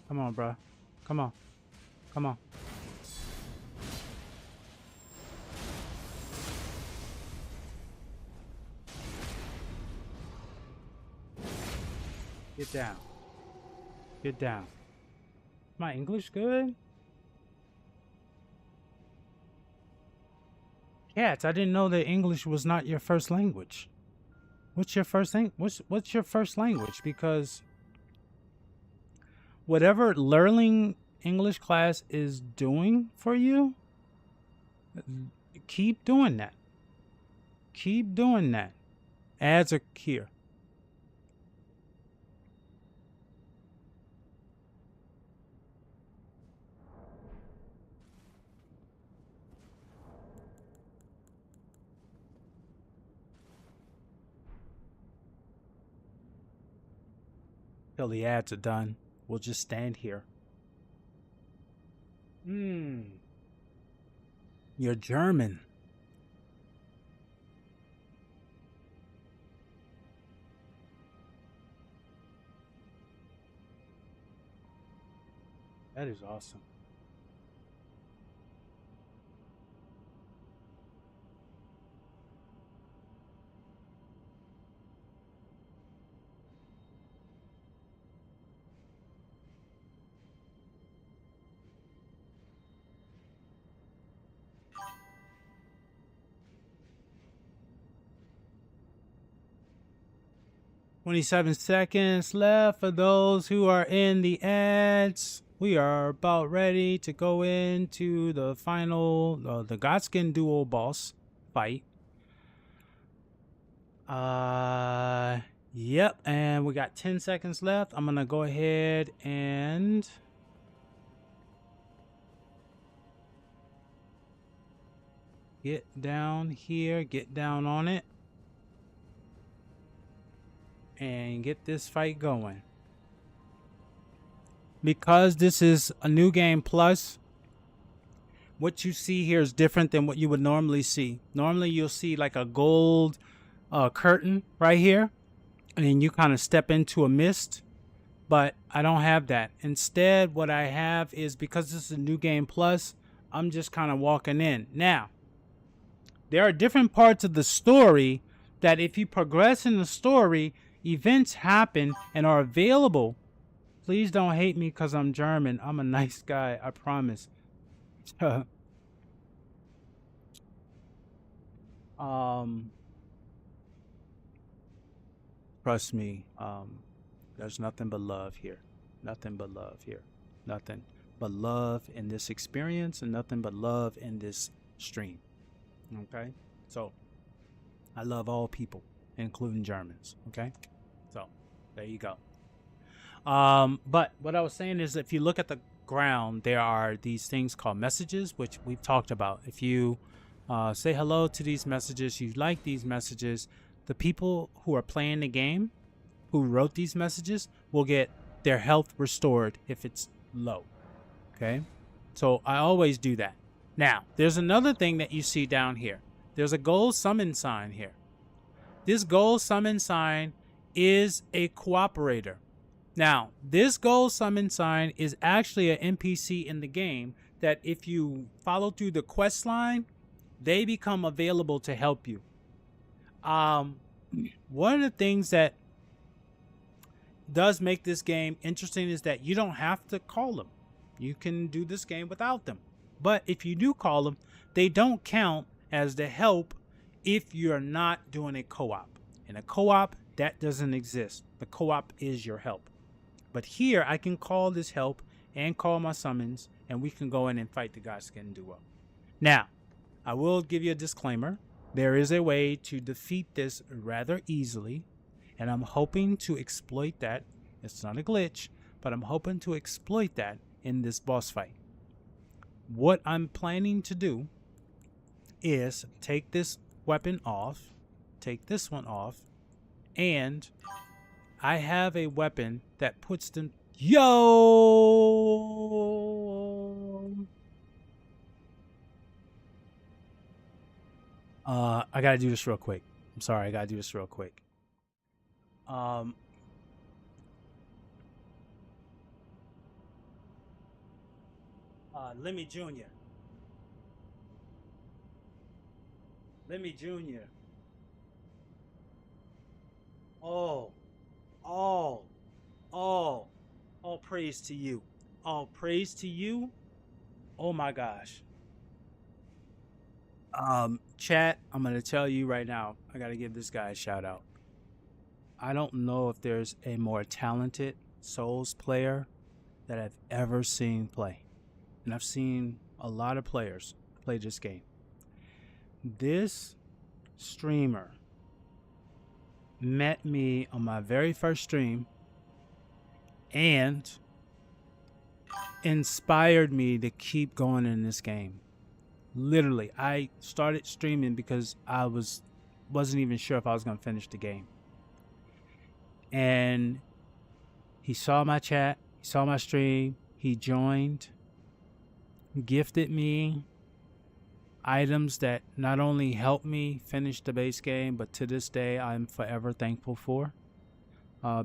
A: Come on, bro. Come on. Come on. Get down. Get down. My English good? Cats, I didn't know that English was not your first language. What's your first thing? What's your first language? Because whatever learning English class is doing for you, keep doing that. Keep doing that. Ads are here. Till the ads are done, we'll just stand here. You're German. That is awesome. 27 seconds left for those who are in the ads. We are about ready to go into the final, the Godskin duo boss fight. Yep, and we got 10 seconds left. I'm gonna go ahead and get down here, get down on it, and get this fight going. Because this is a new game plus, what you see here is different than what you would normally see. Normally you'll see like a gold curtain right here, and then you kind of step into a mist, but I don't have that. Instead, what I have is, because this is a new game plus, I'm just kind of walking in. Now, there are different parts of the story that if you progress in the story, events happen and are available. Please don't hate me because I'm German. I'm a nice guy, I promise. Trust me, there's nothing but love here. Nothing but love here. Nothing but love in this experience and nothing but love in this stream. Okay? So, I love all people, including Germans. Okay? So, there you go. But what I was saying is, if you look at the ground, there are these things called messages, which we've talked about. If you say hello to these messages, you like these messages, the people who are playing the game, who wrote these messages, will get their health restored if it's low. Okay? So I always do that. Now, there's another thing that you see down here. There's a gold summon sign here. This gold summon sign is a cooperator. Now, this gold summon sign is actually an NPC in the game that if you follow through the quest line, they become available to help you. One of the things that does make this game interesting is that you don't have to call them. You can do this game without them. But if you do call them, they don't count as the help if you're not doing a co-op. In a co-op, that doesn't exist. The co-op is your help. But here, I can call this help and call my summons, and we can go in and fight the Godskin duo. Now, I will give you a disclaimer. There is a way to defeat this rather easily, and I'm hoping to exploit that. It's not a glitch, but I'm hoping to exploit that in this boss fight. What I'm planning to do is take this weapon off, take this one off, and I have a weapon that puts them... Yo! I gotta do this real quick. I'm sorry, I gotta do this real quick. Lemmy Jr. Lemmy Jr. All praise to you. All praise to you. Oh my gosh. Chat, I'm gonna tell you right now, I gotta give this guy a shout out. I don't know if there's a more talented Souls player that I've ever seen play. And I've seen a lot of players play this game. This streamer met me on my very first stream and inspired me to keep going in this game. Literally, I started streaming because I wasn't even sure if I was going to finish the game. And he saw my chat, he saw my stream, he joined, gifted me items that not only helped me finish the base game, but to this day I'm forever thankful for.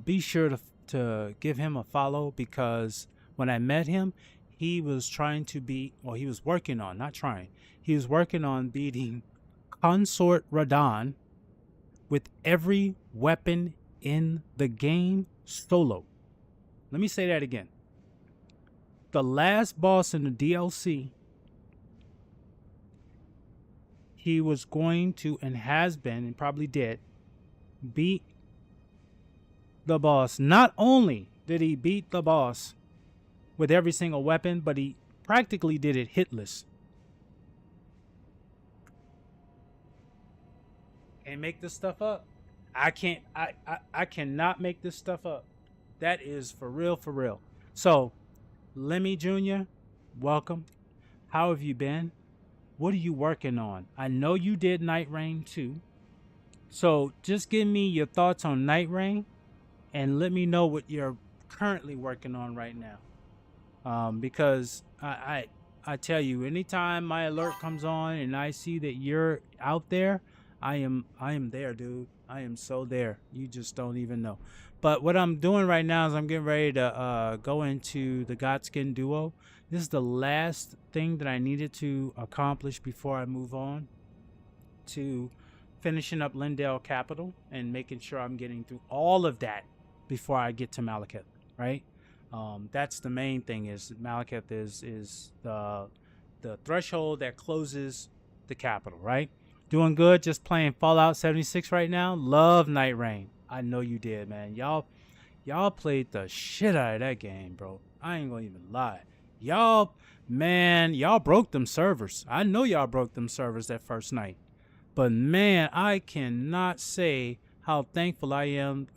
A: Be sure to give him a follow, because when I met him, he was trying to beat, well, he was working on, not trying, he was working on beating Consort Radahn with every weapon in the game solo. Let me say that again. The last boss in the DLC, he was going to, and has been, and probably did, beat the boss. Not only did he beat the boss with every single weapon, but he practically did it hitless. Can't make this stuff up. I cannot make this stuff up. That is for real, for real. So, Lemmy Jr., welcome. How have you been? What are you working on? I know you did Night Rain too. So just give me your thoughts on Night Rain and let me know what you're currently working on right now. Because I tell you, anytime my alert comes on and I see that you're out there, I am there, dude. I am so there. You just don't even know. But what I'm doing right now is I'm getting ready to go into the Godskin Duo. This is the last thing that I needed to accomplish before I move on to finishing up Lindale Capital and making sure I'm getting through all of that before I get to Malekith, right? That's the main thing. Is Malekith is the threshold that closes the capital, right? Doing good, just playing Fallout 76 right now. Love Night Rain. I know you did, man. Y'all played the shit out of that game, bro. I ain't gonna even lie. Y'all broke them servers. I know y'all broke them servers that first night. But man, I cannot say how thankful I am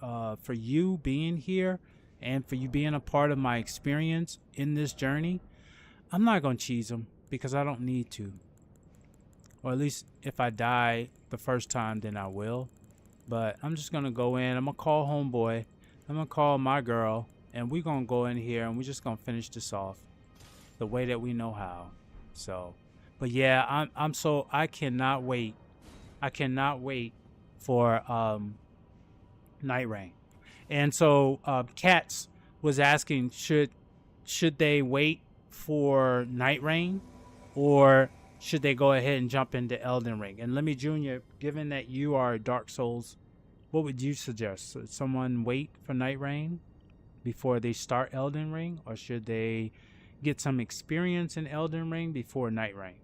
A: for you being here and for you being a part of my experience in this journey. I'm not gonna cheese them because I don't need to. Or at least if I die the first time, then I will. But I'm just gonna go in. I'm gonna call homeboy. I'm gonna call my girl, and we're gonna go in here and we're just gonna finish this off the way that we know how. So, but yeah, I cannot wait. I cannot wait for Night Rain. And so Katz was asking, should they wait for Night Rain, or should they go ahead and jump into Elden Ring? And Lemmy Jr., given that you are Dark Souls, what would you suggest? Should someone wait for Night Rain before they start Elden Ring, or should they get some experience in Elden Ring before Night Rain?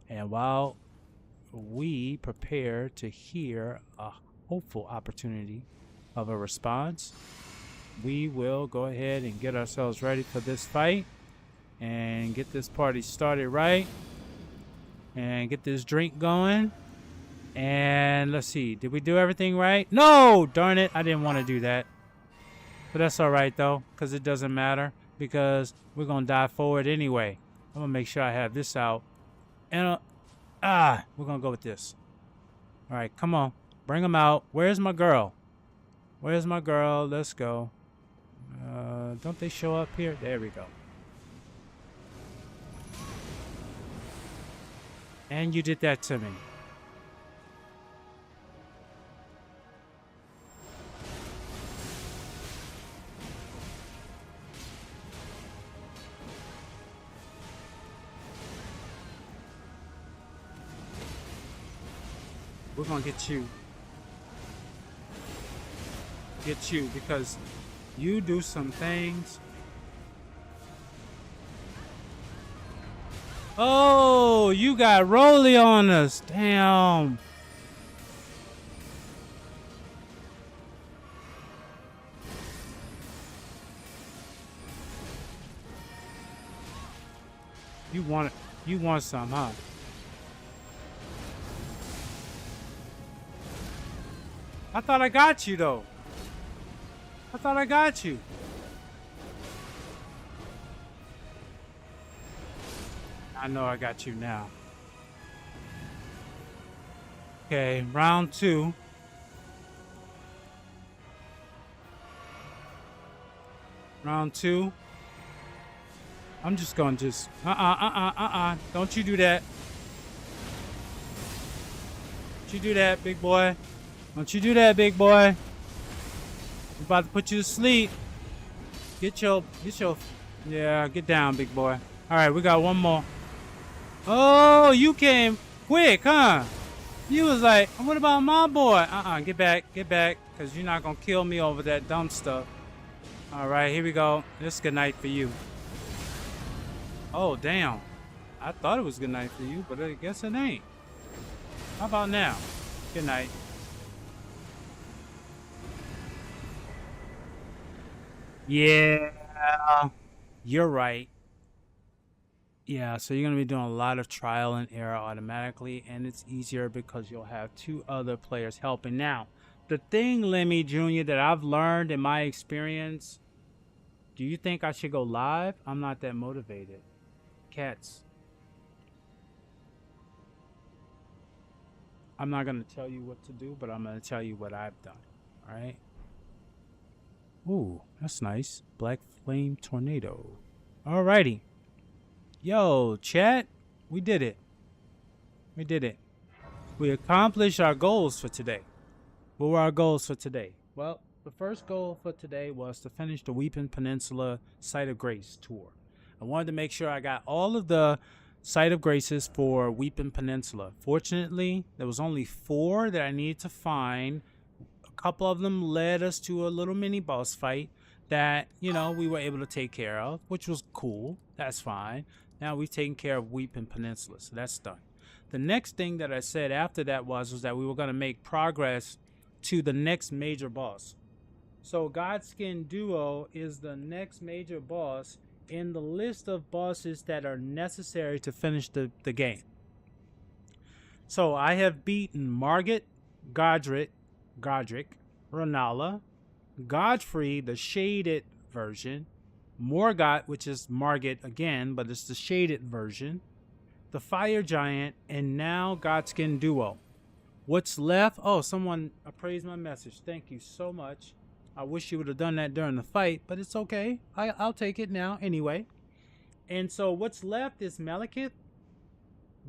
A: And while we prepare to hear a hopeful opportunity of a response, we will go ahead and get ourselves ready for this fight and get this party started right and get this drink going. And let's see, did we do everything right? No, darn it, I didn't want to do that. But that's all right though, because it doesn't matter, because we're gonna dive forward anyway. I'm gonna make sure I have this out, and we're gonna go with this. All right, come on, bring them out. Where's my girl? Where's my girl? Let's go. Don't they show up here? There we go. And you did that to me. We're gonna get you. Get you, because you do some things. Oh, you got Rolly on us. Damn. You want some, huh? I thought I got you though. I thought I got you. I know I got you now. Okay, round 2. Round 2. I'm just gonna Don't you do that. Don't you do that, big boy. Don't you do that, big boy. I'm about to put you to sleep. Get your, yeah, get down, big boy. All right, we got one more. Oh, you came quick, huh? You was like, what about my boy? Get back, because you're not going to kill me over that dumb stuff. All right, here we go. This is good night for you. Oh, damn. I thought it was good night for you, but I guess it ain't. How about now? Good night. Yeah, you're right. Yeah, so you're going to be doing a lot of trial and error automatically, and it's easier because you'll have two other players helping. Now, the thing, Lemmy Jr., that I've learned in my experience, do you think I should go live? I'm not that motivated. Cats, I'm not going to tell you what to do, but I'm going to tell you what I've done. All right? Ooh, that's nice. Black Flame Tornado. All righty. Yo, chat, we did it. We did it. We accomplished our goals for today. What were our goals for today? Well, the first goal for today was to finish the Weeping Peninsula Site of Grace tour. I wanted to make sure I got all of the Site of Graces for Weeping Peninsula. Fortunately, there was only 4 that I needed to find. A couple of them led us to a little mini boss fight that, we were able to take care of, which was cool. That's fine. Now we've taken care of Weeping Peninsula, so that's done. The next thing that I said after that was that we were going to make progress to the next major boss. So Godskin Duo is the next major boss in the list of bosses that are necessary to finish the game. So I have beaten Margit, Godric, Renala, Godfrey, the shaded version, Morgott, which is Margit again, but it's the shaded version, the Fire Giant, and now Godskin Duo. What's left? Oh, someone appraised my message. Thank you so much. I wish you would have done that during the fight, but it's okay. I'll take it now anyway. And so what's left is Malekith,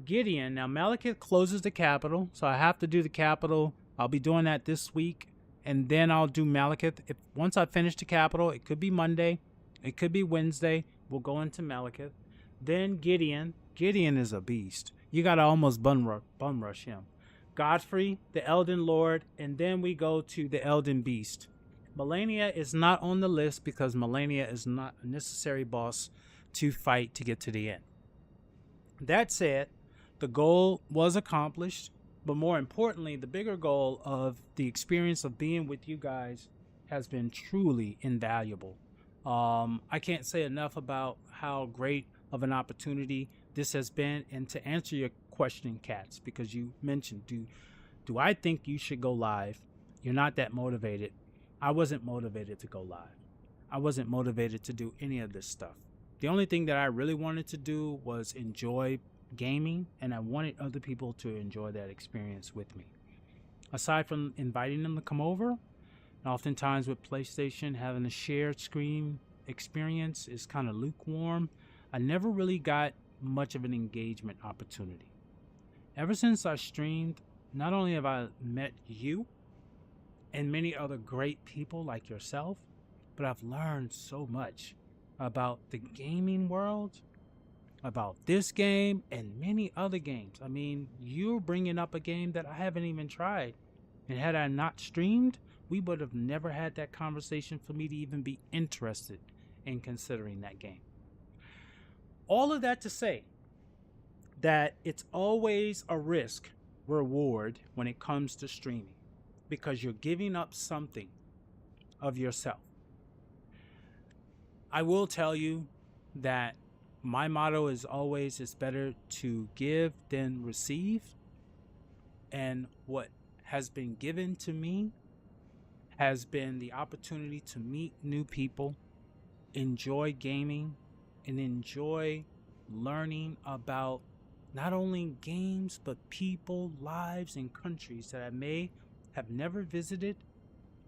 A: Gideon. Now, Malekith closes the capital, so I have to do the capital. I'll be doing that this week, and then I'll do Malekith. Once I finish the capital, it could be Monday, it could be Wednesday. We'll go into Malekith. Then Gideon. Gideon is a beast. You got to almost bum rush him. Godfrey, the Elden Lord, and then we go to the Elden Beast. Melania is not on the list because Melania is not a necessary boss to fight to get to the end. That said, the goal was accomplished, but more importantly, the bigger goal of the experience of being with you guys has been truly invaluable. I can't say enough about how great of an opportunity this has been. And to answer your question, Cats, because you mentioned, do I think you should go live? You're not that motivated. I wasn't motivated to go live. I wasn't motivated to do any of this stuff. The only thing that I really wanted to do was enjoy gaming, and I wanted other people to enjoy that experience with me. Aside from inviting them to come over, and oftentimes with PlayStation, having a shared screen experience is kind of lukewarm. I never really got much of an engagement opportunity. Ever since I streamed, not only have I met you and many other great people like yourself, but I've learned so much about the gaming world, about this game, and many other games. I mean, you're bringing up a game that I haven't even tried. And had I not streamed, we would have never had that conversation for me to even be interested in considering that game. All of that to say that it's always a risk reward when it comes to streaming, because you're giving up something of yourself. I will tell you that my motto is always, it's better to give than receive. And what has been given to me has been the opportunity to meet new people, enjoy gaming, and enjoy learning about not only games, but people, lives, and countries that I may have never visited.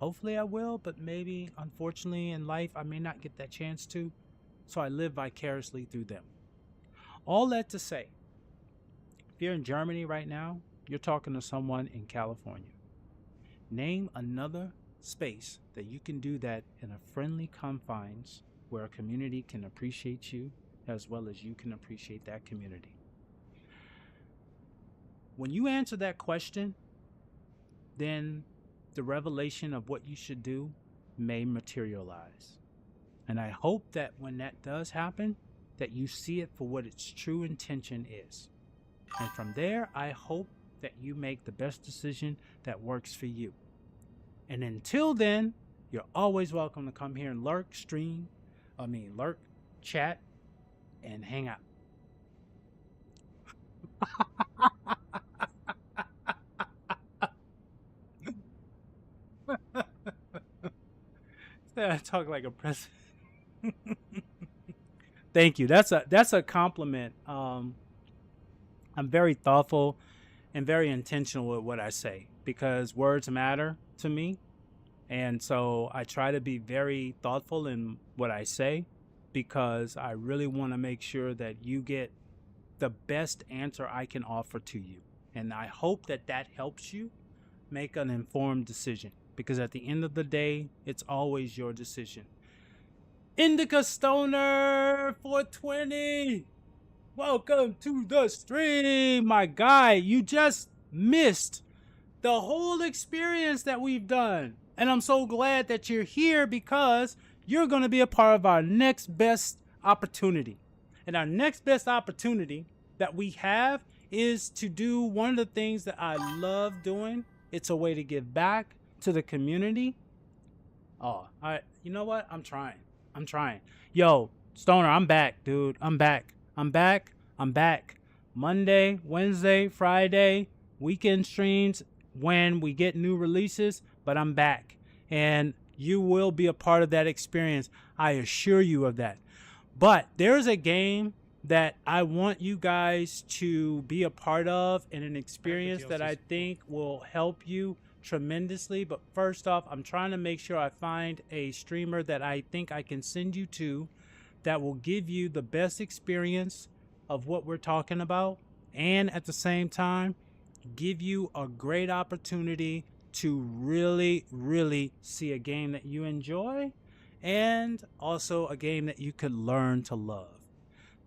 A: Hopefully I will, but maybe, unfortunately, in life, I may not get that chance to. So I live vicariously through them. All that to say, if you're in Germany right now, you're talking to someone in California. Name another space that you can do that in a friendly confines where a community can appreciate you as well as you can appreciate that community. When you answer that question, then the revelation of what you should do may materialize. And I hope that when that does happen, that you see it for what its true intention is. And from there, I hope that you make the best decision that works for you. And until then, You're always welcome to come here and lurk, lurk, chat, and hang out. I talk like a president. Thank you. That's a compliment. I'm very thoughtful and very intentional with what I say because words matter to me. And so I try to be very thoughtful in what I say because I really want to make sure that you get the best answer I can offer to you. And I hope that that helps you make an informed decision because at the end of the day, it's always your decision. Indica Stoner 420. Welcome to the stream, my guy. You just missed the whole experience that we've done. And I'm so glad that you're here because you're going to be a part of our next best opportunity. And our next best opportunity that we have is to do one of the things that I love doing. It's a way to give back to the community. You know what? I'm trying. Yo, Stoner, I'm back, dude. I'm back. Monday, Wednesday, Friday, weekend streams when we get new releases, but I'm back. And you will be a part of that experience. I assure you of that. But there's a game that I want you guys to be a part of and an experience that I think will help you tremendously. But first off, I'm trying to make sure I find a streamer that I think I can send you to that will give you the best experience of what we're talking about and at the same time give you a great opportunity to really, really see a game that you enjoy and also a game that you could learn to love.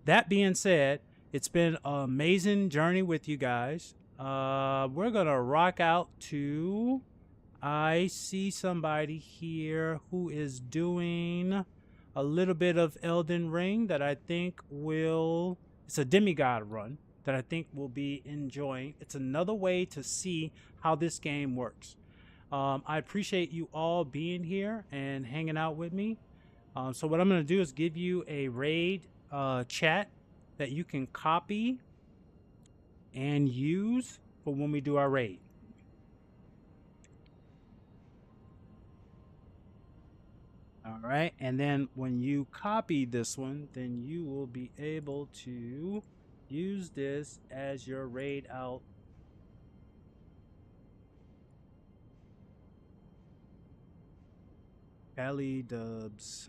A: That being said, it's been an amazing journey with you guys. We're going to rock out to... I see somebody here who is doing a little bit of Elden Ring that I think will... It's a demigod run that I think we'll be enjoying. It's another way to see how this game works. I appreciate you all being here and hanging out with me. So what I'm going to do is give you a raid chat that you can copy and use for when we do our raid. All right, and then when you copy this one, then you will be able to use this as your raid out. CaliDubz8.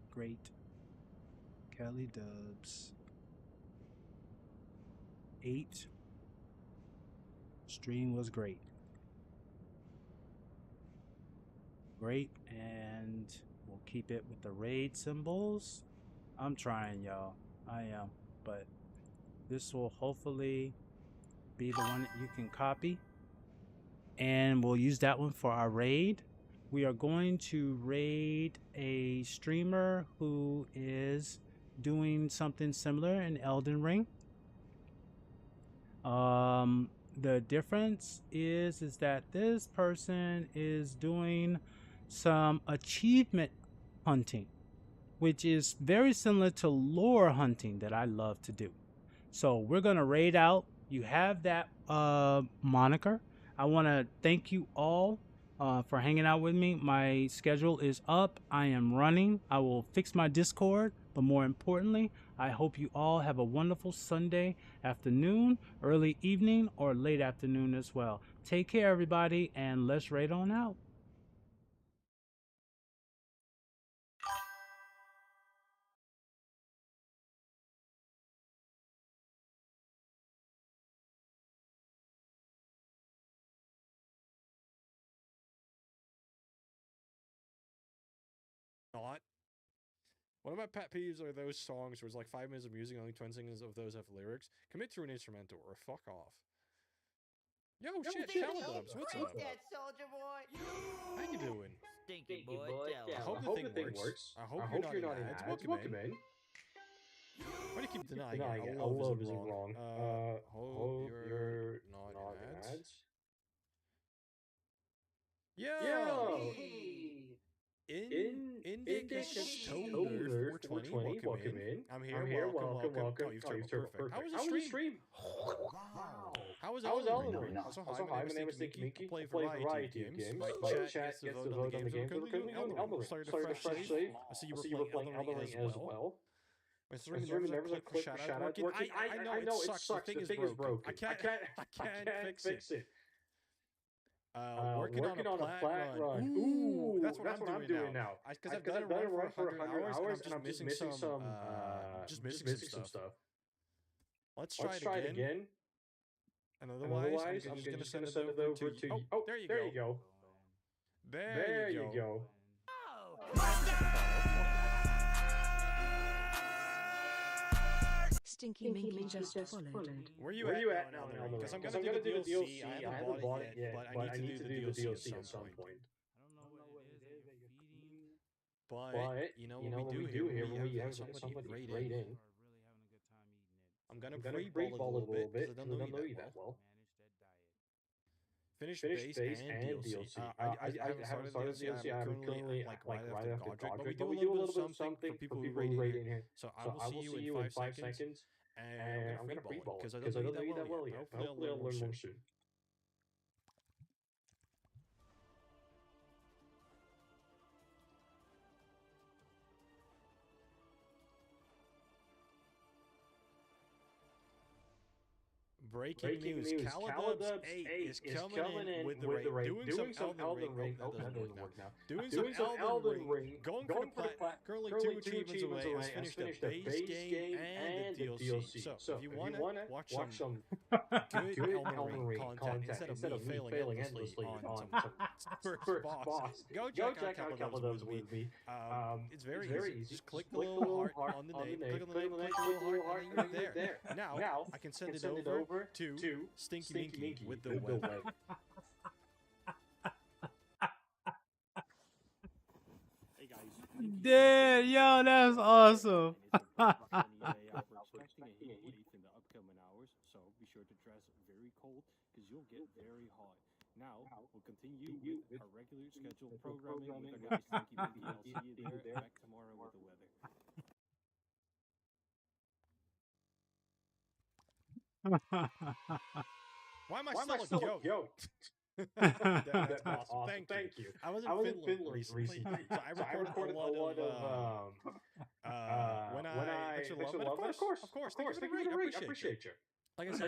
A: Great. CaliDubz8. Stream was great. Great, and we'll keep it with the raid symbols. I'm trying, y'all. I am, but this will hopefully be the one that you can copy, and we'll use that one for our raid. We are going to raid a streamer who is doing something similar in Elden Ring. The difference is that this person is doing some achievement hunting, which is very similar to lore hunting that I love to do. So we're going to raid out. You have that moniker. I want to thank you all for hanging out with me. My schedule is up. I am running. I will fix my Discord, but more importantly, I hope you all have a wonderful Sunday afternoon, early evening, or late afternoon as well. Take care, everybody, and let's raid on out.
E: Not. One of my pet peeves are those songs where it's like 5 minutes of music, only 20 seconds of those have lyrics. Commit to an instrumental or fuck off. Yo, shit, CaliDubz8, what's up?
F: That soldier boy.
E: How you doing?
F: Stinky boy.
E: I hope the thing works. I hope you're not in ads. Welcome in. Why do you keep denying it? I'll love isn't wrong. Hope you're not in ads. Yo! Indicus Toner 420, welcome in. I'm here, welcome. Oh, you've turned perfect. How was the stream?
B: Wow.
E: How was
G: How was
E: Elden
G: Elden
E: Ring?
G: Ring?
E: Also,
G: Also,
E: hi, my name is Stinky Minky. I play a variety of games. My chat gets to vote on the games that we're currently doing. Elden Ring. Started a fresh save. I see you were playing Elden Ring as well. My stream never a click for shoutouts working. I know it sucks. The thing is broken. I can't fix it. Working on a plat run. Ooh, that's what I'm doing now. Because I've done a run for 100 hours and I'm just missing some stuff. Let's try it again. And otherwise, I'm just gonna send it over to you. Oh, there you go. There you go.
D: Stinky Minky just followed.
E: Where you at now in Elden Ring? Because I'm gonna do the DLC. I haven't bought it yet, but I need to do the DLC at some point.
A: I don't know what it is that you're feeding.
E: But you know what we do here when we have somebody right in.
A: Are really having a good time eating it.
E: I'm gonna free-ball it a little bit because I don't know you that well.
A: Manage that diet.
E: Finish base and DLC. I haven't started the DLC. I'm currently like right after Godric, but we do a little bit of something for people who rate in here. So I will see you in 5 seconds, and I'm gonna free ball it because I don't know you that well yet. Hopefully I'll learn more soon. Breaking news. CaliDubz8 is coming in with the raid. Doing some Elden Ring. Oh, that doesn't work now. Doing some Elden Ring. Going for the plat. Currently 2 achievements away. Has finished the base game and the DLC. So if you want to watch some good Elden Ring content instead of me failing endlessly on some first boss, go check out CaliDubz with me. It's very easy. Just click the little heart on the name. Click on the name, click the little heart, and you're there. Now I can send it over to Stinky Minky with the web.
B: Hey guys.
A: Dude, yo, that's awesome.
B: We're expecting a heat wave in the upcoming hours, so be sure to dress very cold because you'll get very hot. Now we'll continue with our regular scheduled programming with our guys Stinky Minky. I'll see you there. Back tomorrow with the weather.
E: Why am I still a goat? That's awesome. Thank you. I was in Finland recently, so I recorded a lot of when I of course, thank you for the rate. I appreciate you. Like I said,